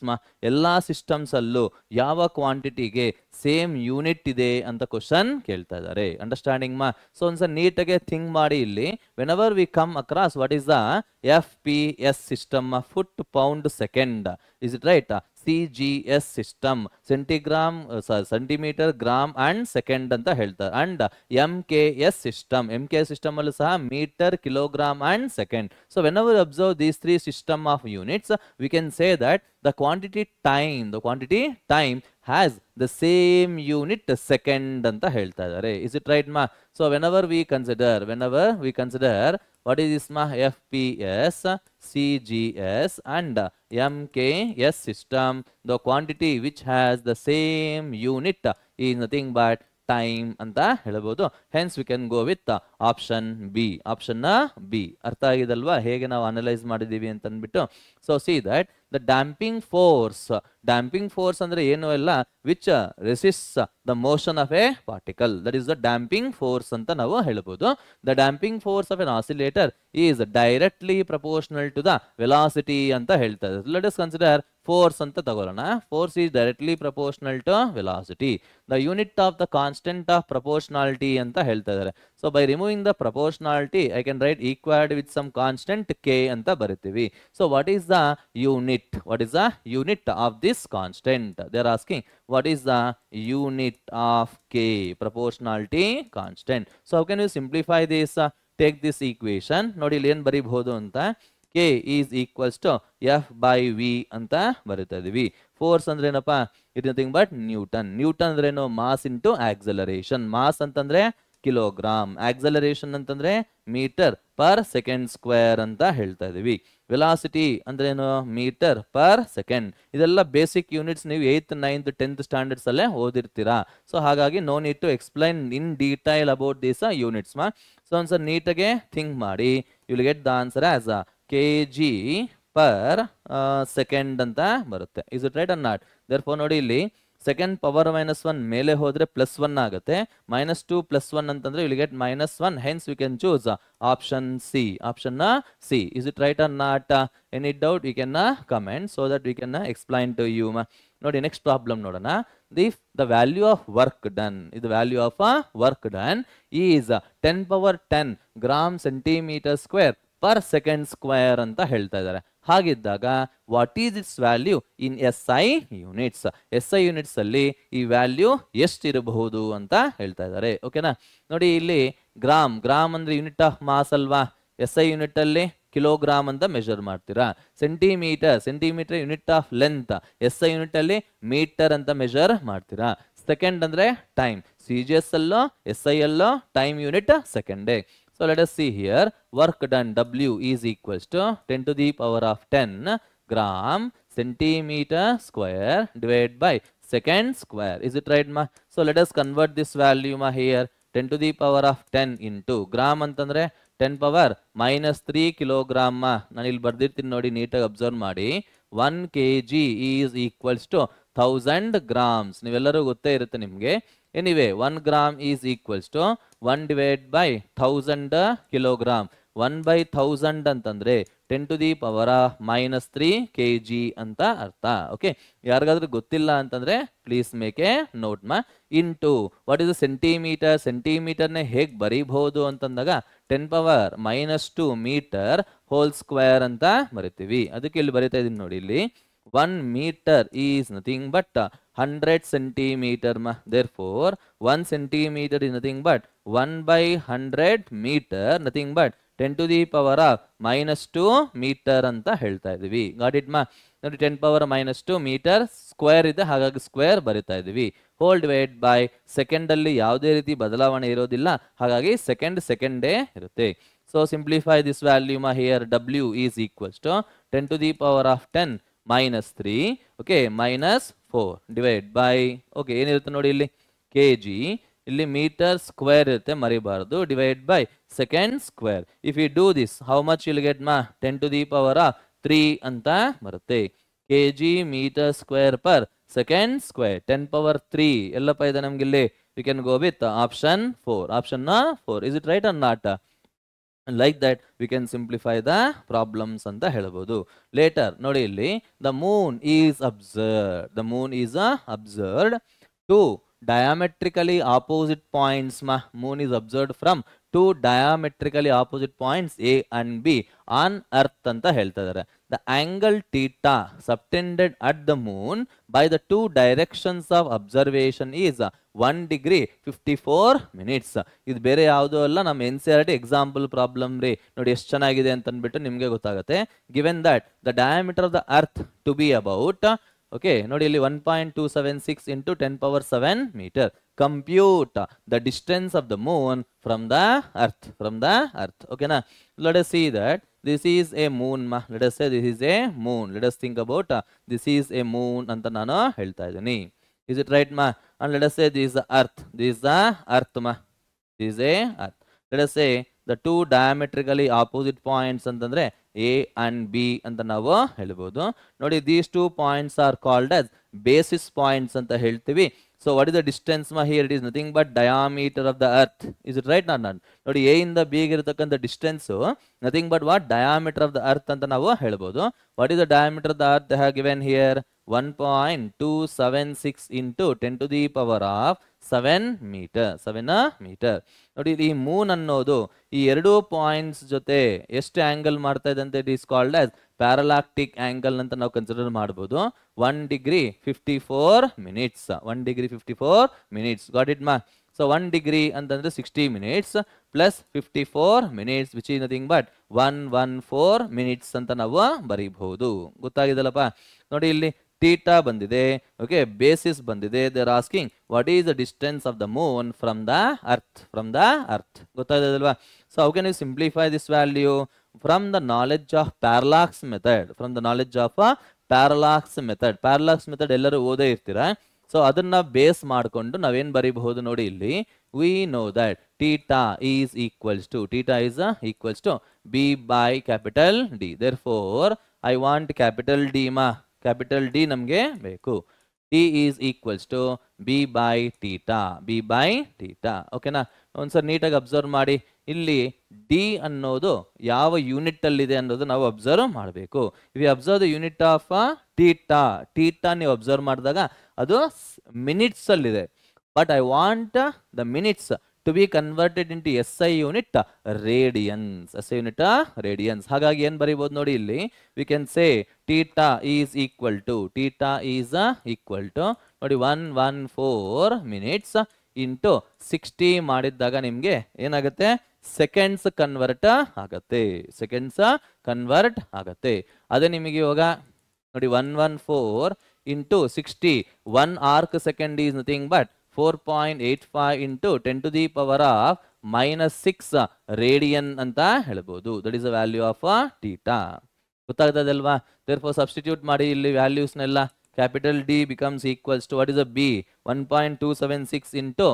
ಎಲ್ಲಾ ಸಿಸ್ಟಮ್ಸ್ ಅಲ್ಲೂ ಯಾವ ಕ್ವಾಂಟಿಟಿಗೆ ಸೇಮ್ ಯೂನಿಟ್ ಇದೆ ಅಂತ ಕ್ವಶನ್ ಕೇಳ್ತಾ ಇದ್ದಾರೆ. ಅಂಡರ್ಸ್ಟ್ಯಾಂಡಿಂಗ್ ಸೊ ಒಂದ್ಸಲ ನೀಟಾಗಿ ಥಿಂಕ್ ಮಾಡಿ ಇಲ್ಲಿ, whenever we come across what is the FPS system, foot pound second, is it right? CGS system, centimeter gram and second ಅಂತ ಹೇಳ್ತಾರೆ. ಅಂಡ್ MKS system ಅಲ್ಲೂ ಸಹ meter kilogram and second. So whenever we observe these three system of units, we can say that the quantity time has the same unit second ಅಂತ ಹೇಳ್ತಾ ಇದ್ದಾರೆ. Is it right ma? So whenever we consider what is this ma? FPS, CGS and MKS system, the quantity which has the same unit is nothing but time ಅಂತ ಹೇಳಬಹುದು. Hence we can go with option B. ಅರ್ಥ ಆಗಿದಲ್ವಾ ಹೇಗೆ ನಾವು analyse ಮಾಡಿದೀವಿ ಅಂತ ಅಂದ್ಬಿಟ್ಟು. So see that the damping force ಅಂದ್ರೆ ಏನು ಅಲ್ಲ, which resist the motion of a particle, that is the damping force ಅಂತ ನಾವು ಹೇಳಬಹುದು. The damping force of an oscillator is directly proportional to the velocity ಅಂತ ಹೇಳ್ತಾರೆ. ಲೆಟ್ ಅಸ್ ಕನ್ಸಿಡರ್ ಫೋರ್ಸ್ ಅಂತ ತಗೊಳ್ಳೋಣ. Force is directly proportional to velocity. The unit of the constant of proportionality ಅಂತ ಹೇಳ್ತಾ ಇದ್ದಾರೆ. So by removing the proportionality I can write equalled with some constant K ಅಂತ ಬರಿತೀವಿ. So what is the unit of this constant? They are asking what is the unit of K, proportionality constant. So how can you simplify this? Take this equation, ನೋಡಿ ಇಲ್ಲಿ ಏನು ಬರೀಬಹುದು ಅಂತ, K is equals to F by V ಅಂತ ಬರೀತಾ ಇದೀವಿ. Force ಅಂದ್ರೆ ಏನಪ್ಪ? It nothing but newton. ಅಂದ್ರೆ ಏನು? Mass into acceleration. ಮಾಸ್ ಅಂತಂದ್ರೆ ಕಿಲೋಗ್ರಾಮ್, ಆಕ್ಸಲರೇಷನ್ ಅಂತಂದ್ರೆ ಮೀಟರ್ ಪರ್ ಸೆಕೆಂಡ್ ಸ್ಕ್ವೇರ್ ಅಂತ ಹೇಳ್ತಾ ಇದೀವಿ. ವೆಲಾಸಿಟಿ ಅಂದ್ರೆ ಏನು? Metre per second. ಇದೆಲ್ಲ ಬೇಸಿಕ್ ಯೂನಿಟ್ಸ್ ನೀವು 8th 9th 10th ಸ್ಟ್ಯಾಂಡರ್ಡ್ಸ್ ಅಲ್ಲೇ ಓದಿರ್ತೀರಾ. ಸೊ ಹಾಗಾಗಿ no need to explain in detail about these units so ಒಂದ್ಸಲ ನೀಟಾಗೆ ಥಿಂಕ್ ಮಾಡಿ, you will get the answer as kg per second ಅಂತ ಬರುತ್ತೆ. Is it right or not? Therefore ನೋಡಿ ಇಲ್ಲಿ ಸೆಕೆಂಡ್ ಪವರ್ -1 ಮೇಲೆ ಹೋದ್ರೆ +1 ಆಗುತ್ತೆ. -2 +1 ಅಂತಂದ್ರೆ will get -1. Hence we can choose option C. Is it right or not? Any doubt you can comment so that we can explain to you. ನೋಡಿ next problem ನೋಡೋಣ. The value of work done is 10^10 gram centimeter square per second square ಅಂತ ಹೇಳ್ತಾ ಇದ್ದಾರೆ. ಹಾಗಿದ್ದಾಗ what is it's value in SI units? SI units ಅಲ್ಲಿ ಈ value ಎಷ್ಟಿರಬಹುದು ಅಂತ ಹೇಳ್ತಾ ಇದ್ದಾರೆ. ಓಕೆನಾ? ನೋಡಿ ಇಲ್ಲಿ ಗ್ರಾಮ್ ಅಂದ್ರೆ ಯೂನಿಟ್ ಆಫ್ ಮಾಸ್ ಅಲ್ವಾ? SI ಯೂನಿಟ್ ಅಲ್ಲಿ ಕಿಲೋಗ್ರಾಮ್ ಅಂತ ಮೆಜರ್ ಮಾಡ್ತೀರಾ. Centimetre unit of length, SI unit ಅಲ್ಲಿ ಮೀಟರ್ ಅಂತ ಮೆಜರ್ ಮಾಡ್ತೀರಾ. ಸೆಕೆಂಡ್ ಅಂದ್ರೆ ಟೈಮ್, CGS ಅಲ್ಲೋ SI ಅಲ್ಲೋ ಟೈಮ್ ಯೂನಿಟ್ ಸೆಕೆಂಡೇ. So let us see here, work done W is equals to 10 to the power of 10 gram centimeter square divided by second square. Is it right ma? So let us convert this value ma here. 10 to the power of 10 into gram ಅಂತಂದ್ರೆ 10 power -3 kilogram ma. ನಾನು ಇಲ್ಲಿ ಬರ್ದಿರ್ತೀನಿ ನೋಡಿ, ನೀಟಾಗಿ observe ಮಾಡಿ. 1 kg is equals to 1000 grams. ನೀವೆಲ್ಲರೂ ಗೊತ್ತೇ ಇರುತ್ತೆ ನಿಮಗೆ. Anyway, 1 gram is equals to 1 divided by 1000 kilogram. 1 by 1000 ಅಂತಂದ್ರೆ 10 to the power of -3 kg ಅಂತ ಅರ್ಥ. ಓಕೆ, ಯಾರಿಗಾದ್ರೂ ಗೊತ್ತಿಲ್ಲ ಅಂತಂದ್ರೆ please make a note into what is ಸೆಂಟಿಮೀಟರ್ನೇ ಹೇಗೆ ಬರೀಬಹುದು ಅಂತಂದಾಗ 10^-2 ಮೀಟರ್ ಹೋಲ್ ಸ್ಕ್ವೇರ್ ಅಂತ ಬರಿತೀವಿ. ಅದಕ್ಕೆ ಇಲ್ಲಿ ಬರೀತಾ ಇದೀನಿ ನೋಡಿ, ಇಲ್ಲಿ 1 meter is nothing but 100 centimeter. Therefore 1 centimeter is nothing but 1/100 meter, nothing but 10 to the power of -2 meter ಅಂತ ಹೇಳ್ತಾ ಇದೀವಿ. ಗಾಟ್ ಇಟ್ ಮಾ? ನೋಡಿ 10⁻² ಮೀಟರ್ ಸ್ಕ್ವೇರ್ ಇದೆ, ಹಾಗಾಗಿ ಸ್ಕ್ವೇರ್ ಬರಿತಾ ಇದೀವಿ. ಹೋಲ್ ಡಿವೈಡ್ ಬೈ ಸೆಕೆಂಡ್ ಅಲ್ಲಿ ಯಾವುದೇ ರೀತಿ ಬದಲಾವಣೆ ಇರೋದಿಲ್ಲ, ಹಾಗಾಗಿ ಸೆಕೆಂಡೇ ಇರುತ್ತೆ. So simplify this value here W is equals to 10⁻10 -3 okay -4 divide by okay ಏನಿರುತ್ತೆ ನೋಡಿ ಇಲ್ಲಿ kg, ಇಲ್ಲಿ ಮೀಟರ್ ಸ್ಕ್ವೇರ್ ಇರುತ್ತೆ ಮರಿಬಾರದು, divide by second square. If you do this how much will get 10⁻3 ಅಂತ ಬರುತ್ತೆ. kg metre square per second square 10⁻3 ಎಲ್ಲಪ್ಪ ಇದೆ ನಮ್ಗೆ ಇಲ್ಲಿ. We can go with option 4. Option 4 is it right or not? Like that we can simplify the problems ಅಂತ ಹೇಳ್ಬೋದು. Later ನೋಡಿ ಇಲ್ಲಿ the moon is observed to diametrically opposite points. Moon is observed from two diametrically opposite points A and B on earth anta ಹೇಳ್ತಾ ಇದ್ದಾರೆ. The angle theta subtended at the moon by the two directions of observation is 1 degree 54 minutes. ಇದು ಬೇರೆ ಯಾವುದೋ ಅಲ್ಲ, ನಮ್ಮ NCERT example problem ರೀ. ನೋಡಿ ಎಷ್ಟು ಚೆನ್ನಾಗಿದೆ ಅಂತ ಅಂದ್ಬಿಟ್ಟು ನಿಮ್ಗೆ ಗೊತ್ತಾಗುತ್ತೆ. given that the diameter of the earth to be about okay ನೋಡಿ ಇಲ್ಲಿ 1.276 into 10⁻7 metre. Compute the distance of the moon from the earth. ಓಕೆನಾ? Let us see that this is a moon. Let us say this is a moon. Let us think about this is a moon ಅಂತ ನಾನು ಹೇಳ್ತಾ ಇದ್ದೀನಿ. Is it right and let us say this the earth. This is the earth this is a earth. Let us say the two diametrically opposite points ಅಂತಂದ್ರೆ A and B ಅಂತ ನಾವು ಹೇಳ್ಬೋದು. ನೋಡಿ these two points are called as basis points ಅಂತ ಹೇಳ್ತೀವಿ. So what is the distance here? It is nothing but diameter of the earth. Is it right not? ನೋಡಿ A ಇಂದ B ಇರತಕ್ಕಂಥ distance nothing but what diameter of the earth ಅಂತ ನಾವು ಹೇಳ್ಬೋದು. What is the diameter of the earth? They have given here 1.276 into 10⁻7 metre. ನೋಡಿ ಈ Moon ಅನ್ನೋದು ಈ ಎರಡು ಪಾಯಿಂಟ್ಸ್ ಜೊತೆ ಎಷ್ಟು ಆಂಗಲ್ ಮಾಡ್ತಾ ಇದೆ ಅಂತ it is called as parallactic angle ಅಂತ ನಾವು ಕನ್ಸಿಡರ್ ಮಾಡಬಹುದು. 1 degree 54 minutes. 1 degree 54 minutes. Got it so 1 degree ಅಂತಂದ್ರೆ 60 minutes plus 54 minutes which is nothing but 114 minutes ಅಂತ ನಾವು ಬರೀಬಹುದು. ಗೊತ್ತಾಗಿದಲ್ಲಪ್ಪ? ನೋಡಿ ಇಲ್ಲಿ ಥೀಟಾ ಬಂದಿದೆ, ಓಕೆ ಬೇಸಿಸ್ ಬಂದಿದೆ. They are asking what is the distance of the moon from the earth. ಗೊತ್ತಾಗಿದಲ್ವಾ? So how can you simplify this value? From the knowledge of parallax method. Parallax method ಎಲ್ಲರೂ ಓದೇ ಇರ್ತೀರಾ. So ಅದನ್ನ base ಮಾಡಿಕೊಂಡು ನಾವೇನ್ ಬರೀಬಹುದು ನೋಡಿ ಇಲ್ಲಿ. We know that theta is equals to B by capital D. Therefore I want capital D capital D ನಮಗೆ ಬೇಕು. T is equals to B by theta. ಓಕೆನಾ? ಒಂದ್ಸರಿ ನೀಟಾಗಿ ಅಬ್ಸರ್ವ್ ಮಾಡಿ. ಇಲ್ಲಿ ಡಿ ಅನ್ನೋದು ಯಾವ ಯೂನಿಟ್ ಅಲ್ಲಿ ಇದೆ ಅನ್ನೋದು ನಾವು ಅಬ್ಸರ್ವ್ ಮಾಡಬೇಕು. EV observe the unit of theta ನೀವು ಅಬ್ಸರ್ವ್ ಮಾಡಿದಾಗ ಅದು ಮಿನಿಟ್ಸ್ ಅಲ್ಲಿದೆ. But I want the minutes to be converted into SI unit radians. ಹಾಗಾಗಿ ಏನ್ ಬರೀಬಹುದು ನೋಡಿ ಇಲ್ಲಿ. we can say theta is equal to ನೋಡಿ 114 minutes into 60 ಮಾಡಿದಾಗ ನಿಮ್ಗೆ ಏನಾಗುತ್ತೆ? ಸೆಕೆಂಡ್ಸ್ ಕನ್ವರ್ಟ್ ಆಗತ್ತೆ. ಅದೇ ನಿಮಗೆ ಇವಾಗ ನೋಡಿ 114 into 60 1 arc second is nothing but 4.85 into 10⁻⁻6 radian ಅಂತ ಹೇಳ್ಬೋದು. That is the value of theta. ಗೊತ್ತಾಗ್ತದಲ್ವಾ? therefore substitute ಮಾಡಿ ಇಲ್ಲಿ ವ್ಯಾಲ್ಯೂಸ್ ನೆಲ್ಲ. Capital D becomes equals to what is the B? 1.276 into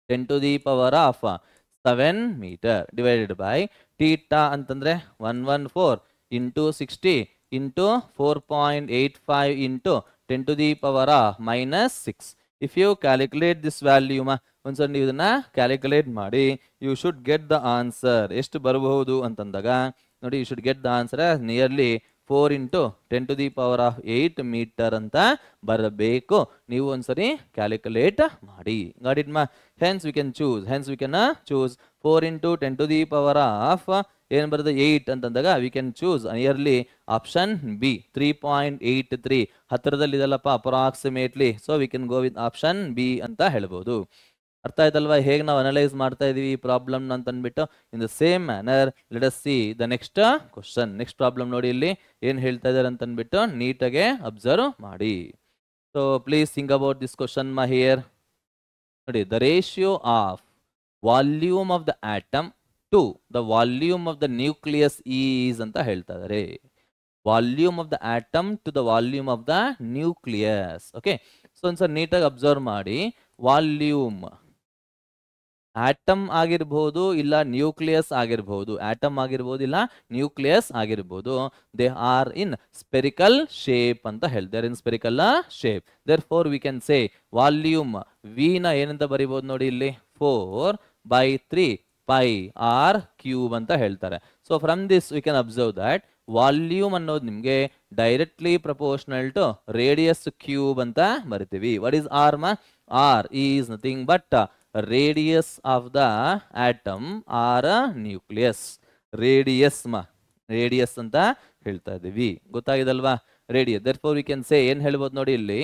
10⁻7 meter divided by theta ಅಂತಂದ್ರೆ 114 into 60 into 4.85 into 10⁻⁻6. If you calculate this value ಒಂದ್ಸರಿ ನೀವು ಇದನ್ನ calculate ಮಾಡಿ, you should get the answer. ಎಷ್ಟು ಬರಬಹುದು ಅಂತಂದಾಗ ನೋಡಿ, you should get the answer nearly 4 into 10⁸ metre ಅಂತ ಬರಬೇಕು. ನೀವು ಒಂದ್ಸರಿ ಕ್ಯಾಲ್ಕುಲೇಟ್ ಮಾಡಿ. Got it hence we can choose 4 into 10⁻⁸ ಏನ್ ಬರುತ್ತೆ 8 ಅಂತಂದಾಗ we can choose nearly option B 3.83. ಹತ್ತಿರದಲ್ಲಿ ಇದೆಲ್ಲಪ್ಪ approximately. So we can go with option B ಅಂತ ಹೇಳ್ಬೋದು. ಅರ್ಥ ಆಯ್ತಲ್ವಾ ಹೇಗೆ ನಾವು ಅನಲೈಸ್ ಮಾಡ್ತಾ ಇದೀವಿ ಈ ಪ್ರಾಬ್ಲಮ್ ಅಂತ ಅಂದ್ಬಿಟ್ಟು. In the same manner let us see the next question. Next problem ನೋಡಿ ಇಲ್ಲಿ ಏನ್ ಹೇಳ್ತಾ ಇದಾರೆ ಅಂತ ಅಂದ್ಬಿಟ್ಟು ನೀಟಾಗೆ ಅಬ್ಸರ್ವ್ ಮಾಡಿ. So please think about this question ಮಾ ಹಿಯರ್. ನೋಡಿ, the ratio of volume of the atom to the volume of the nucleus is ಅಂತ ಹೇಳ್ತಾ ಇದಾರೆ. Volume of the atom to the volume of the nucleus. Okay, so ಒಂದ್ಸಲ ನೀಟಾಗಿ observe ಮಾಡಿ. Volume atom ಆಗಿರ್ಬೋದು ಇಲ್ಲ ನ್ಯೂಕ್ಲಿಯಸ್ ಆಗಿರ್ಬೋದು, ಆಟಮ್ ಆಗಿರ್ಬೋದು ಇಲ್ಲ ನ್ಯೂಕ್ಲಿಯಸ್ ಆಗಿರ್ಬೋದು. They are in spherical shape ಅಂತ ಹೇಳ್ತಾರೆ, in spherical shape. Therefore we can say volume V ನ ಏನಂತ ಬರಿಬಹುದು ನೋಡಿ ಇಲ್ಲಿ 4/3 ಪೈ ಆರ್ ಕ್ಯೂಬ್ ಅಂತ ಹೇಳ್ತಾರೆ. So from this we can observe that volume ಅನ್ನೋದು ನಿಮ್ಗೆ directly proportional to radius cube ಅಂತ ಬರಿತೀವಿ. ವಾಟ್ ಈಸ್ ಆರ್ ಮಾ? R is nothing but radius of the atom or nucleus. Radius ಮಾ, ರೇಡಿಯಸ್ ಅಂತ ಹೇಳ್ತಾ ಇದೀವಿ. ಗೊತ್ತಾಗಿದಲ್ವಾ? Radius. Therefore we can say ಏನ್ ಹೇಳ್ಬೋದು ನೋಡಿ ಇಲ್ಲಿ,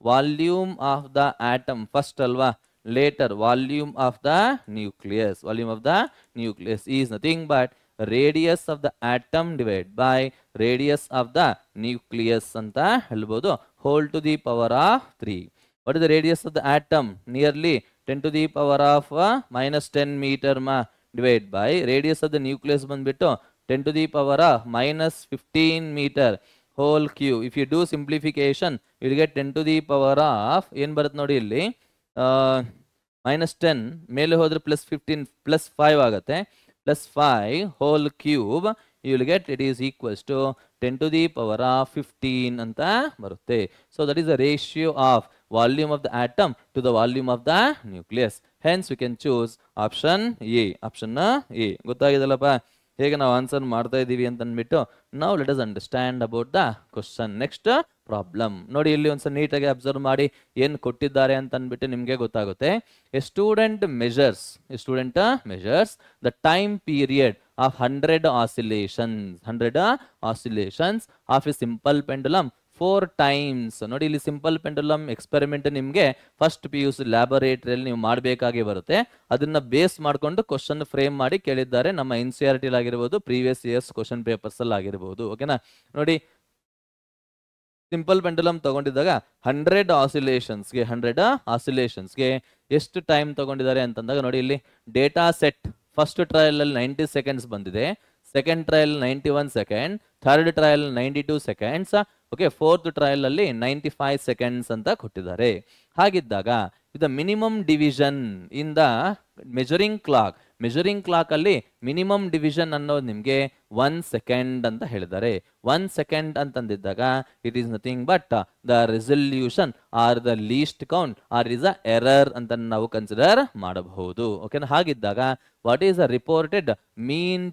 volume of the atom first ಅಲ್ವಾ, later volume of the nucleus. Volume of the nucleus is nothing but radius of the atom divide by radius of the nucleus ಅಂತ ಹೇಳ್ಬೋದು, whole to the power of 3. What is the radius of the atom? Nearly 10 to the power of -10 meter ma, divide by radius of the nucleus ಬಂದ್ಬಿಟ್ಟು 10 to the power of -15 meter whole cube. If you do simplification, you will get 10 to the power of ಏನು ಬರುತ್ತೆ ನೋಡಿ ಇಲ್ಲಿ, -10 ಮೇಲೆ ಹೋದ್ರೆ +15 +5 ಆಗುತ್ತೆ, +5 whole cube. You will get it is equals to 10 to the power of 15 ಅಂತ ಬರುತ್ತೆ. So that is the ratio of volume of the atom to the volume of the nucleus. Hence we can choose option A. Option A. ಗೊತ್ತಾಗಿದಲ್ಲಪ್ಪ ಹೇಗೆ ನಾವು answer ಮಾಡ್ತಾ ಇದೀವಿ ಅಂತ ಅಂದ್ಬಿಟ್ಟು. ನಾವು let us understand about the question. Next problem ನೋಡಿ, ಇಲ್ಲಿ ಒಂದ್ಸಲ ನೀಟಾಗಿ ಅಬ್ಸರ್ವ್ ಮಾಡಿ ಏನು ಕೊಟ್ಟಿದ್ದಾರೆ ಅಂತ ಅಂದ್ಬಿಟ್ಟು ನಿಮಗೆ ಗೊತ್ತಾಗುತ್ತೆ. A student measures the time period of 100 oscillations of a simple pendulum 4 times. ನೋಡಿ ಇಲ್ಲಿ ಸಿಂಪಲ್ ಪೆಂಡುಲಮ್ ಎಕ್ಸ್ಪೆರಿಮೆಂಟ್ ನಿಮಗೆ ಫಸ್ಟ್ PUC ಲ್ಯಾಬೊರೇಟರಿಯಲ್ಲಿ ನೀವು ಮಾಡಬೇಕಾಗಿ ಬರುತ್ತೆ. ಅದನ್ನ ಬೇಸ್ ಮಾಡಿಕೊಂಡು ಕ್ವಶನ್ ಫ್ರೇಮ್ ಮಾಡಿ ಕೇಳಿದ್ದಾರೆ ನಮ್ಮ NCERT ಆಗಿರ್ಬೋದು, ಪ್ರೀವಿಯಸ್ ಇಯರ್ಸ್ ಕ್ವಶನ್ ಪೇಪರ್ಸ್ ಅಲ್ಲಿ ಆಗಿರ್ಬೋದು. ಓಕೆನಾ? ನೋಡಿ, ಸಿಂಪಲ್ ಪೆಂಡುಲಮ್ ತಗೊಂಡಿದ್ದಾಗ 100 ಆಸಿಲೇಷನ್ಸ್ಗೆ ಎಷ್ಟು ಟೈಮ್ ತಗೊಂಡಿದ್ದಾರೆ ಅಂತಂದಾಗ ನೋಡಿ ಇಲ್ಲಿ ಡೇಟಾ ಸೆಟ್ ಫಸ್ಟ್ ಟ್ರಯಲ್ ಅಲ್ಲಿ 90 ಸೆಕೆಂಡ್ಸ್ ಬಂದಿದೆ, second trial 91 second, third trial 92 seconds, okay, fourth trial ಅಲ್ಲಿ 95 ಸೆಕೆಂಡ್ಸ್ ಅಂತ ಕೊಟ್ಟಿದ್ದಾರೆ. ಹಾಗಿದ್ದಾಗ ಇದು minimum division in the measuring clock ಅಲ್ಲಿ ಮಿನಿಮಮ್ ಡಿವಿಷನ್ ಅನ್ನೋದು ನಿಮಗೆ 1 ಸೆಕೆಂಡ್ ಅಂತ ಹೇಳಿದ್ದಾರೆ. 1 ಸೆಕೆಂಡ್ ಅಂತಂದಿದ್ದಾಗ it is nothing but the resolution or the least count or is a error ಅಂತ ನಾವು ಕನ್ಸಿಡರ್ ಮಾಡಬಹುದು. ಓಕೆನಾ? ಹಾಗಿದ್ದಾಗ what is the reported mean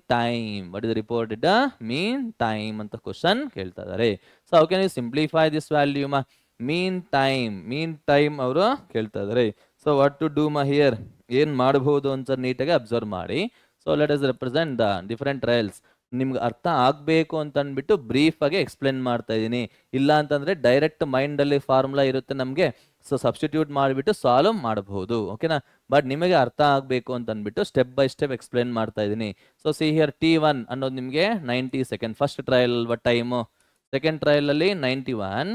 time ಅಂತ ಕ್ವಶನ್ ಕೇಳ್ತಾ ಇದ್ದಾರೆ. So how can you simplify this value ಮಾ? ಮೀನ್ ಟೈಮ್ ಅವರು ಕೇಳ್ತಾ ಇದ್ದಾರೆ. ಸೊ ವಾಟ್ ಟು ಡೂ ಮಾ ಹಿಯರ್? ಏನ್ ಮಾಡಬಹುದು ಅಂತ ನೀಟಾಗಿ ಅಬ್ಸರ್ವ್ ಮಾಡಿ. So let us represent the different trials. ನಿಮ್ಗೆ ಅರ್ಥ ಆಗಬೇಕು ಅಂತ ಅಂದ್ಬಿಟ್ಟು ಬ್ರೀಫ್ ಆಗಿ ಎಕ್ಸ್ಪ್ಲೇನ್ ಮಾಡ್ತಾ ಇದ್ದೀನಿ. ಇಲ್ಲ ಅಂತಂದ್ರೆ ಡೈರೆಕ್ಟ್ ಮೈಂಡ್ ಅಲ್ಲಿ ಫಾರ್ಮುಲಾ ಇರುತ್ತೆ ನಮಗೆ, ಸೊ ಸಬ್ಸ್ಟಿಟ್ಯೂಟ್ ಮಾಡಿಬಿಟ್ಟು ಸಾಲ್ವ್ ಮಾಡಬಹುದು. ಓಕೆನಾ? ಬಟ್ ನಿಮಗೆ ಅರ್ಥ ಆಗಬೇಕು ಅಂತ ಅಂದ್ಬಿಟ್ಟು ಸ್ಟೆಪ್ ಬೈ ಸ್ಟೆಪ್ ಎಕ್ಸ್ಪ್ಲೇನ್ ಮಾಡ್ತಾ ಇದ್ದೀನಿ. ಸೊ ಸಿ ಹಿಯರ್ T1 ಅನ್ನೋದು ನಿಮಗೆ 90 ಸೆಕೆಂಡ್ ಫಸ್ಟ್ ಟ್ರಯಲ್ ಅಲ್ವಾ ಟೈಮು, ಸೆಕೆಂಡ್ ಟ್ರಯಲ್ ಅಲ್ಲಿ 91,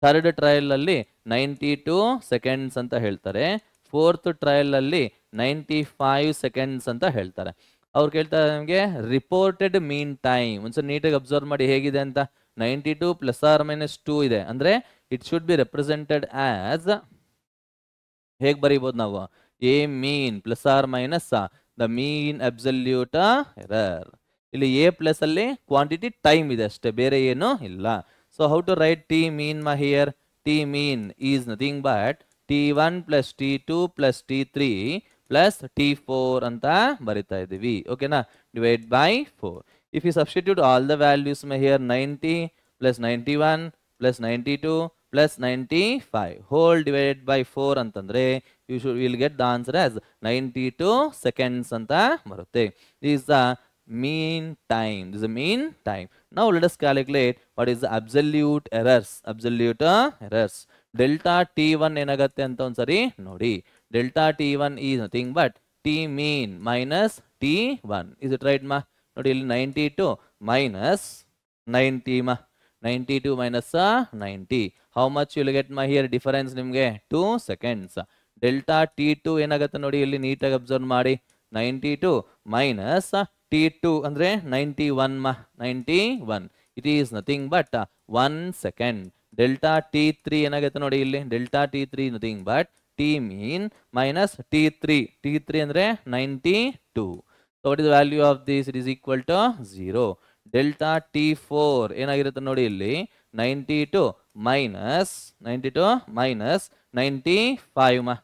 ಥರ್ಡ್ ಟ್ರಯಲ್ ಅಲ್ಲಿ 92 ಸೆಕೆಂಡ್ಸ್ ಅಂತ ಹೇಳ್ತಾರೆ, ಫೋರ್ತ್ ಟ್ರಯಲ್ ಅಲ್ಲಿ 95 ಸೆಕೆಂಡ್ಸ್ ಅಂತ ಹೇಳ್ತಾರೆ. ಅವ್ರು ಕೇಳ್ತಾರೆ ನಮಗೆ ರಿಪೋರ್ಟೆಡ್ ಮೀನ್ ಟೈಮ್. ಒಂದ್ಸಲ ನೀಟಾಗಿ ಅಬ್ಸರ್ವ್ ಮಾಡಿ ಹೇಗಿದೆ ಅಂತ. 92 +or-2 ಇದೆ ಅಂದ್ರೆ it should be represented as, ಹೇಗೆ ಬರೀಬಹುದು ನಾವು, a mean +or- the mean absolute error. ಇಲ್ಲಿ A ಪ್ಲಸ್ ಅಲ್ಲಿ ಕ್ವಾಂಟಿಟಿ ಟೈಮ್ ಇದೆ ಅಷ್ಟೇ, ಬೇರೆ ಏನು ಇಲ್ಲ. So how to write T mean ma here? T mean is nothing but T1 plus T2 plus T3 plus T4 ಅಂತ ಬರಿತಾ ಇದೀವಿ. ಓಕೆನಾ? Divide by 4. If you substitute all the values here 90 plus 91 plus 92 plus 95 whole divided by 4 ಅಂತಂದ್ರೆ you will get the answer as 92 seconds ಅಂತ ಬರುತ್ತೆ. This is the mean time. This is the mean time. Now let us calculate what is the absolute errors. Delta T one ಏನಾಗತ್ತೆ ಅಂತ ಒಂದ್ಸರಿ ನೋಡಿ. Delta T one is nothing but T mean minus T one. Is it right ಮಾ? ನೋಡಿ ಇಲ್ಲಿ 92 minus 90 ಮಾ. 92 minus 90. How much will get ಮಾ here difference ನಿಮಗೆ 2 ಸೆಕೆಂಡ್ಸ್. ಡೆಲ್ಟಾ ಟಿ ಟು ಏನಾಗುತ್ತೆ ನೋಡಿ ಇಲ್ಲಿ ನೀಟಾಗಿ ಅಬ್ಸರ್ವ್ ಮಾಡಿ. 92 ಮೈನಸ್ ಟಿ ಟು ಅಂದ್ರೆ 91 ಮಾ. 91 it is nothing but 1 second. Delta T three ಏನಾಗುತ್ತೆ ನೋಡಿ ಇಲ್ಲಿ. Delta T three nothing but T mean minus T three. T three ಅಂದ್ರೆ 92. So what is the value of this? It is equal to 0. Delta T four ಏನಾಗಿರುತ್ತೆ ನೋಡಿ ಇಲ್ಲಿ. 92 minus 95 ಮಾ.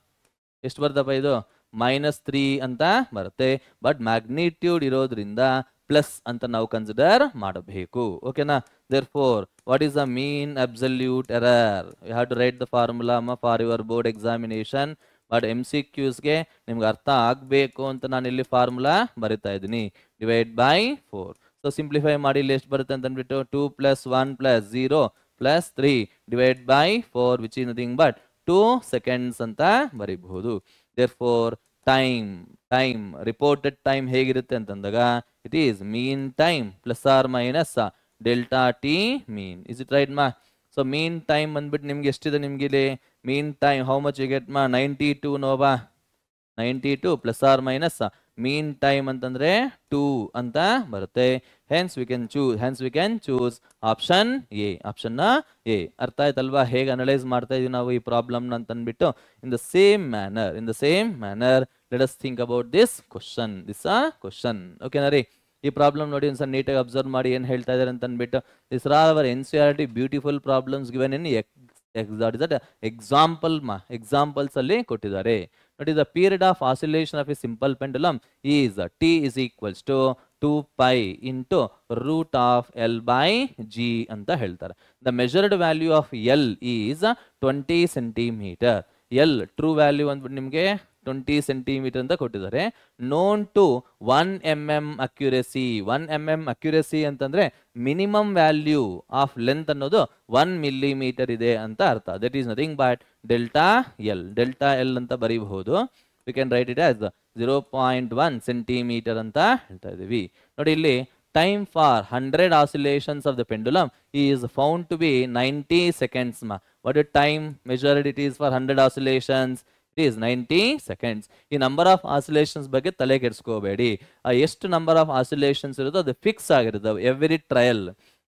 ಎಷ್ಟು ಬರ್ತಪ್ಪ ಇದು? -3 ಅಂತ ಬರುತ್ತೆ. ಬಟ್ ಮ್ಯಾಗ್ನಿಟ್ಯೂಡ್ ಇರೋದ್ರಿಂದ ಪ್ಲಸ್ ಅಂತ ನಾವು ಕನ್ಸಿಡರ್ ಮಾಡಬೇಕು. ಓಕೆನಾ? Therefore what is the mean absolute error? You have to write the formula for your board examination. But MCQsಗೆ ನಿಮ್ಗೆ ಅರ್ಥ ಆಗಬೇಕು ಅಂತ ನಾನು ಇಲ್ಲಿ ಫಾರ್ಮುಲಾ ಬರಿತಾ ಇದ್ದೀನಿ. Divide by 4. ಸೊ ಸಿಂಪ್ಲಿಫೈ ಮಾಡಿ ಇಲ್ಲಿ ಎಷ್ಟು ಬರುತ್ತೆ ಅಂತ ಅಂದ್ಬಿಟ್ಟು 2 + 1 + 0 + 3 divide by 4 which is nothing but 2 seconds ಅಂತ ಬರೀಬಹುದು. ದೇರ್ಫೋರ್ ಟೈಮ್ ರಿಪೋರ್ಟೆಡ್ ಟೈಮ್ ಹೇಗಿರುತ್ತೆ ಅಂತಂದಾಗ it is mean time plus or minus delta T mean. Is it right ಮಾ? ಸೊ ಮೀನ್ ಟೈಮ್ ಬಂದ್ಬಿಟ್ಟು ನಿಮ್ಗೆ ಎಷ್ಟಿದೆ ನಿಮ್ಗೆ ಇಲ್ಲಿ mean time how much you get ಮಾ? 92 ನೋವಾ. 92 plus or minus mean time ಅಂತಂದ್ರೆ 2 ಅಂತ ಬರುತ್ತೆ. Hence we can choose option A. Option A. ಅರ್ಥ ಆಯ್ತಲ್ವಾ ಹೇಗೆ ಅನಲೈಸ್ ಮಾಡ್ತಾ ಇದೀವಿ ನಾವು ಈ ಪ್ರಾಬ್ಲಮ್ ಅಂತ ಅಂದ್ಬಿಟ್ಟು. In the same manner let us think about this question. ಓಕೆನಾ ರೀ? ಈ ಪ್ರಾಬ್ಲಮ್ ನೋಡಿ ಒಂದ್ಸಲ ನೀಟಾಗಿ ಅಬ್ಸರ್ವ್ ಮಾಡಿ ಏನ್ ಹೇಳ್ತಾ ಇದಾರೆ ಅಂತ ಅಂದ್ಬಿಟ್ಟು. This are our NCERT beautiful problems given in examples ಅಲ್ಲಿ ಕೊಟ್ಟಿದ್ದಾರೆ ನೋಡಿ. The period of oscillation of a simple pendulum is t is equals to 2π into root of L by G ಅಂತ ಹೇಳ್ತಾರೆ. The measured value of L is 20 centimetre. L true value ಅಂದ್ಬಿಟ್ಟು ನಿಮಗೆ 20 centimetre ಅಂತ ಕೊಟ್ಟಿದ್ದಾರೆ. Known to 1 mm accuracy. 1 mm accuracy ಅಂತಂದ್ರೆ minimum value of length ಅನ್ನೋದು 1 millimetre ಇದೆ ಅಂತ ಅರ್ಥ. That is nothing but delta L ಅಂತ ಬರೀಬಹುದು. We can write it as 0.1 centimetre ಅಂತ ಹೇಳ್ತಾ ಇದೀವಿ. ನೋಡಿ ಇಲ್ಲಿ time for 100 oscillations of the pendulum is found to be 90 seconds ma. What is time measured? It is for 100 oscillations. It is 90 seconds. ಈ number of oscillations ಬಗ್ಗೆ ತಲೆ ಕೆಡಿಸ್ಕೋಬೇಡಿ. ಎಷ್ಟು number of oscillations ಇರುತ್ತೋ ಅದು ಫಿಕ್ಸ್ ಆಗಿರುತ್ತೆ every trial.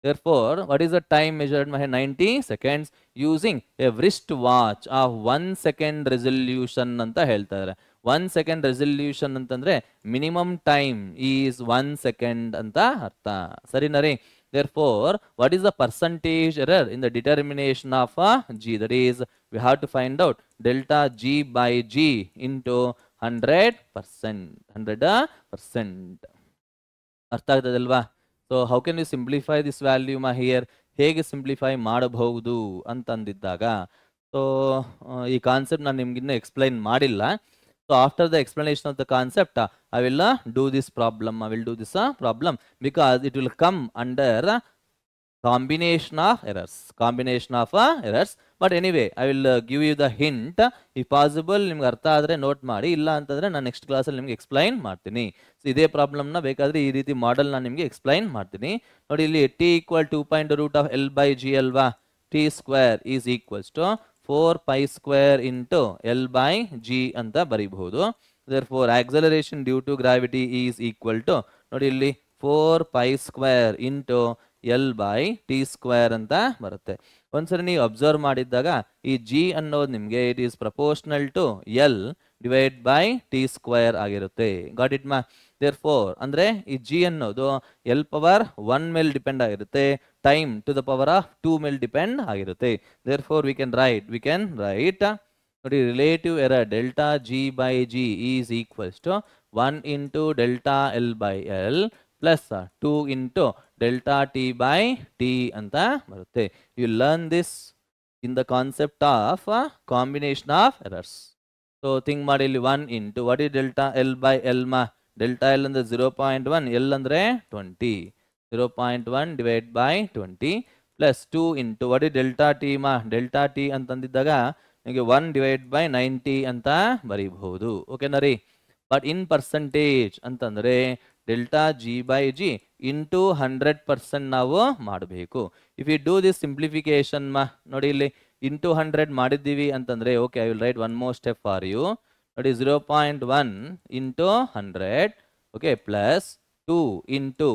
Therefore, what is the time measured? 90 seconds using a wrist watch of 1 second resolution ಅಂತ ಹೇಳ್ತಾರೆ. 1 second resolution ಅಂತಂದ್ರೆ ಮಿನಿಮಮ್ ಟೈಮ್ ಈಸ್ 1 second ಅಂತ ಅರ್ಥ. ಸರಿನಾ ರೀ? Therefore, what is the percentage error in the determination of G? That is, we have to find out delta G by G into 100%. 100%. ಅರ್ಥ ಆಗ್ತದಲ್ವಾ? So how can you simplify this value ಮಾ here? ಹೇಗೆ simplify ಮಾಡಬಹುದು ಅಂತಂದಿದ್ದಾಗ so ಈ concept ನಾನು ನಿಮ್ಗಿನ್ನೂ explain ಮಾಡಿಲ್ಲ. So after the explanation of the concept I will do this problem because it will come under combination of errors. But anyway, I will give you the hint. If possible ನಿಮ್ಗೆ ಅರ್ಥ ಆದರೆ note ಮಾಡಿ, ಇಲ್ಲ ಅಂತಂದ್ರೆ ನಾನು next ಕ್ಲಾಸಲ್ಲಿ ನಿಮ್ಗೆ explain ಮಾಡ್ತೀನಿ. ಸೊ ಇದೇ ಪ್ರಾಬ್ಲಮ್ನ ಬೇಕಾದ್ರೆ ಈ ರೀತಿ ಮಾಡೆಲ್ ನಾನು ನಿಮಗೆ ಎಕ್ಸ್ಪ್ಲೈನ್ ಮಾಡ್ತೀನಿ. ನೋಡಿ ಇಲ್ಲಿ t = 2.√L by G ಅಲ್ವಾ. t square is equals to 4π² into L by G ಅಂತ ಬರೀಬಹುದು. Therefore, acceleration due to gravity is equal to ನೋಡಿ ಇಲ್ಲಿ 4π² into L by t square ಅಂತ ಬರುತ್ತೆ. ಒಂದ್ಸರಿ ನೀವು ಅಬ್ಸರ್ವ್ ಮಾಡಿದ್ದಾಗ ಈ G ಅನ್ನೋದು ನಿಮಗೆ it is proportional to L divide by t square ಆಗಿರುತ್ತೆ. ಗಾಟ್ ಇಟ್ ಮಾ? Therefore, ಅಂದ್ರೆ ಈ G ಅನ್ನೋದು L ಪವರ್ 1 ಮೇಲೆ ಡಿಪೆಂಡ್ ಆಗಿರುತ್ತೆ, time to the power of 2 ಮೇಲೆ ಡಿಪೆಂಡ್ ಆಗಿರುತ್ತೆ. Therefore, we can write ನೋಡಿ relative error delta G by G is equals to 1 into delta L by L plus 2 into delta T by T ಅಂತ ಬರುತ್ತೆ. You learn this in the concept of combination of errors. So think ಮಾಡಿ ಇಲ್ಲಿ 1 into what is delta L by L ಮಾ? delta L ಅಂದ್ರೆ 0.1, L ಅಂದ್ರೆ 20. 0.1 divided by 20 plus 2 into what is delta T ಮಾ delta T ಅಂತಂದಿದ್ದಾಗ ನಿಮಗೆ 1/90 ಅಂತ ಬರೀಬಹುದು. ಓಕೆನಾ ರೀ. ಬಟ್ ಇನ್ ಪರ್ಸೆಂಟೇಜ್ ಅಂತಂದ್ರೆ delta G by G into 100% ನಾವು ಮಾಡಬೇಕು. If you do this simplification ನೋಡಿ ಇಲ್ಲಿ ಇಂಟು 100 ಮಾಡಿದ್ದೀವಿ ಅಂತಂದ್ರೆ okay I will write one more step for you. ನೋಡಿ 0.1 into 100 okay plus 2 into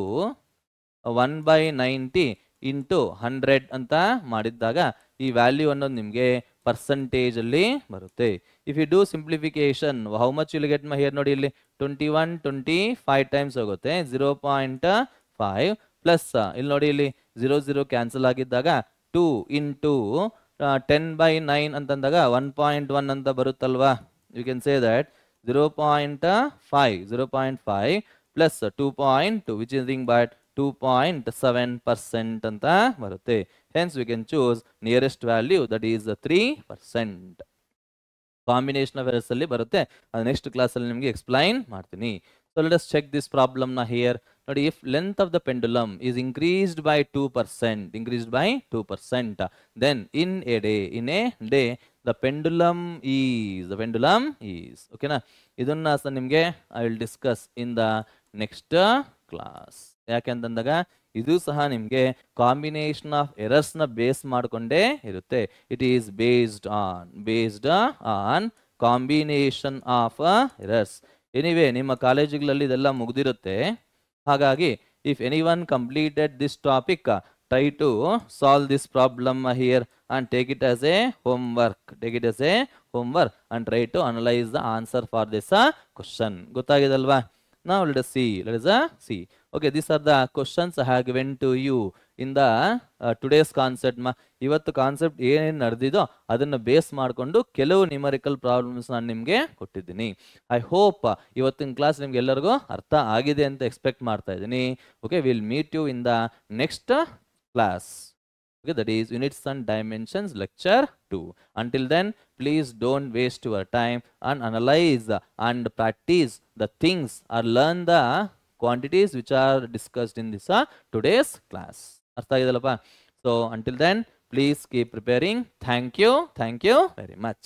1/90 into 100 ಅಂತ ಮಾಡಿದ್ದಾಗ ಈ ವ್ಯಾಲ್ಯೂ ಅನ್ನೋದು ನಿಮಗೆ ಪರ್ಸೆಂಟೇಜ್ ಅಲ್ಲಿ ಬರುತ್ತೆ. If you do simplification how much will get here ನೋಡಿ ಇಲ್ಲಿ 25 ಟೈಮ್ಸ್ ಹೋಗುತ್ತೆ 0.5 ಪ್ಲಸ್ ಇಲ್ಲಿ ನೋಡಿ ಇಲ್ಲಿ 0 ಕ್ಯಾನ್ಸಲ್ ಆಗಿದ್ದಾಗ 2 ಇಂಟು 10/9 ಅಂತಂದಾಗ 1.1 ಅಂತ ಬರುತ್ತಲ್ವಾ. You can say that 0.5 plus 2.2 which is nothing but 2.7% ಅಂತ ಬರುತ್ತೆ. Hence we can choose nearest value that is 3%. Combination of errors ಅಲ್ಲಿ ಬರುತ್ತೆ. ಅದು ನೆಕ್ಸ್ಟ್ ಕ್ಲಾಸ್ ಅಲ್ಲಿ ನಿಮಗೆ ಎಕ್ಸ್ಪ್ಲೈನ್ ಮಾಡ್ತೀನಿ. So let us check this problem na here. ನೋಡಿ if length of the pendulum is increased by 2%, then in a day the pendulum is okay na. ಇದನ್ನ ನಿಮಗೆ I will discuss in the next class. ಯಾಕೆಂತಂದಾಗ ಇದು ಸಹ ನಿಮಗೆ combination of errors ನ base ಮಾಡಿಕೊಂಡೇ ಇರುತ್ತೆ. It is based on combination of errors. Anyway ನಿಮ್ಮ ಕಾಲೇಜುಗಳಲ್ಲಿ ಇದೆಲ್ಲ ಮುಗ್ದಿರುತ್ತೆ. ಹಾಗಾಗಿ if any one completed this topic try to solve this problem here and take it as a homework and try to analyze the answer for this question. ಗೊತ್ತಾಗಿದಲ್ವಾ? Now let us see. Okay, these are the questions I have given to you in the today's concept. ಇವತ್ತು concept ಏನೇನು ನಡೆದಿದೋ ಅದನ್ನು base ಮಾಡಿಕೊಂಡು ಕೆಲವು numerical problems ನಾನು ನಿಮಗೆ ಕೊಟ್ಟಿದ್ದೀನಿ. I hope ಇವತ್ತಿನ class ನಿಮ್ಗೆ ಎಲ್ಲರಿಗೂ ಅರ್ಥ ಆಗಿದೆ ಅಂತ ಎಕ್ಸ್ಪೆಕ್ಟ್ ಮಾಡ್ತಾ ಇದ್ದೀನಿ. Okay, will meet you in the next class. Okay, that is units and dimensions lecture 2. Until then, please don't waste your time and analyze and practice the things or learn the quantities which are discussed in this today's class. Artha agidalappa? So until then, please keep preparing. Thank you very much.